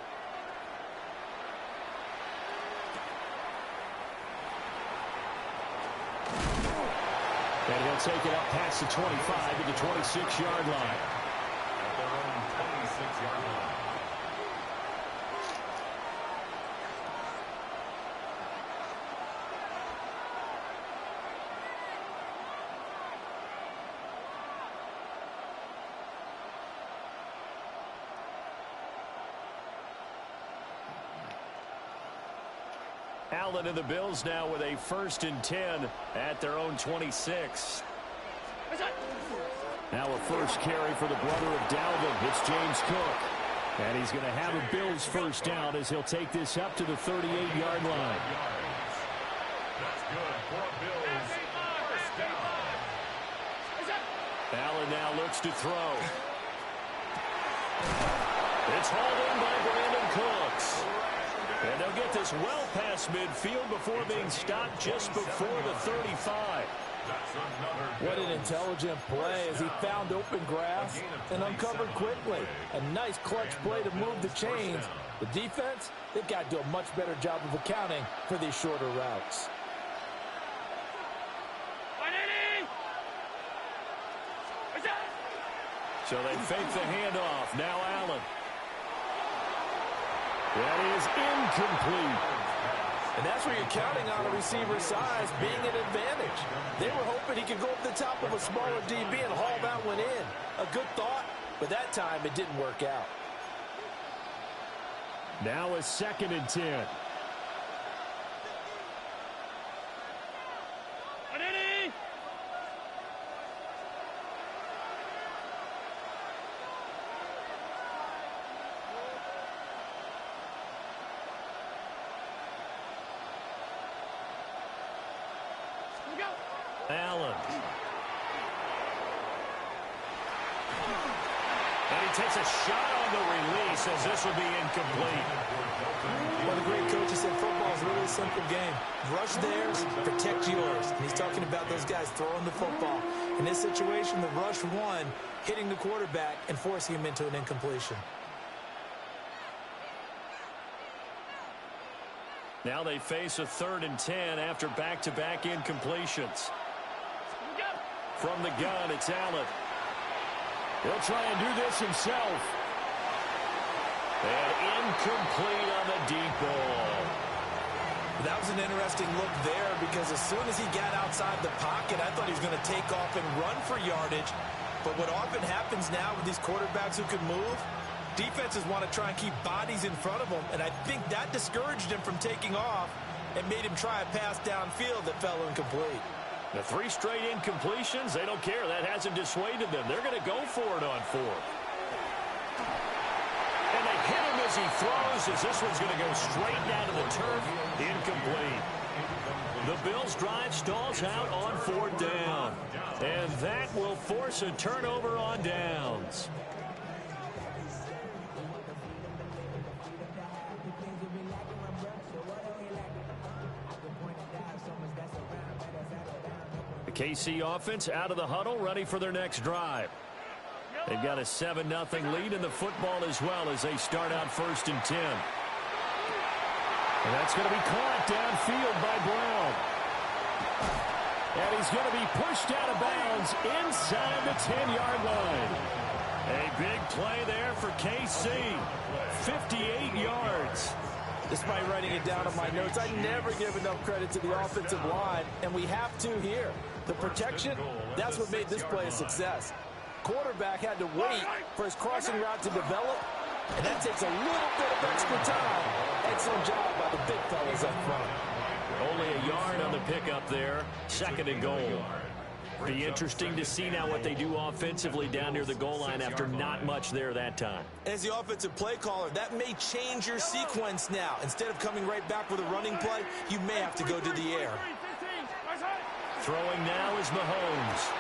Speaker 8: And he'll take it up past the 25 to the 26-yard line.
Speaker 10: At their own 26-yard line.
Speaker 8: Allen and the Bills now with a 1st and 10 at their own 26. Now a first carry for the brother of Dalvin. It's James Cook. And he's going to have a Bills first down as he'll take this up to the 38-yard line.
Speaker 10: That's good for a Bills first down.
Speaker 8: Allen now looks to throw. It's hauled in by Brandon Cooks. And they'll get this well past midfield before being stopped just before the 35.
Speaker 11: What an intelligent play as he found open grass and uncovered quickly. A nice clutch play to move the chains. The defense, they've got to do a much better job of accounting for these shorter routes.
Speaker 8: So they fake the handoff. Now Allen. That is incomplete.
Speaker 11: And that's where you're counting on a receiver's size being an advantage. They were hoping he could go up the top of a smaller DB and haul that one in. A good thought, but that time it didn't work out.
Speaker 8: Now a 2nd and 10. Allen. And he takes a shot on the release as this will be incomplete.
Speaker 11: One of the great coaches said football is a really simple game. Rush theirs, protect yours. And he's talking about those guys throwing the football. In this situation, the rush won, hitting the quarterback and forcing him into an incompletion.
Speaker 8: Now they face a 3rd and 10 after back-to-back incompletions. From the gun, it's Allen. He'll try and do this himself. And incomplete on the deep ball.
Speaker 11: That was an interesting look there because as soon as he got outside the pocket, I thought he was going to take off and run for yardage. But what often happens now with these quarterbacks who can move, defenses want to try and keep bodies in front of them, and I think that discouraged him from taking off and made him try a pass downfield that fell incomplete.
Speaker 8: The 3 straight incompletions, they don't care. That hasn't dissuaded them. They're going to go for it on 4th. And they hit him as he throws, as this one's going to go straight down to the turf. Incomplete. The Bills' drive stalls out on 4th down. And that will force a turnover on downs. The KC offense out of the huddle, ready for their next drive. They've got a 7-0 lead in the football as well as they start out 1st and 10. And that's going to be caught downfield by Brown. And he's going to be pushed out of bounds inside the 10-yard line. A big play there for KC. 58 yards.
Speaker 11: Despite writing it down on my notes, I never give enough credit to the offensive line, and we have to here. The protection, that's what made this play a success. Quarterback had to wait for his crossing route to develop, and that takes a little bit of extra time. Excellent job by the big fellas up front.
Speaker 8: Only a yard on the pickup there. 2nd and goal. Be interesting to see now what they do offensively down near the goal line after not much there that time.
Speaker 9: As the offensive play caller, that may change your sequence now. Instead of coming right back with a running play, you may have to go to the air.
Speaker 8: Throwing now is Mahomes.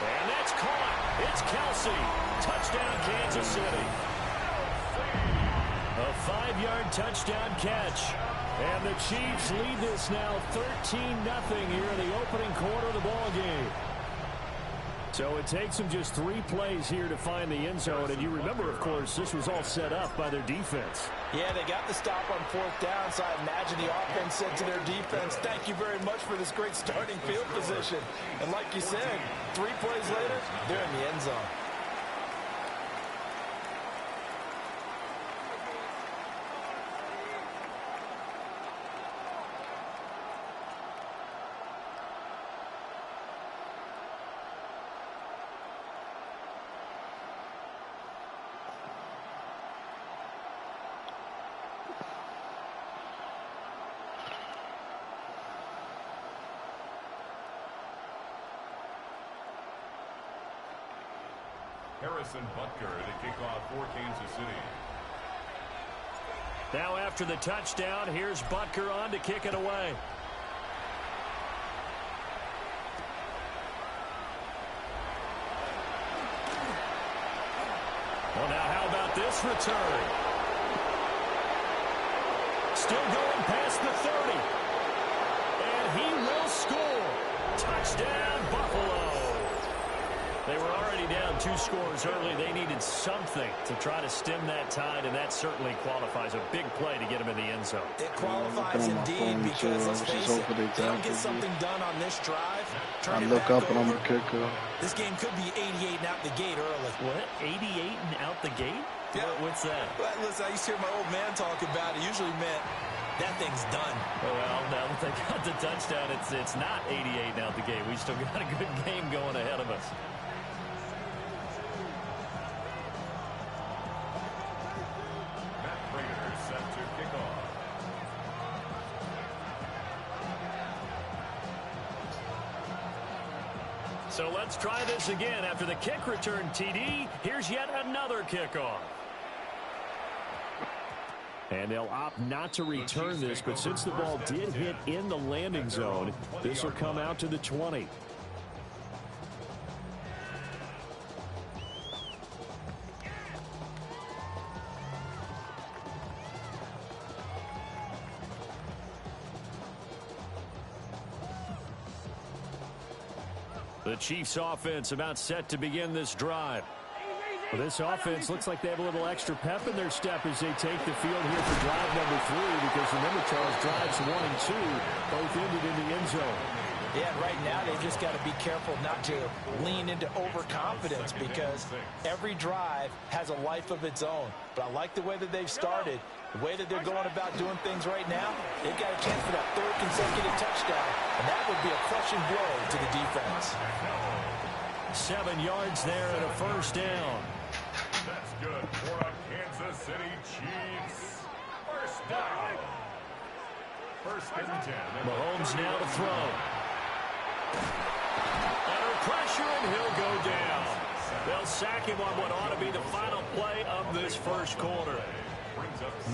Speaker 8: And that's caught. It's Kelsey. Touchdown, Kansas City. A 5-yard touchdown catch. And the Chiefs lead this now 13-0 here in the opening quarter of the ball game. So it takes them just 3 plays here to find the end zone. And you remember, of course, this was all set up by their defense.
Speaker 11: Yeah, they got the stop on 4th down, so I imagine the offense said to their defense, thank you very much for this great starting field position. And like you said, 3 plays later, they're in the end zone.
Speaker 10: Harrison Butker to kick off for Kansas City.
Speaker 8: Now after the touchdown, here's Butker on to kick it away. Well, now how about this return? Still going past the 30. And he will score. Touchdown, Buffalo. They were already down 2 scores early. They needed something to try to stem that tide, and that certainly qualifies. A big play to get him in the end zone.
Speaker 11: It qualifies indeed because, let's face it, they don't get something done on this drive.
Speaker 2: I look up and I'm a kicker.
Speaker 11: This game could be 88 and out the gate early.
Speaker 8: What? 88 and out the gate?
Speaker 11: Yeah.
Speaker 8: What's that?
Speaker 11: Well, listen, I used to hear my old man talk about it. Usually meant that thing's done.
Speaker 8: Well, now that they got the touchdown, it's not 88 and out the gate. We still got a good game going ahead of us. So let's try this again. After the kick return TD, here's yet another kickoff. And they'll opt not to return this, but since the ball did hit in the landing zone, this will come out to the 20. The Chiefs offense about set to begin this drive. Well, this offense looks like they have a little extra pep in their step as they take the field here for drive number 3, because remember, Charles, drives 1 and 2 both ended in the end zone.
Speaker 11: Yeah, right now they just got to be careful not to lean into overconfidence, because every drive has a life of its own. But I like the way that they've started, the way that they're going about doing things right now. They've got a chance for that 3rd consecutive touchdown, and that would be a crushing blow to the defense.
Speaker 8: 7 yards there and a 1st down.
Speaker 10: That's good for a Kansas City Chiefs. 1st down. 1st and 10.
Speaker 8: Mahomes now to throw. Under pressure, and he'll go down. They'll sack him on what ought to be the final play of this 1st quarter.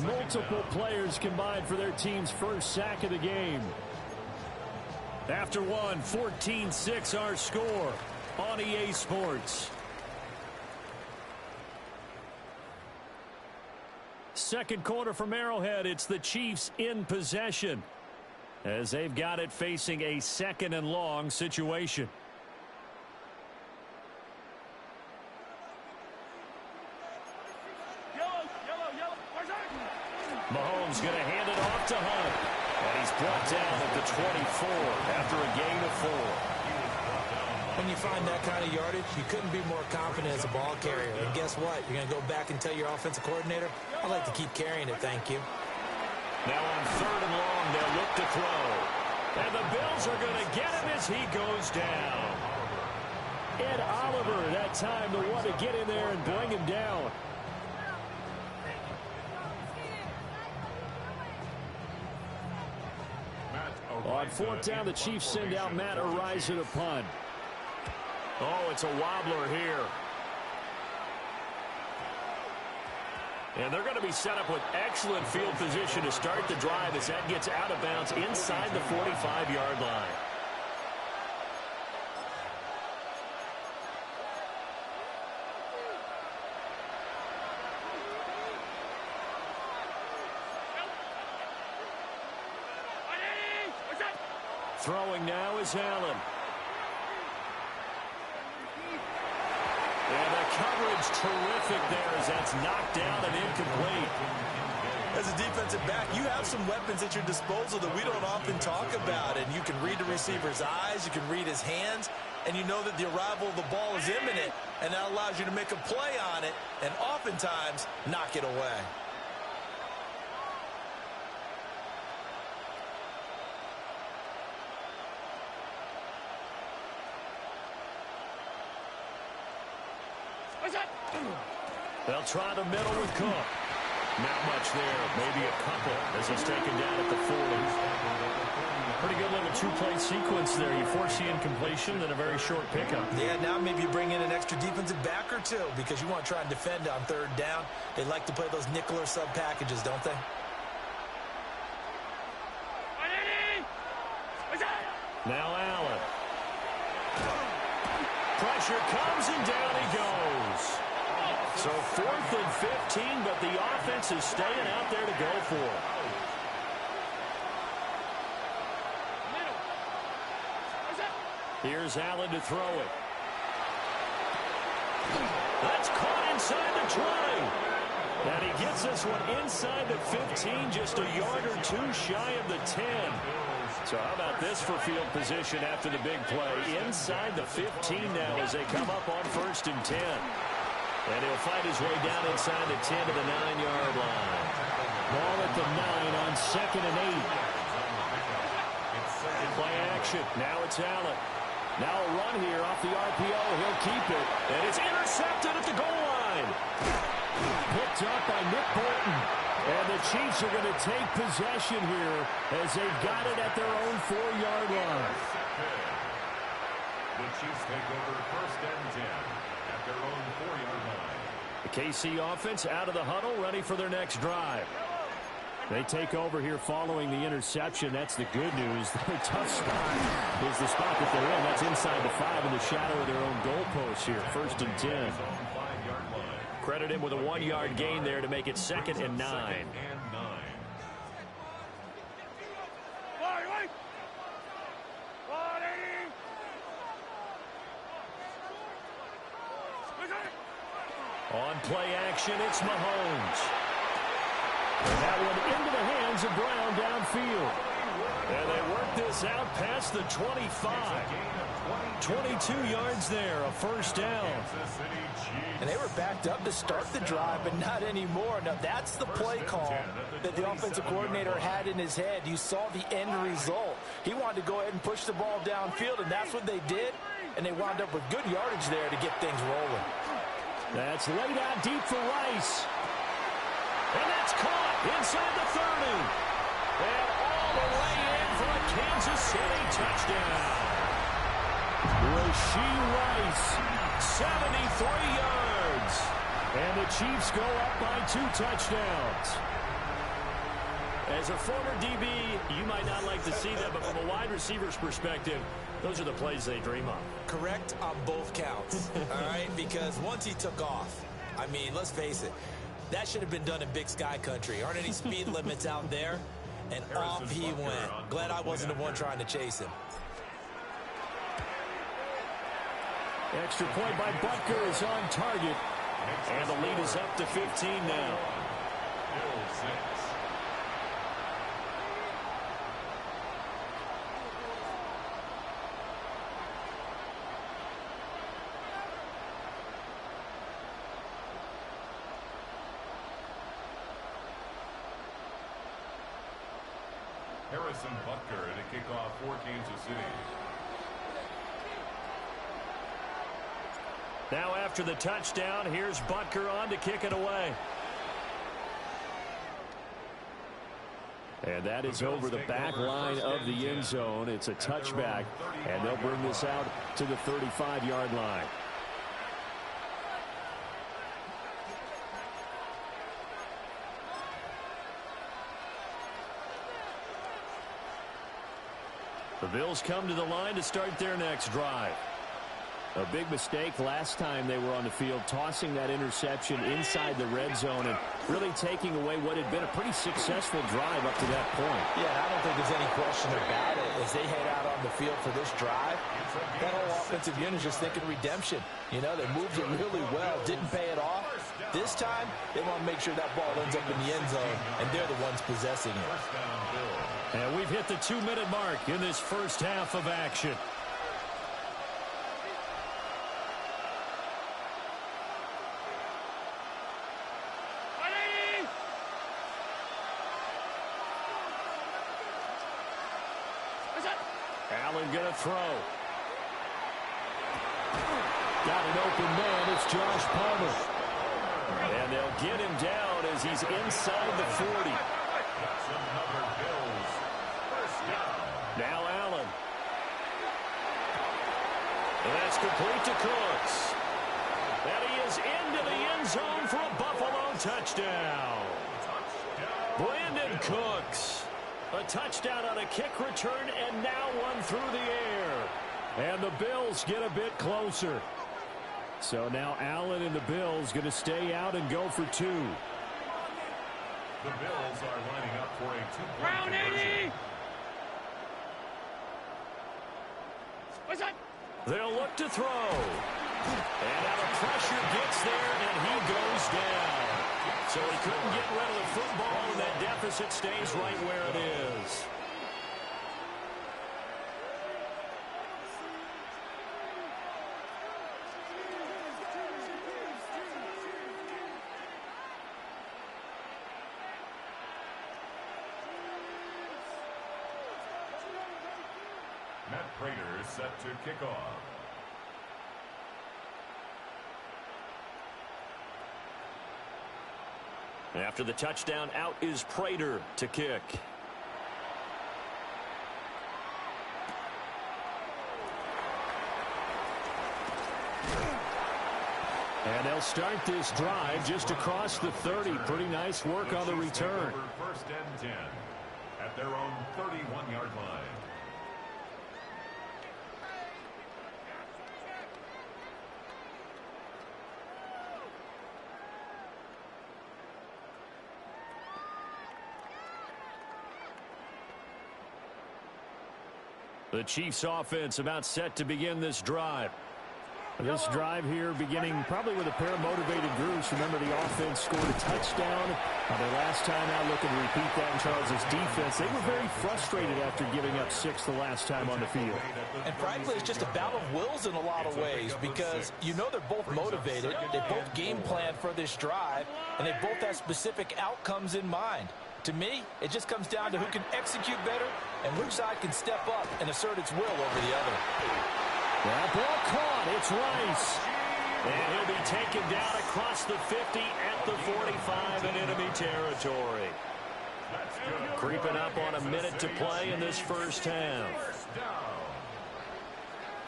Speaker 8: Multiple players combined for their team's 1st sack of the game. After one, 14-6 our score on EA Sports. 2nd quarter from Arrowhead. It's the Chiefs in possession. as they've got it facing a 2nd and long situation. Mahomes going to hand it off to Hunt. And he's brought down at the 24 after a gain of 4.
Speaker 11: When you find that kind of yardage, you couldn't be more confident as a ball carrier. And guess what? You're going to go back and tell your offensive coordinator, I'd like to keep carrying it, thank you.
Speaker 8: Now on 3rd and long, they'll look to throw. And the Bills are going to get him as he goes down. Ed Oliver, that time, the one to get in there and bring him down. On 4th down, the Chiefs send out Matt Araiza to punt. Oh, it's a wobbler here. And they're going to be set up with excellent field position to start the drive as that gets out of bounds inside the 45-yard line. Throwing now is Allen. And the coverage terrific there as that's knocked down and incomplete.
Speaker 9: As a defensive back, you have some weapons at your disposal that we don't often talk about. And you can read the receiver's eyes, you can read his hands, and you know that the arrival of the ball is imminent, and that allows you to make a play on it and oftentimes knock it away.
Speaker 8: They'll try the middle with Cook. Not much there. Maybe a couple as he's taken down at the 40. Pretty good little two-play sequence there. You force the incompletion, then a very short pickup.
Speaker 9: Yeah, now maybe you bring in an extra defensive back or two because you want to try and defend on 3rd down. They like to play those nickel or sub packages, don't they?
Speaker 8: Now Allen. Pressure comes and down he goes. So 4th and 15, but the offense is staying out there to go for. Here's Allen to throw it. That's caught inside the 20. And he gets this one inside the 15, just a yard or two shy of the 10. So how about this for field position after the big play? Inside the 15 now as they come up on 1st and 10. And he'll fight his way down inside the 10 to the 9-yard line. Ball at the 9 on 2nd and 8. Play action. Now it's Allen. Now a run here off the RPO. He'll keep it. And it's intercepted at the goal line. Picked up by Nick Bolton. And the Chiefs are going to take possession here as they've got it at their own 4-yard line.
Speaker 10: The Chiefs take over 1st and 10 at their own 4-yard line.
Speaker 8: The KC offense out of the huddle, ready for their next drive. They take over here following the interception. That's the good news. Their tough spot is the spot that they're in. That's inside the 5 in the shadow of their own goalpost here. 1st and 10. Credit him with a 1-yard gain there to make it 2nd and 9. On play action, it's Mahomes. And that one into the hands of Brown downfield. And they work this out past the 25. 22 yards there, a 1st down.
Speaker 11: And they were backed up to start the drive, but not anymore. Now, that's the play call that the offensive coordinator had in his head. You saw the end result. He wanted to go ahead and push the ball downfield, and that's what they did. And they wound up with good yardage there to get things rolling.
Speaker 8: That's laid out deep for Rice. And that's caught inside the 30. And all the way in for a Kansas City touchdown. Rashee Rice, 73 yards. And the Chiefs go up by 2 touchdowns. As a former DB, you might not like to see that, but from a wide receiver's perspective, those are the plays they dream of.
Speaker 9: Correct on both counts, all right? Because once he took off, I mean, let's face it, that should have been done in Big Sky country. Aren't any speed limits out there? And off he went. Glad I wasn't the one trying to chase him.
Speaker 8: Extra point by Butker is on target.
Speaker 13: And the lead is up to 15 now.
Speaker 10: Harrison Butker to kick off for Kansas City.
Speaker 13: Now after the touchdown, here's Butker on to kick it away.
Speaker 8: And that is over the back line of the end zone. It's a touchback, and they'll bring this out to the 35-yard line. The Bills come to the line to start their next drive. A big mistake last time they were on the field, tossing that interception inside the red zone and really taking away what had been a pretty successful drive up to that point.
Speaker 11: Yeah, I don't think there's any question about it. As they head out on the field for this drive, that whole offensive unit is just thinking redemption. You know, they moved it really well, didn't pay it off. This time, they want to make sure that ball ends up in the end zone, and they're the ones possessing it.
Speaker 13: And we've hit the 2-minute mark in this first half of action. Allen gonna throw.
Speaker 8: Got an open man. It's Josh Palmer.
Speaker 13: And they'll get him down as he's inside the 40. Now Allen. And that's complete to Cooks. And he is into the end zone for a Buffalo touchdown. Brandon Cooks. A touchdown on a kick return, and now one through the air.
Speaker 8: And the Bills get a bit closer. So now Allen and the Bills going to stay out and go for two.
Speaker 10: The Bills are lining up for a two-point
Speaker 12: Round 80! What's that?
Speaker 13: They'll look to throw. And now the pressure gets there, and he goes down. So he couldn't get rid of the football, and that deficit stays right where it is.
Speaker 10: Matt Prater set to kick off.
Speaker 13: After the touchdown, out is Prater to kick.
Speaker 8: And they'll start this drive just across the 30. Pretty nice work on the return.
Speaker 10: First and 10 at their own 31-yard line.
Speaker 13: The Chiefs offense about set to begin this drive.
Speaker 8: This drive here beginning probably with a pair of motivated groups. Remember, the offense scored a touchdown. The last time out, looking to repeat that in Charles' defense. They were very frustrated after giving up 6 the last time on the field.
Speaker 11: And frankly, it's just a battle of wills in a lot of ways because you know they're both motivated. They both game plan for this drive, and they both have specific outcomes in mind. To me, it just comes down to who can execute better and which side can step up and assert its will over the other.
Speaker 8: That ball caught. It's Rice.
Speaker 13: And he'll be taken down across the 50 at the 45 in enemy territory. Creeping up on a minute to play in this first half.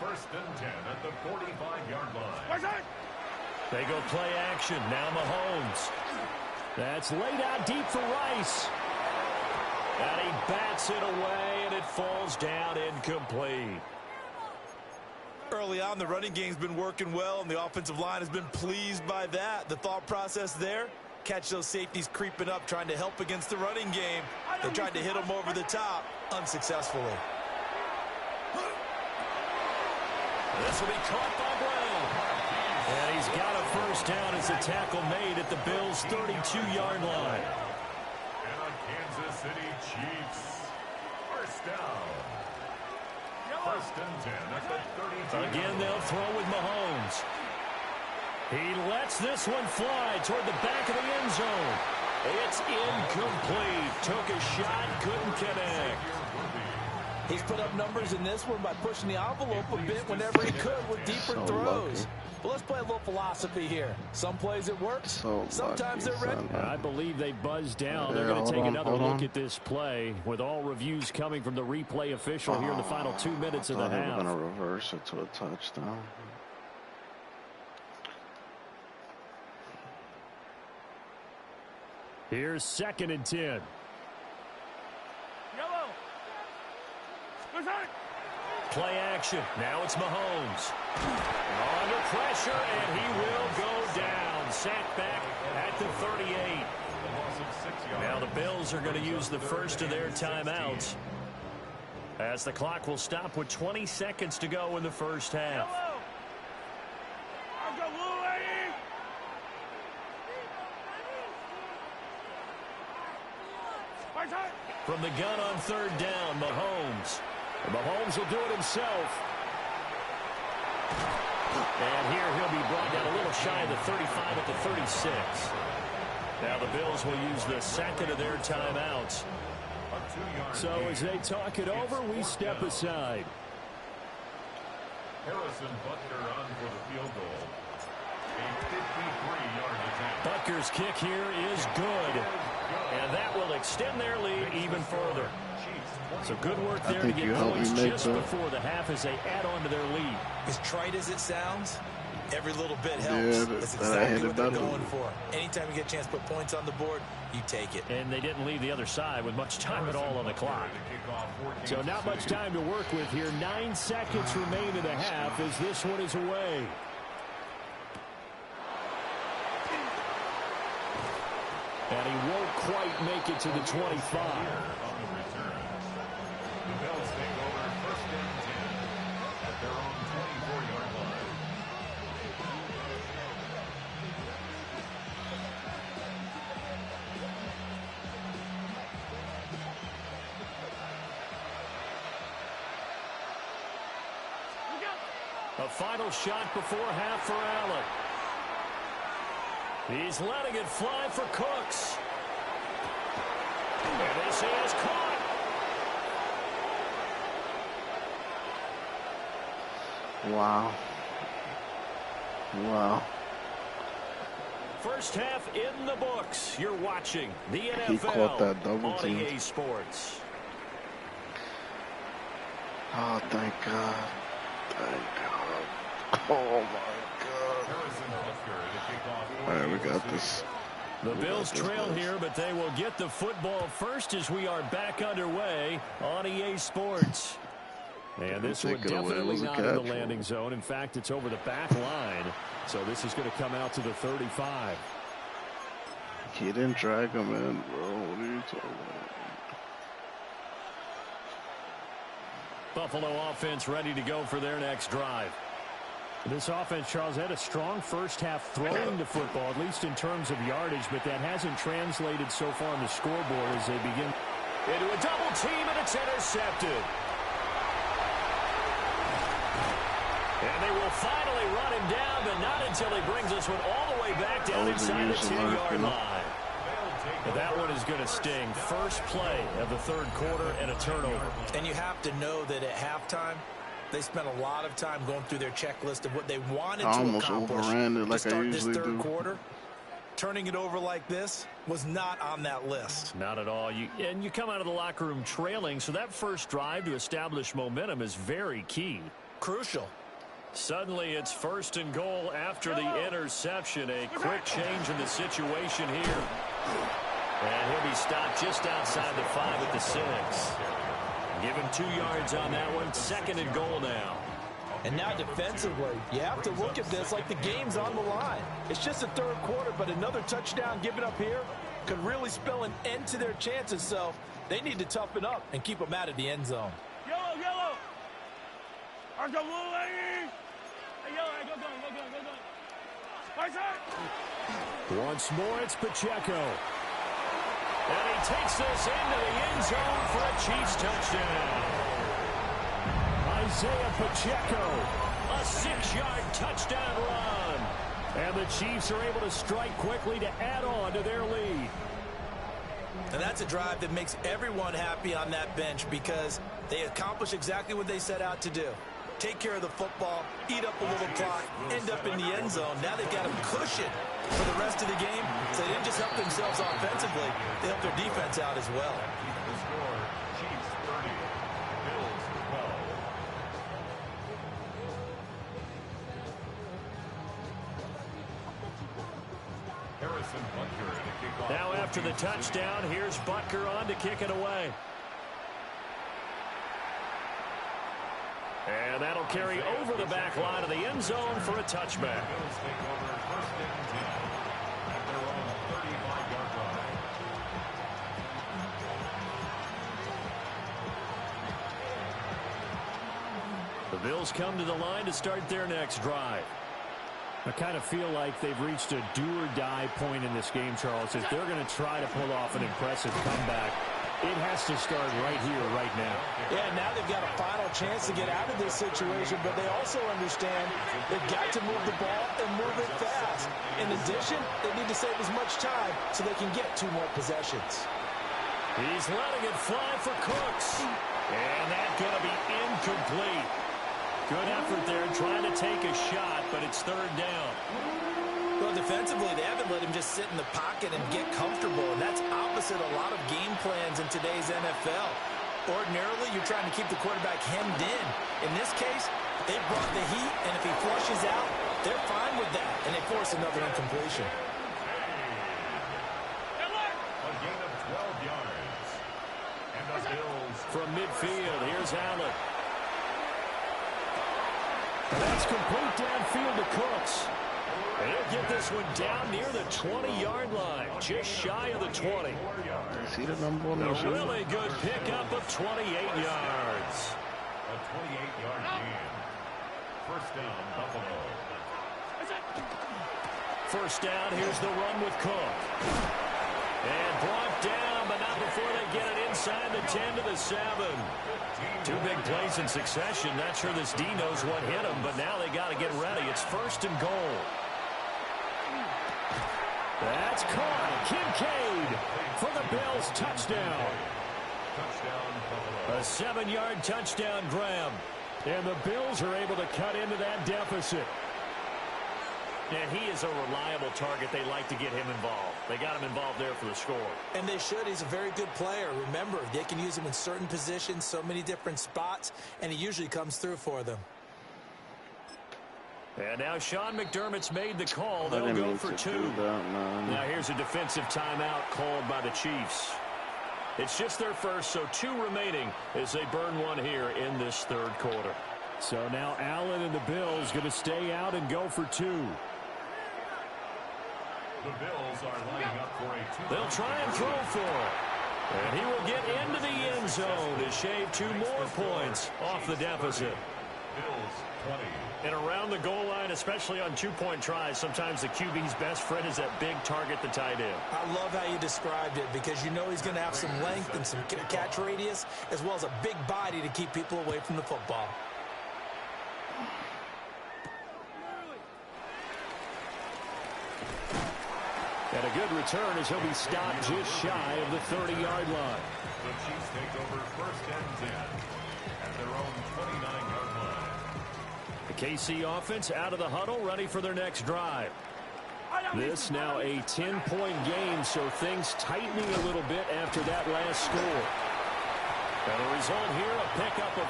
Speaker 10: First and 10 at the 45-yard line.
Speaker 13: They go play action. Now Mahomes.
Speaker 8: That's laid out deep for Rice.
Speaker 13: And he bats it away, and it falls down incomplete.
Speaker 9: Early on, the running game's been working well, and the offensive line has been pleased by that. The thought process there, Catch those safeties creeping up, trying to help against the running game. They tried to hit him over the top, unsuccessfully.
Speaker 8: This will be caught by Brown. And he's got a first down as a tackle made at the Bills' 32-yard line.
Speaker 10: And the Kansas City Chiefs. First down. First and 10 at the 32.
Speaker 8: Again, they'll throw with Mahomes. He lets this one fly toward the back of the end zone. It's incomplete. Took a shot, couldn't connect.
Speaker 11: He's put up numbers in this one by pushing the envelope a bit whenever he could with deeper throws. But let's play a little philosophy here. Some plays it works. Sometimes they're ready.
Speaker 8: I believe they buzzed down. They're going to take another look at this play with all reviews coming from the replay official here in the final 2 minutes of the half.
Speaker 2: They were going to reverse it to a touchdown.
Speaker 8: Here's 2nd and 10. Play action. Now it's Mahomes. Under pressure, and he will go down. Sacked back at the 38. Now the Bills are going to use the first of their timeouts, as the clock will stop with 20 seconds to go in the first half. From the gun on 3rd down, Mahomes. And Mahomes will do it himself. And here he'll be brought down a little shy of the 35 at the 36. Now the Bills will use the second of their timeouts. So as they talk it over, we step aside.
Speaker 10: Harrison Butker on for the field goal. A 53-yard attempt.
Speaker 8: Butker's kick here is good. And that will extend their lead even further. So good work there to get points just before the half as they add on to their lead.
Speaker 9: As trite as it sounds, every little bit helps. Yeah, that's exactly what they're going for. Anytime you get a chance to put points on the board, you take it.
Speaker 8: And they didn't leave the other side with much time at all on the clock. So not much time to work with here. 9 seconds remain in the half as this one is away. And he won't quite make it to the 25.
Speaker 10: The Bills take over 1st and 10 at their own 24-yard line.
Speaker 8: A final shot before half for Allen. He's letting it fly for Cooks. And this is caught.
Speaker 2: Wow. Wow.
Speaker 8: First half in the books. You're watching the NFL
Speaker 2: He caught that double
Speaker 8: on
Speaker 2: team.
Speaker 8: EA Sports.
Speaker 2: Oh, thank God. Thank God. Oh, my God. All right, we got this.
Speaker 8: The Bills trail here, but they will get the football first as we are back underway on EA Sports. And this one definitely not in the landing zone. In fact, it's over the back line. So this is going to come out to the 35.
Speaker 2: He didn't drag him in, bro. What are you talking about?
Speaker 8: Buffalo offense ready to go for their next drive. This offense, Charles, had a strong first half throwing the football, at least in terms of yardage, but that hasn't translated so far on the scoreboard as they begin into a double team, and it's intercepted. And they will finally run him down, but not until he brings this one all the way back down inside the 10-yard line. And that one is going to sting. First play of the third quarter and a turnover.
Speaker 11: And you have to know that at halftime, they spent a lot of time going through their checklist of what they wanted to accomplish to start this third quarter. Turning it over like this was not on that list.
Speaker 8: Not at all. And you come out of the locker room trailing, so that first drive to establish momentum is very key.
Speaker 11: Crucial.
Speaker 8: Suddenly it's 1st and goal after the interception. A quick change in the situation here. And he'll be stopped just outside the 5 at the 6. Give him 2 yards on that one. 2nd and goal now.
Speaker 11: And now defensively, you have to look at this like the game's on the line. It's just the third quarter, but another touchdown given up here could really spell an end to their chances. So they need to toughen up and keep them out of the end zone.
Speaker 12: Yellow, yellow. Arca blue, lady. Hey, yellow, hey, go. Right side.
Speaker 8: Once more, it's Pacheco. And he takes this into the end zone for a Chiefs touchdown. Isaiah Pacheco, a 6-yard touchdown run. And the Chiefs are able to strike quickly to add on to their lead.
Speaker 11: And that's a drive that makes everyone happy on that bench because they accomplish exactly what they set out to do. Take care of the football, eat up a little clock, end up in the end zone. Now they've got a cushion for the rest of the game. So they didn't just help themselves offensively, they helped their defense out as well.
Speaker 10: The score, Chiefs 30, Bills 12. Harrison Butker to kick off.
Speaker 8: Now after the touchdown, here's Butker on to kick it away. And that'll carry over the back line of the end zone for a touchback.
Speaker 10: Bills take over first and 10 at their own 35-yard line.
Speaker 8: The Bills come to the line to start their next drive. I kind of feel like they've reached a do-or-die point in this game, Charles. If they're going to try to pull off an impressive comeback, it has to start right here, right now.
Speaker 11: Yeah, now they've got a final chance to get out of this situation, but they also understand they've got to move the ball and move it fast. In addition, they need to save as much time so they can get 2 more possessions.
Speaker 8: He's letting it fly for Cooks. And that's going to be incomplete. Good effort there trying to take a shot, but it's third down.
Speaker 11: Well, defensively, they haven't let him just sit in the pocket and get comfortable, and that's opposite a lot of game plans in today's NFL. Ordinarily, you're trying to keep the quarterback hemmed in. In this case, they brought the heat, and if he flushes out, they're fine with that, and they force another incompletion.
Speaker 10: A gain of 12 yards. And the Bills
Speaker 8: from midfield. Here's Allen. That's complete downfield to Cooks. And he'll get this one down near the 20-yard line, just shy of the 20.
Speaker 2: See the number one
Speaker 8: A
Speaker 2: receiver?
Speaker 8: really good pickup of 28 yards.
Speaker 10: a 28-yard gain. First down, Buffalo.
Speaker 8: First down, here's the run with Cook. And brought down, but not before they get it inside the 10 to the 7. 2 big plays in succession. Not sure this D knows what hit him, but now they got to get ready. It's first and goal. That's caught. Kincaid for the Bills touchdown. A 7-yard touchdown grab. And the Bills are able to cut into that deficit. And he is a reliable target. They like to get him involved. They got him involved there for the score.
Speaker 11: And they should. He's a very good player. Remember, they can use him in certain positions, so many different spots, and he usually comes through for them.
Speaker 8: And now Sean McDermott's made the call. They'll go for 2. Now here's a defensive timeout called by the Chiefs. It's just their first, so 2 remaining as they burn one here in this third quarter. So now Allen and the Bills going to stay out and go for 2.
Speaker 10: The Bills are lining up for a 2.
Speaker 8: They'll try and throw for it. And he will get into the end zone to shave 2 more points off the deficit.
Speaker 10: Bills 20.
Speaker 8: And around the goal line, especially on 2-point tries, sometimes the QB's best friend is that big target, the tight end.
Speaker 11: I love how you described it because you know he's going to have some length and some catch radius as well as a big body to keep people away from the football.
Speaker 8: And a good return as he'll be stopped just shy of the 30-yard line.
Speaker 10: The Chiefs take over first and 10 at their own 29-yard line.
Speaker 8: The KC offense out of the huddle, ready for their next drive. This now a 10-point game, so things tightening a little bit after that last score. And the result here, a pickup of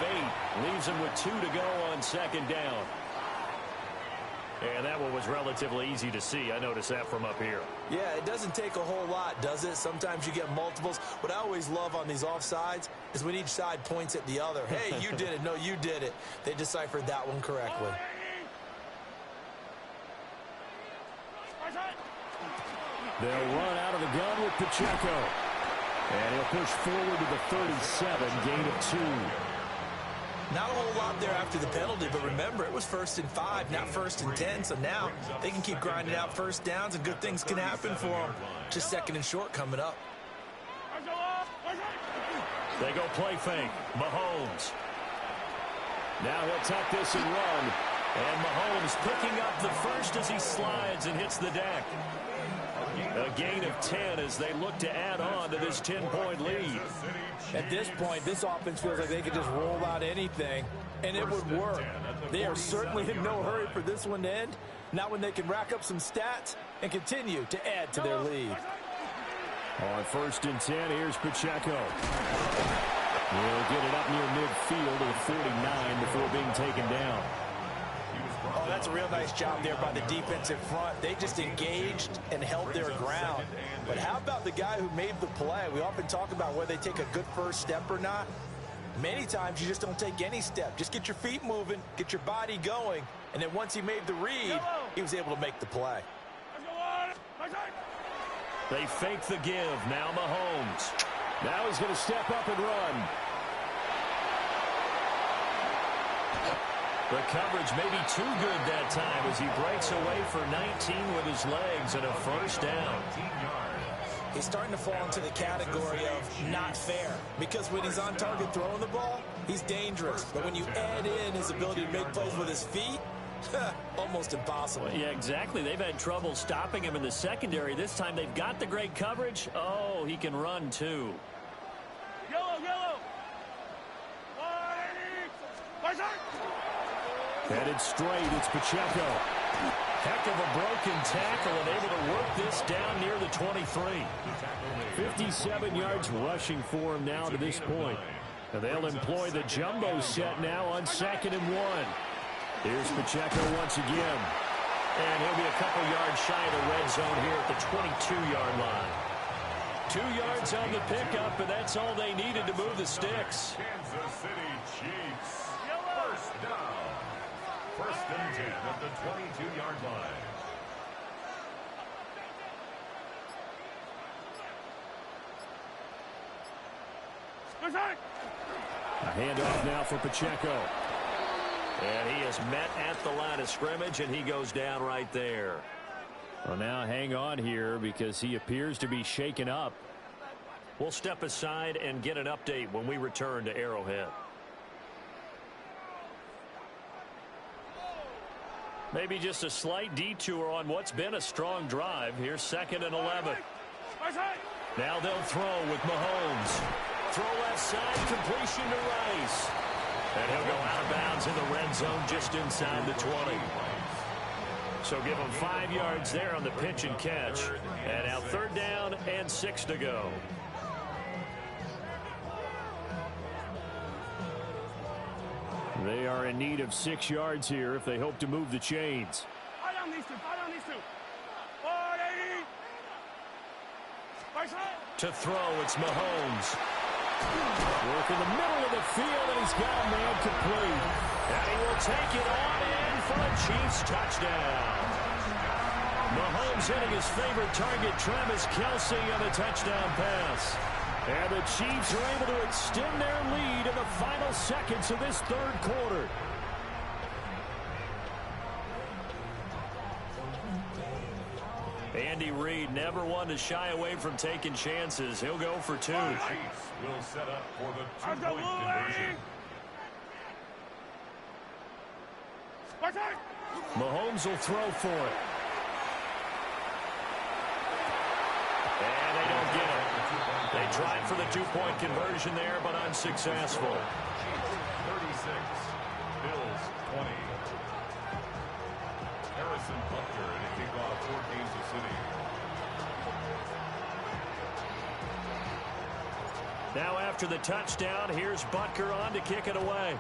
Speaker 8: 8. Leaves them with 2 to go on second down.
Speaker 13: And that one was relatively easy to see. I noticed that from up here.
Speaker 9: Yeah, it doesn't take a whole lot, does it? Sometimes you get multiples. What I always love on these offsides is when each side points at the other. Hey, you did it. No, you did it. They deciphered that one correctly.
Speaker 8: They'll run out of the gun with Pacheco. And he'll push forward to the 37, gain of 2.
Speaker 9: Not a whole lot there after the penalty, but remember, it was 1st and 5, not 1st and 10, so now they can keep grinding out first downs and good things can happen for them. Just 2nd and short coming up.
Speaker 13: They go play fake. Mahomes. Now he'll tuck this and run. And Mahomes picking up the first as he slides and hits the deck. A gain of 10 as they look to add on to this 10-point lead.
Speaker 11: At this point, this offense feels like they could just roll out anything, and it would work. They are certainly in no hurry for this one to end. Not when they can rack up some stats and continue to add to their lead.
Speaker 8: On 1st and 10, here's Pacheco. He'll get it up near midfield to the 49 before being taken down.
Speaker 11: Oh, that's a real nice job there by the defensive front. They just engaged and held their ground. But how about the guy who made the play? We often talk about whether they take a good first step or not. Many times you just don't take any step. Just get your feet moving, get your body going, and then once he made the read, he was able to make the play.
Speaker 13: They fake the give. Now Mahomes.
Speaker 8: Now he's going to step up and run.
Speaker 13: The coverage may be too good that time as he breaks away for 19 with his legs and a first down.
Speaker 11: He's starting to fall into the category of not fair, because when he's on target throwing the ball, he's dangerous. But when you add in his ability to make plays with his feet, almost impossible.
Speaker 13: Well, yeah, exactly. They've had trouble stopping him in the secondary. This time they've got the great coverage. Oh, he can run too.
Speaker 12: Yellow.
Speaker 8: Headed straight, it's Pacheco.
Speaker 13: Heck of a broken tackle and able to work this down near the 23.
Speaker 8: 57 yards rushing for him now to this point. And they'll employ the jumbo set now on 2nd and 1. Here's Pacheco once again.
Speaker 13: And he'll be a couple yards shy of the red zone here at the 22-yard line. 2 yards on the pickup, and that's all they needed to move the sticks.
Speaker 10: Kansas City Chiefs. First down. 1st and 10 at the 22-yard line.
Speaker 8: A handoff now for Pacheco.
Speaker 13: And he is met at the line of scrimmage, and he goes down right there.
Speaker 8: Well, now hang on here because he appears to be shaken up.
Speaker 13: We'll step aside and get an update when we return to Arrowhead. Maybe just a slight detour on what's been a strong drive. Here's 2nd and 11. Now they'll throw with Mahomes. Throw left side, completion to Rice. And he'll go out of bounds in the red zone just inside the 20. So give him 5 yards there on the pitch and catch. And now 3rd down and 6 to go.
Speaker 8: They are in need of 6 yards here if they hope to move the chains.
Speaker 13: To throw, it's Mahomes.
Speaker 8: Work in the middle of the field, and he's got a man complete.
Speaker 13: And he will take it on in for a Chiefs touchdown. Mahomes hitting his favorite target, Travis Kelce, on a touchdown pass.
Speaker 8: And the Chiefs are able to extend their lead in the final seconds of this 3rd quarter.
Speaker 13: Andy Reid never one to shy away from taking chances. He'll go for 2.
Speaker 10: Chiefs will set up for the 2-point conversion.
Speaker 13: Mahomes will throw for it. And they don't get it. They tried for the 2-point conversion there, but unsuccessful.
Speaker 10: 36, Bills 20. Harrison Butker in a kickoff for Kansas City.
Speaker 13: Now after the touchdown, here's Butker on to kick it away.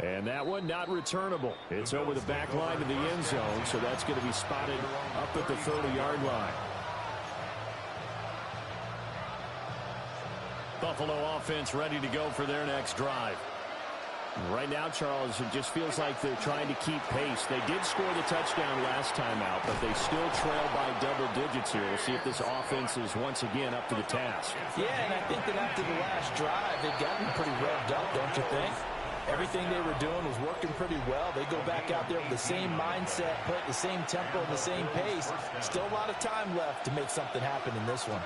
Speaker 8: And that one not returnable. It's over the back line of the end zone, so that's going to be spotted up at the 30-yard line. Buffalo offense ready to go for their next drive. Right now, Charles, it just feels like they're trying to keep pace. They did score the touchdown last time out, but they still trail by double digits here. We'll see if this offense is once again up to the task.
Speaker 11: Yeah, and I think that after the last drive, they've gotten pretty revved up, don't you think? Everything they were doing was working pretty well. They go back out there with the same mindset, play at the same tempo, and the same pace. Still a lot of time left to make something happen in this one.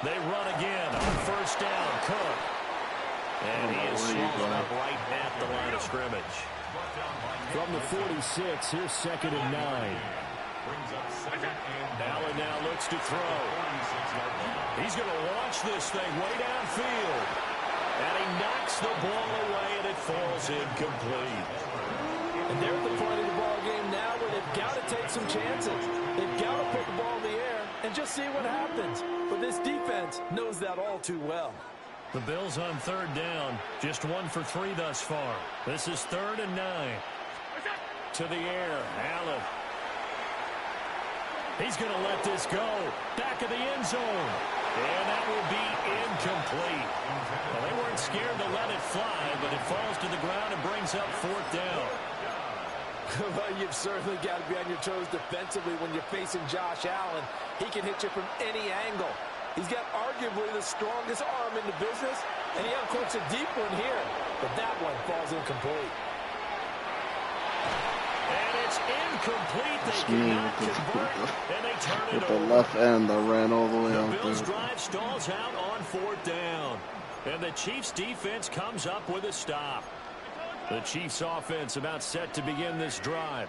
Speaker 8: They run again on first down. Cook. And he is swallowed up right at the line of scrimmage. From the 46, here's 2nd and 9. Allen now looks to throw. He's going to launch this thing way downfield. And he knocks the ball away, and it falls incomplete.
Speaker 11: And they're at the point of the ball game now where they've got to take some chances. They've got to put the ball in the air and just see what happens. But this defense knows that all too well.
Speaker 8: The Bills on 3rd down, just 1 for 3 thus far. This is 3rd and 9. To the air, Allen. He's going to let this go. Back of the end zone. And that will be incomplete. Well, they weren't scared to let it fly, but it falls to the ground and brings up 4th down.
Speaker 11: Well, you've certainly got to be on your toes defensively when you're facing Josh Allen. He can hit you from any angle. He's got arguably the strongest arm in the business, and he uncorks a deep one here. But that one falls incomplete.
Speaker 8: And it's incomplete. They cannot convert, and they turn it
Speaker 2: with the
Speaker 8: over.
Speaker 2: left end that ran all the way out
Speaker 8: The Bills
Speaker 2: there.
Speaker 8: drive stalls out on 4th down. And the Chiefs defense comes up with a stop. The Chiefs offense about set to begin this drive.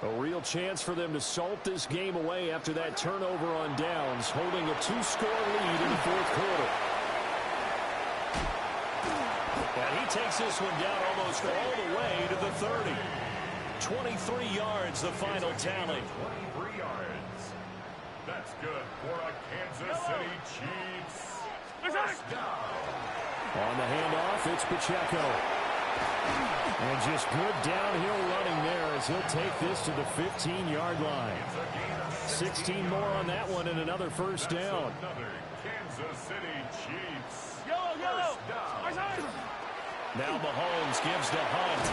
Speaker 8: A real chance for them to salt this game away after that turnover on downs, holding a 2-score lead in the 4th quarter. And he takes this one down almost all the way to the 30. 23 yards, the final tally.
Speaker 10: 23 yards. That's good for a Kansas City Chiefs. First down.
Speaker 8: On the handoff, it's Pacheco. And just good downhill running there as he'll take this to the 15-yard line. 16 more on that one and another first down.
Speaker 10: Another Kansas City Chiefs.
Speaker 12: Yellow.
Speaker 8: Now Mahomes gives to Hunt.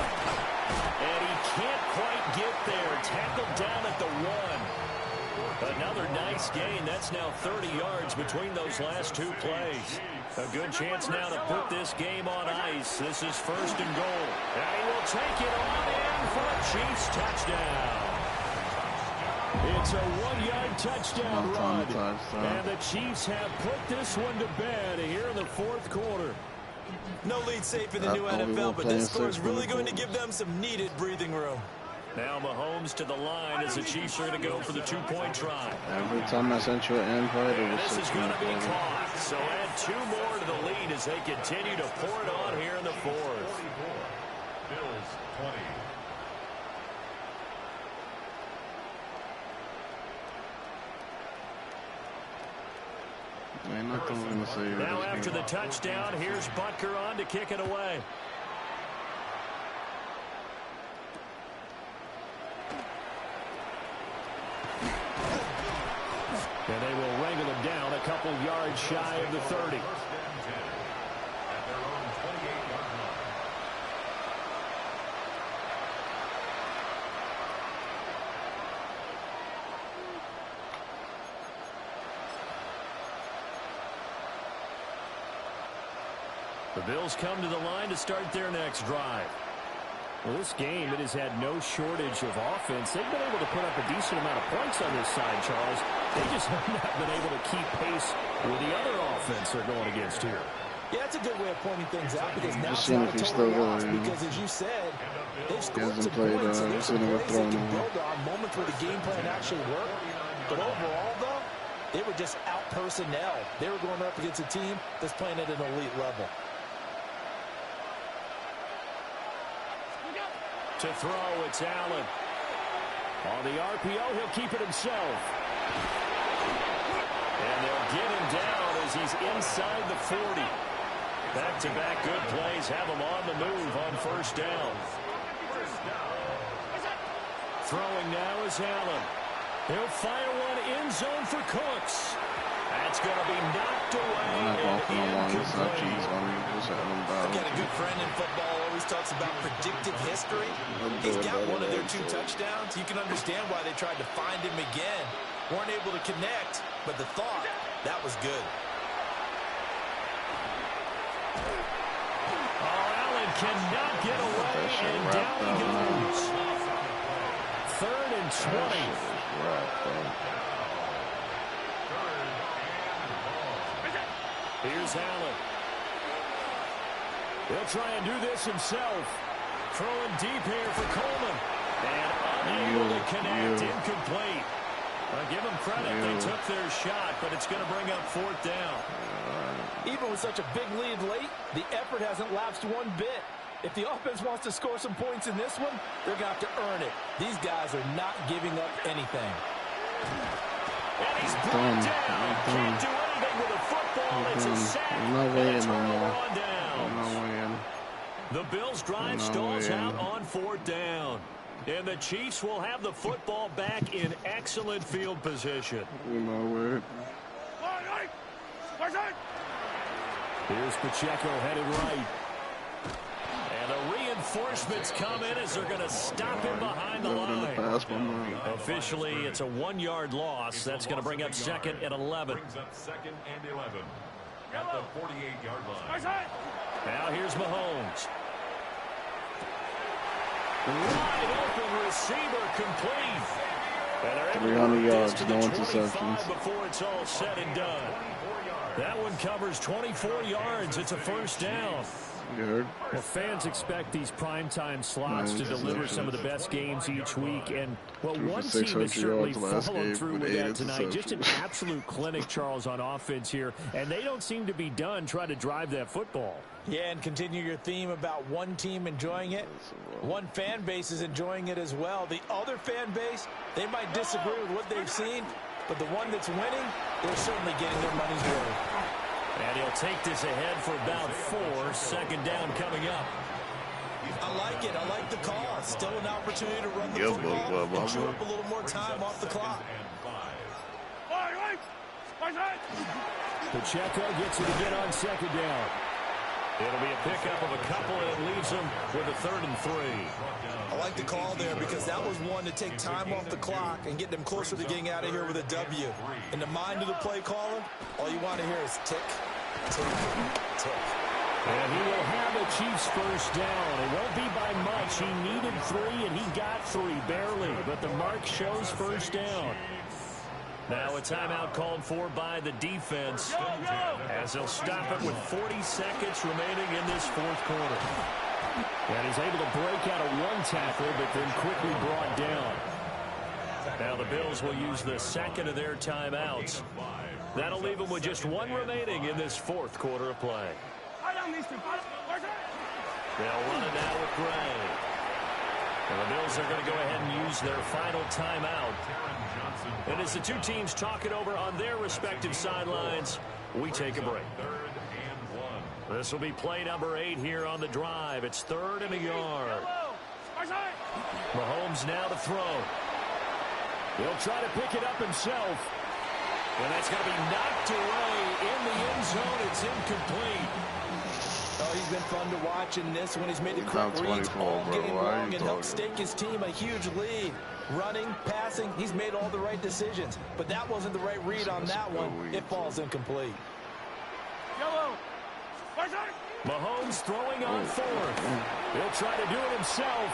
Speaker 8: And he can't quite get there. Tackled down at the 1. Another nice gain. That's now 30 yards between those last 2 plays. A good chance now to put this game on ice. This is 1st and goal. And he will take it on in for a Chiefs touchdown. It's a 1-yard touchdown run. And the Chiefs have put this one to bed here in the 4th quarter.
Speaker 9: No lead safe in the new NFL, but this score is really going to give them some needed breathing room.
Speaker 8: Now Mahomes to the line as the Chiefs are going to go for the 2-point try.
Speaker 2: Every time I sent you an invite, it was
Speaker 8: This is going to be
Speaker 2: 6-1.
Speaker 8: caught. So add 2 more to the lead as they continue to pour it on here in the 4th.
Speaker 10: Bills 20.
Speaker 2: Ain't nothing we're gonna say.
Speaker 8: Now after the touchdown, here's Butker on to kick it away. And they will wrangle him down a couple yards shy of the 30. The Bills come to the line to start their next drive. Well, this game, it has had no shortage of offense. They've been able to put up a decent amount of points on this side, Charles. They just have not been able to keep pace with the other offense they're going against here.
Speaker 11: Yeah, that's a good way of pointing things out because now
Speaker 2: Just
Speaker 11: it's
Speaker 2: seeing
Speaker 11: not
Speaker 2: if he's
Speaker 11: totally
Speaker 2: still
Speaker 11: off
Speaker 2: there,
Speaker 11: because, as you said, they've scored
Speaker 2: hasn't
Speaker 11: some
Speaker 2: played,
Speaker 11: points and there's some
Speaker 2: seen him
Speaker 11: plays they
Speaker 2: thrown
Speaker 11: can
Speaker 2: on.
Speaker 11: build on, moments where the game plan actually worked. But overall, though, they were just out personnel. They were going up against a team that's playing at an elite level.
Speaker 8: To throw, it's Allen. On the RPO, he'll keep it himself. And they'll get him down as he's inside the 40. Back-to-back good plays have them on the move on first down. Throwing now is Allen. He'll fire one end zone for Cooks. That's going to be knocked away and incomplete.
Speaker 9: I've got a good friend in football, always talks about predictive history. He's got one of their 2 touchdowns. You can understand why they tried to find him again. Weren't able to connect, but the thought, that was good.
Speaker 8: Allen cannot get away, and down he goes. 3rd and 20. Here's Allen. He'll try and do this himself. Throwing deep here for Coleman. And unable to connect, incomplete. Well, give them credit, they took their shot, but it's going to bring up 4th down.
Speaker 11: Even with such a big lead late, the effort hasn't lapsed one bit. If the offense wants to score some points in this one, they're going to have to earn it. These guys are not giving up anything.
Speaker 8: And he's brought down. Can't do anything with a football. It's a sack.
Speaker 2: It's
Speaker 8: no
Speaker 2: more.
Speaker 8: On downs. The Bills' drive stalls out on 4th down. And the Chiefs will have the football back in excellent field position. Here's Pacheco headed right. And the reinforcements come in as they're going to stop him behind the line. Officially, it's a 1-yard loss. That's going to bring up 2nd and 11.
Speaker 10: Brings up 2nd and 11 at the 48-yard line.
Speaker 8: Now here's Mahomes. Wide open receiver complete. And they're
Speaker 2: 300 yards,
Speaker 8: to
Speaker 2: no
Speaker 8: the
Speaker 2: interceptions.
Speaker 8: Before it's all said and done. That one covers 24 yards. It's a 1st down.
Speaker 2: You heard?
Speaker 8: Well, fans expect these primetime slots to deliver some of the best games each week. And, well, one team has certainly followed through with that tonight. Just an absolute clinic, Charles, on offense here. And they don't seem to be done trying to drive that football.
Speaker 11: Yeah, and continue your theme about one team enjoying it. One fan base is enjoying it as well. The other fan base, they might disagree with what they've seen, but the one that's winning, they're certainly getting their money's worth.
Speaker 8: And he'll take this ahead for about 4. 2nd down coming up.
Speaker 9: I like it. I like the call. Still an opportunity to run the football and chew up a little more time off the clock.
Speaker 8: Pacheco gets it again on 2nd down. It'll be a pickup of a couple, and it leaves him with a 3rd and 3.
Speaker 9: I like the call there because that was one to take time off the clock and get them closer to getting out of here with a W. In the mind of the play caller, all you want to hear is tick, tick, tick.
Speaker 8: And he will have the Chiefs 1st down. It won't be by much. He needed 3, and he got 3, barely. But the mark shows 1st down. Now a timeout called for by the defense as they'll stop it with 40 seconds remaining in this 4th quarter. And he's able to break out of one tackle, but then quickly brought down. Now the Bills will use the 2nd of their timeouts. That'll leave them with just 1 remaining in this 4th quarter of play. They'll run it now with Gray. And the Bills are going to go ahead and use their final timeout. And as the two teams talk it over on their respective sidelines, we take a break. This will be play number 8 here on the drive. It's 3rd and a yard. Mahomes now to throw. He'll try to pick it up himself. And that's going to be knocked away in the end zone. It's incomplete.
Speaker 11: Oh, he's been fun to watch in this one. He's made the quick reads all game long and helped stake his team a huge lead. Running, passing, he's made all the right decisions. But that wasn't the right read on that one. It falls incomplete.
Speaker 8: Mahomes throwing on 4th. He'll try to do it himself.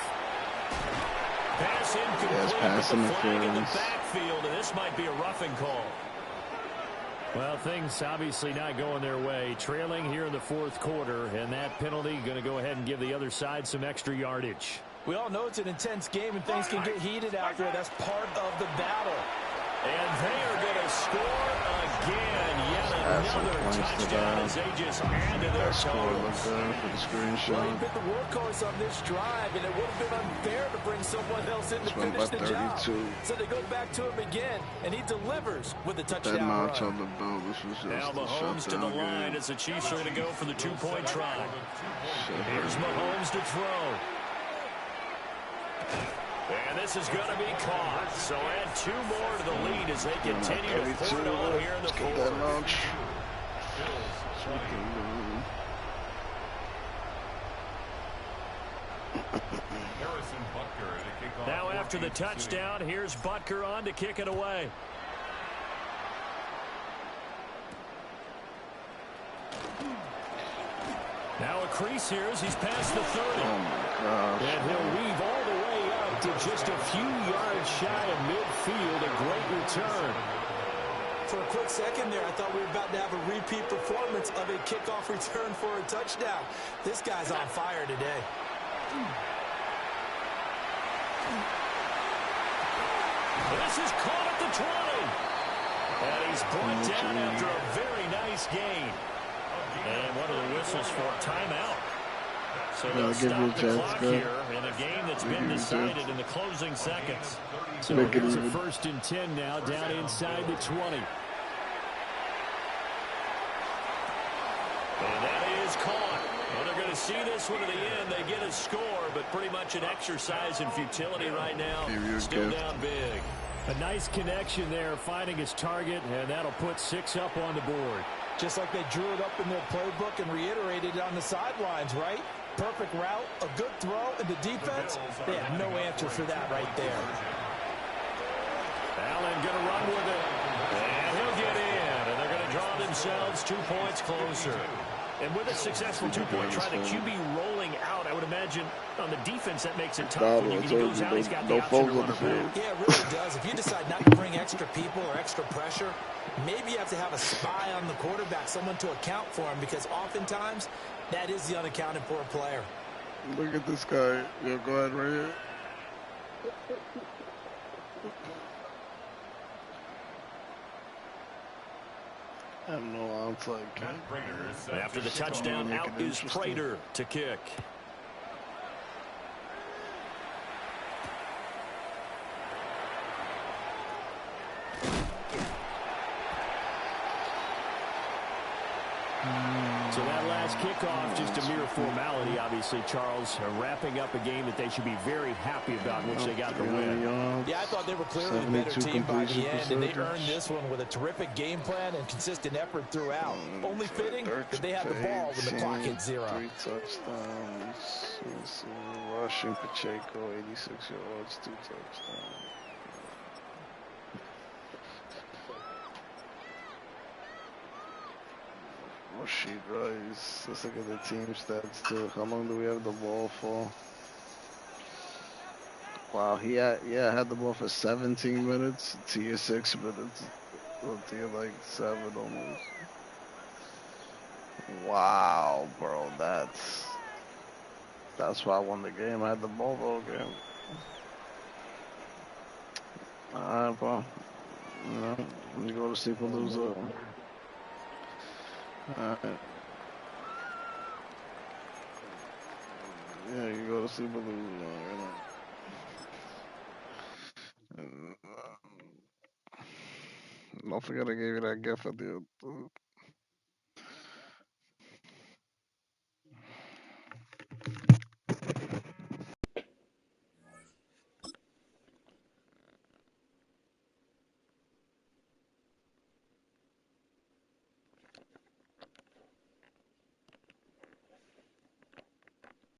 Speaker 8: Pass incomplete, but the flag in the backfield, and this might be a roughing call. Well, things obviously not going their way. Trailing here in the 4th quarter, and that penalty going to go ahead and give the other side some extra yardage.
Speaker 11: We all know it's an intense game, and things can get heated out there. That's part of the battle.
Speaker 8: And they are going to score again, yet
Speaker 2: add some
Speaker 8: another
Speaker 2: points to
Speaker 8: touchdown
Speaker 2: that.
Speaker 8: as they just added their
Speaker 2: That score
Speaker 8: totals.
Speaker 2: looked good for the
Speaker 11: Well,
Speaker 2: screenshot.
Speaker 11: he's been the workhorse on this drive, and it would have been unfair to bring someone else in to
Speaker 2: This went
Speaker 11: finish
Speaker 2: by
Speaker 11: the job.
Speaker 2: 32.
Speaker 11: So they go back to him again, and he delivers with a
Speaker 2: That
Speaker 11: touchdown
Speaker 2: notch
Speaker 11: run.
Speaker 2: on the belt. This was
Speaker 8: Now
Speaker 2: just a
Speaker 8: Mahomes to the
Speaker 2: shutdown
Speaker 8: line
Speaker 2: game.
Speaker 8: as the Chiefs are going to go for the two-point try.
Speaker 2: Shut
Speaker 8: Here's
Speaker 2: down.
Speaker 8: Mahomes to throw. And this is going to be caught. So add 2 more to the lead as they continue to pour it on here in the
Speaker 2: Let's get that
Speaker 8: fourth.
Speaker 2: launch.
Speaker 10: Harrison Butker to kick off.
Speaker 8: Now after the touchdown, here's Butker on to kick it away. Now a crease here as he's past the 30.
Speaker 2: Oh my gosh.
Speaker 8: And he'll weave all the way up to just a few yards shy of midfield. A great return.
Speaker 11: For a quick second there, I thought we were about to have a repeat performance of a kickoff return for a touchdown. This guy's on fire today.
Speaker 8: This is caught at the 20. And he's brought down after a very nice gain. And what are the whistles for? Timeout. So they'll stop the clock here in a game that's been decided in the closing seconds. So here's a 1st and 10 now down inside the 20. And that is caught. Well, they're going to see this one to the end. They get a score, but pretty much an exercise in futility right now. Still down big. A nice connection there, finding his target, and that'll put 6 up on the board.
Speaker 11: Just like they drew it up in their playbook and reiterated it on the sidelines, right? Perfect route, a good throw, and the defense, they have no answer for that right there.
Speaker 8: Allen going to run with it, and he'll get in, and they're going to draw themselves 2 points closer. And with a successful 2-point try, the QB rolling out, I would imagine on the defense that makes it tough. When he goes out, he's got the option to run around.
Speaker 11: Yeah, it really does. If you decide not to bring extra people or extra pressure, maybe you have to have a spy on the quarterback, someone to account for him, because oftentimes that is the unaccounted for player.
Speaker 2: Look at this guy. Yo, go ahead right here. I have no outside kick.
Speaker 8: After the touchdown, out is Prater to kick. So that last kickoff, just a mere formality, obviously, Charles, wrapping up a game that they should be very happy about, which they got the win.
Speaker 11: Yeah, I thought they were clearly the better team by the end, and they earned this one with a terrific game plan and consistent effort throughout. Only fitting that they had the ball when the clock hit 0.
Speaker 2: 3 touchdowns. Let's see. Rushing Pacheco, 86 yards, 2 touchdowns. Rashid Rice. Let's look at the team stats too. How long do we have the ball for? Wow, he had the ball for 17 minutes. Tia 6 minutes. Well, Tia like 7 almost. Wow, bro, that's why I won the game. I had the ball the whole game. Alright, bro. You know, you go to sleep a loser. Alright. Yeah, you go to sleep a loser. Don't forget I gave you that gift at the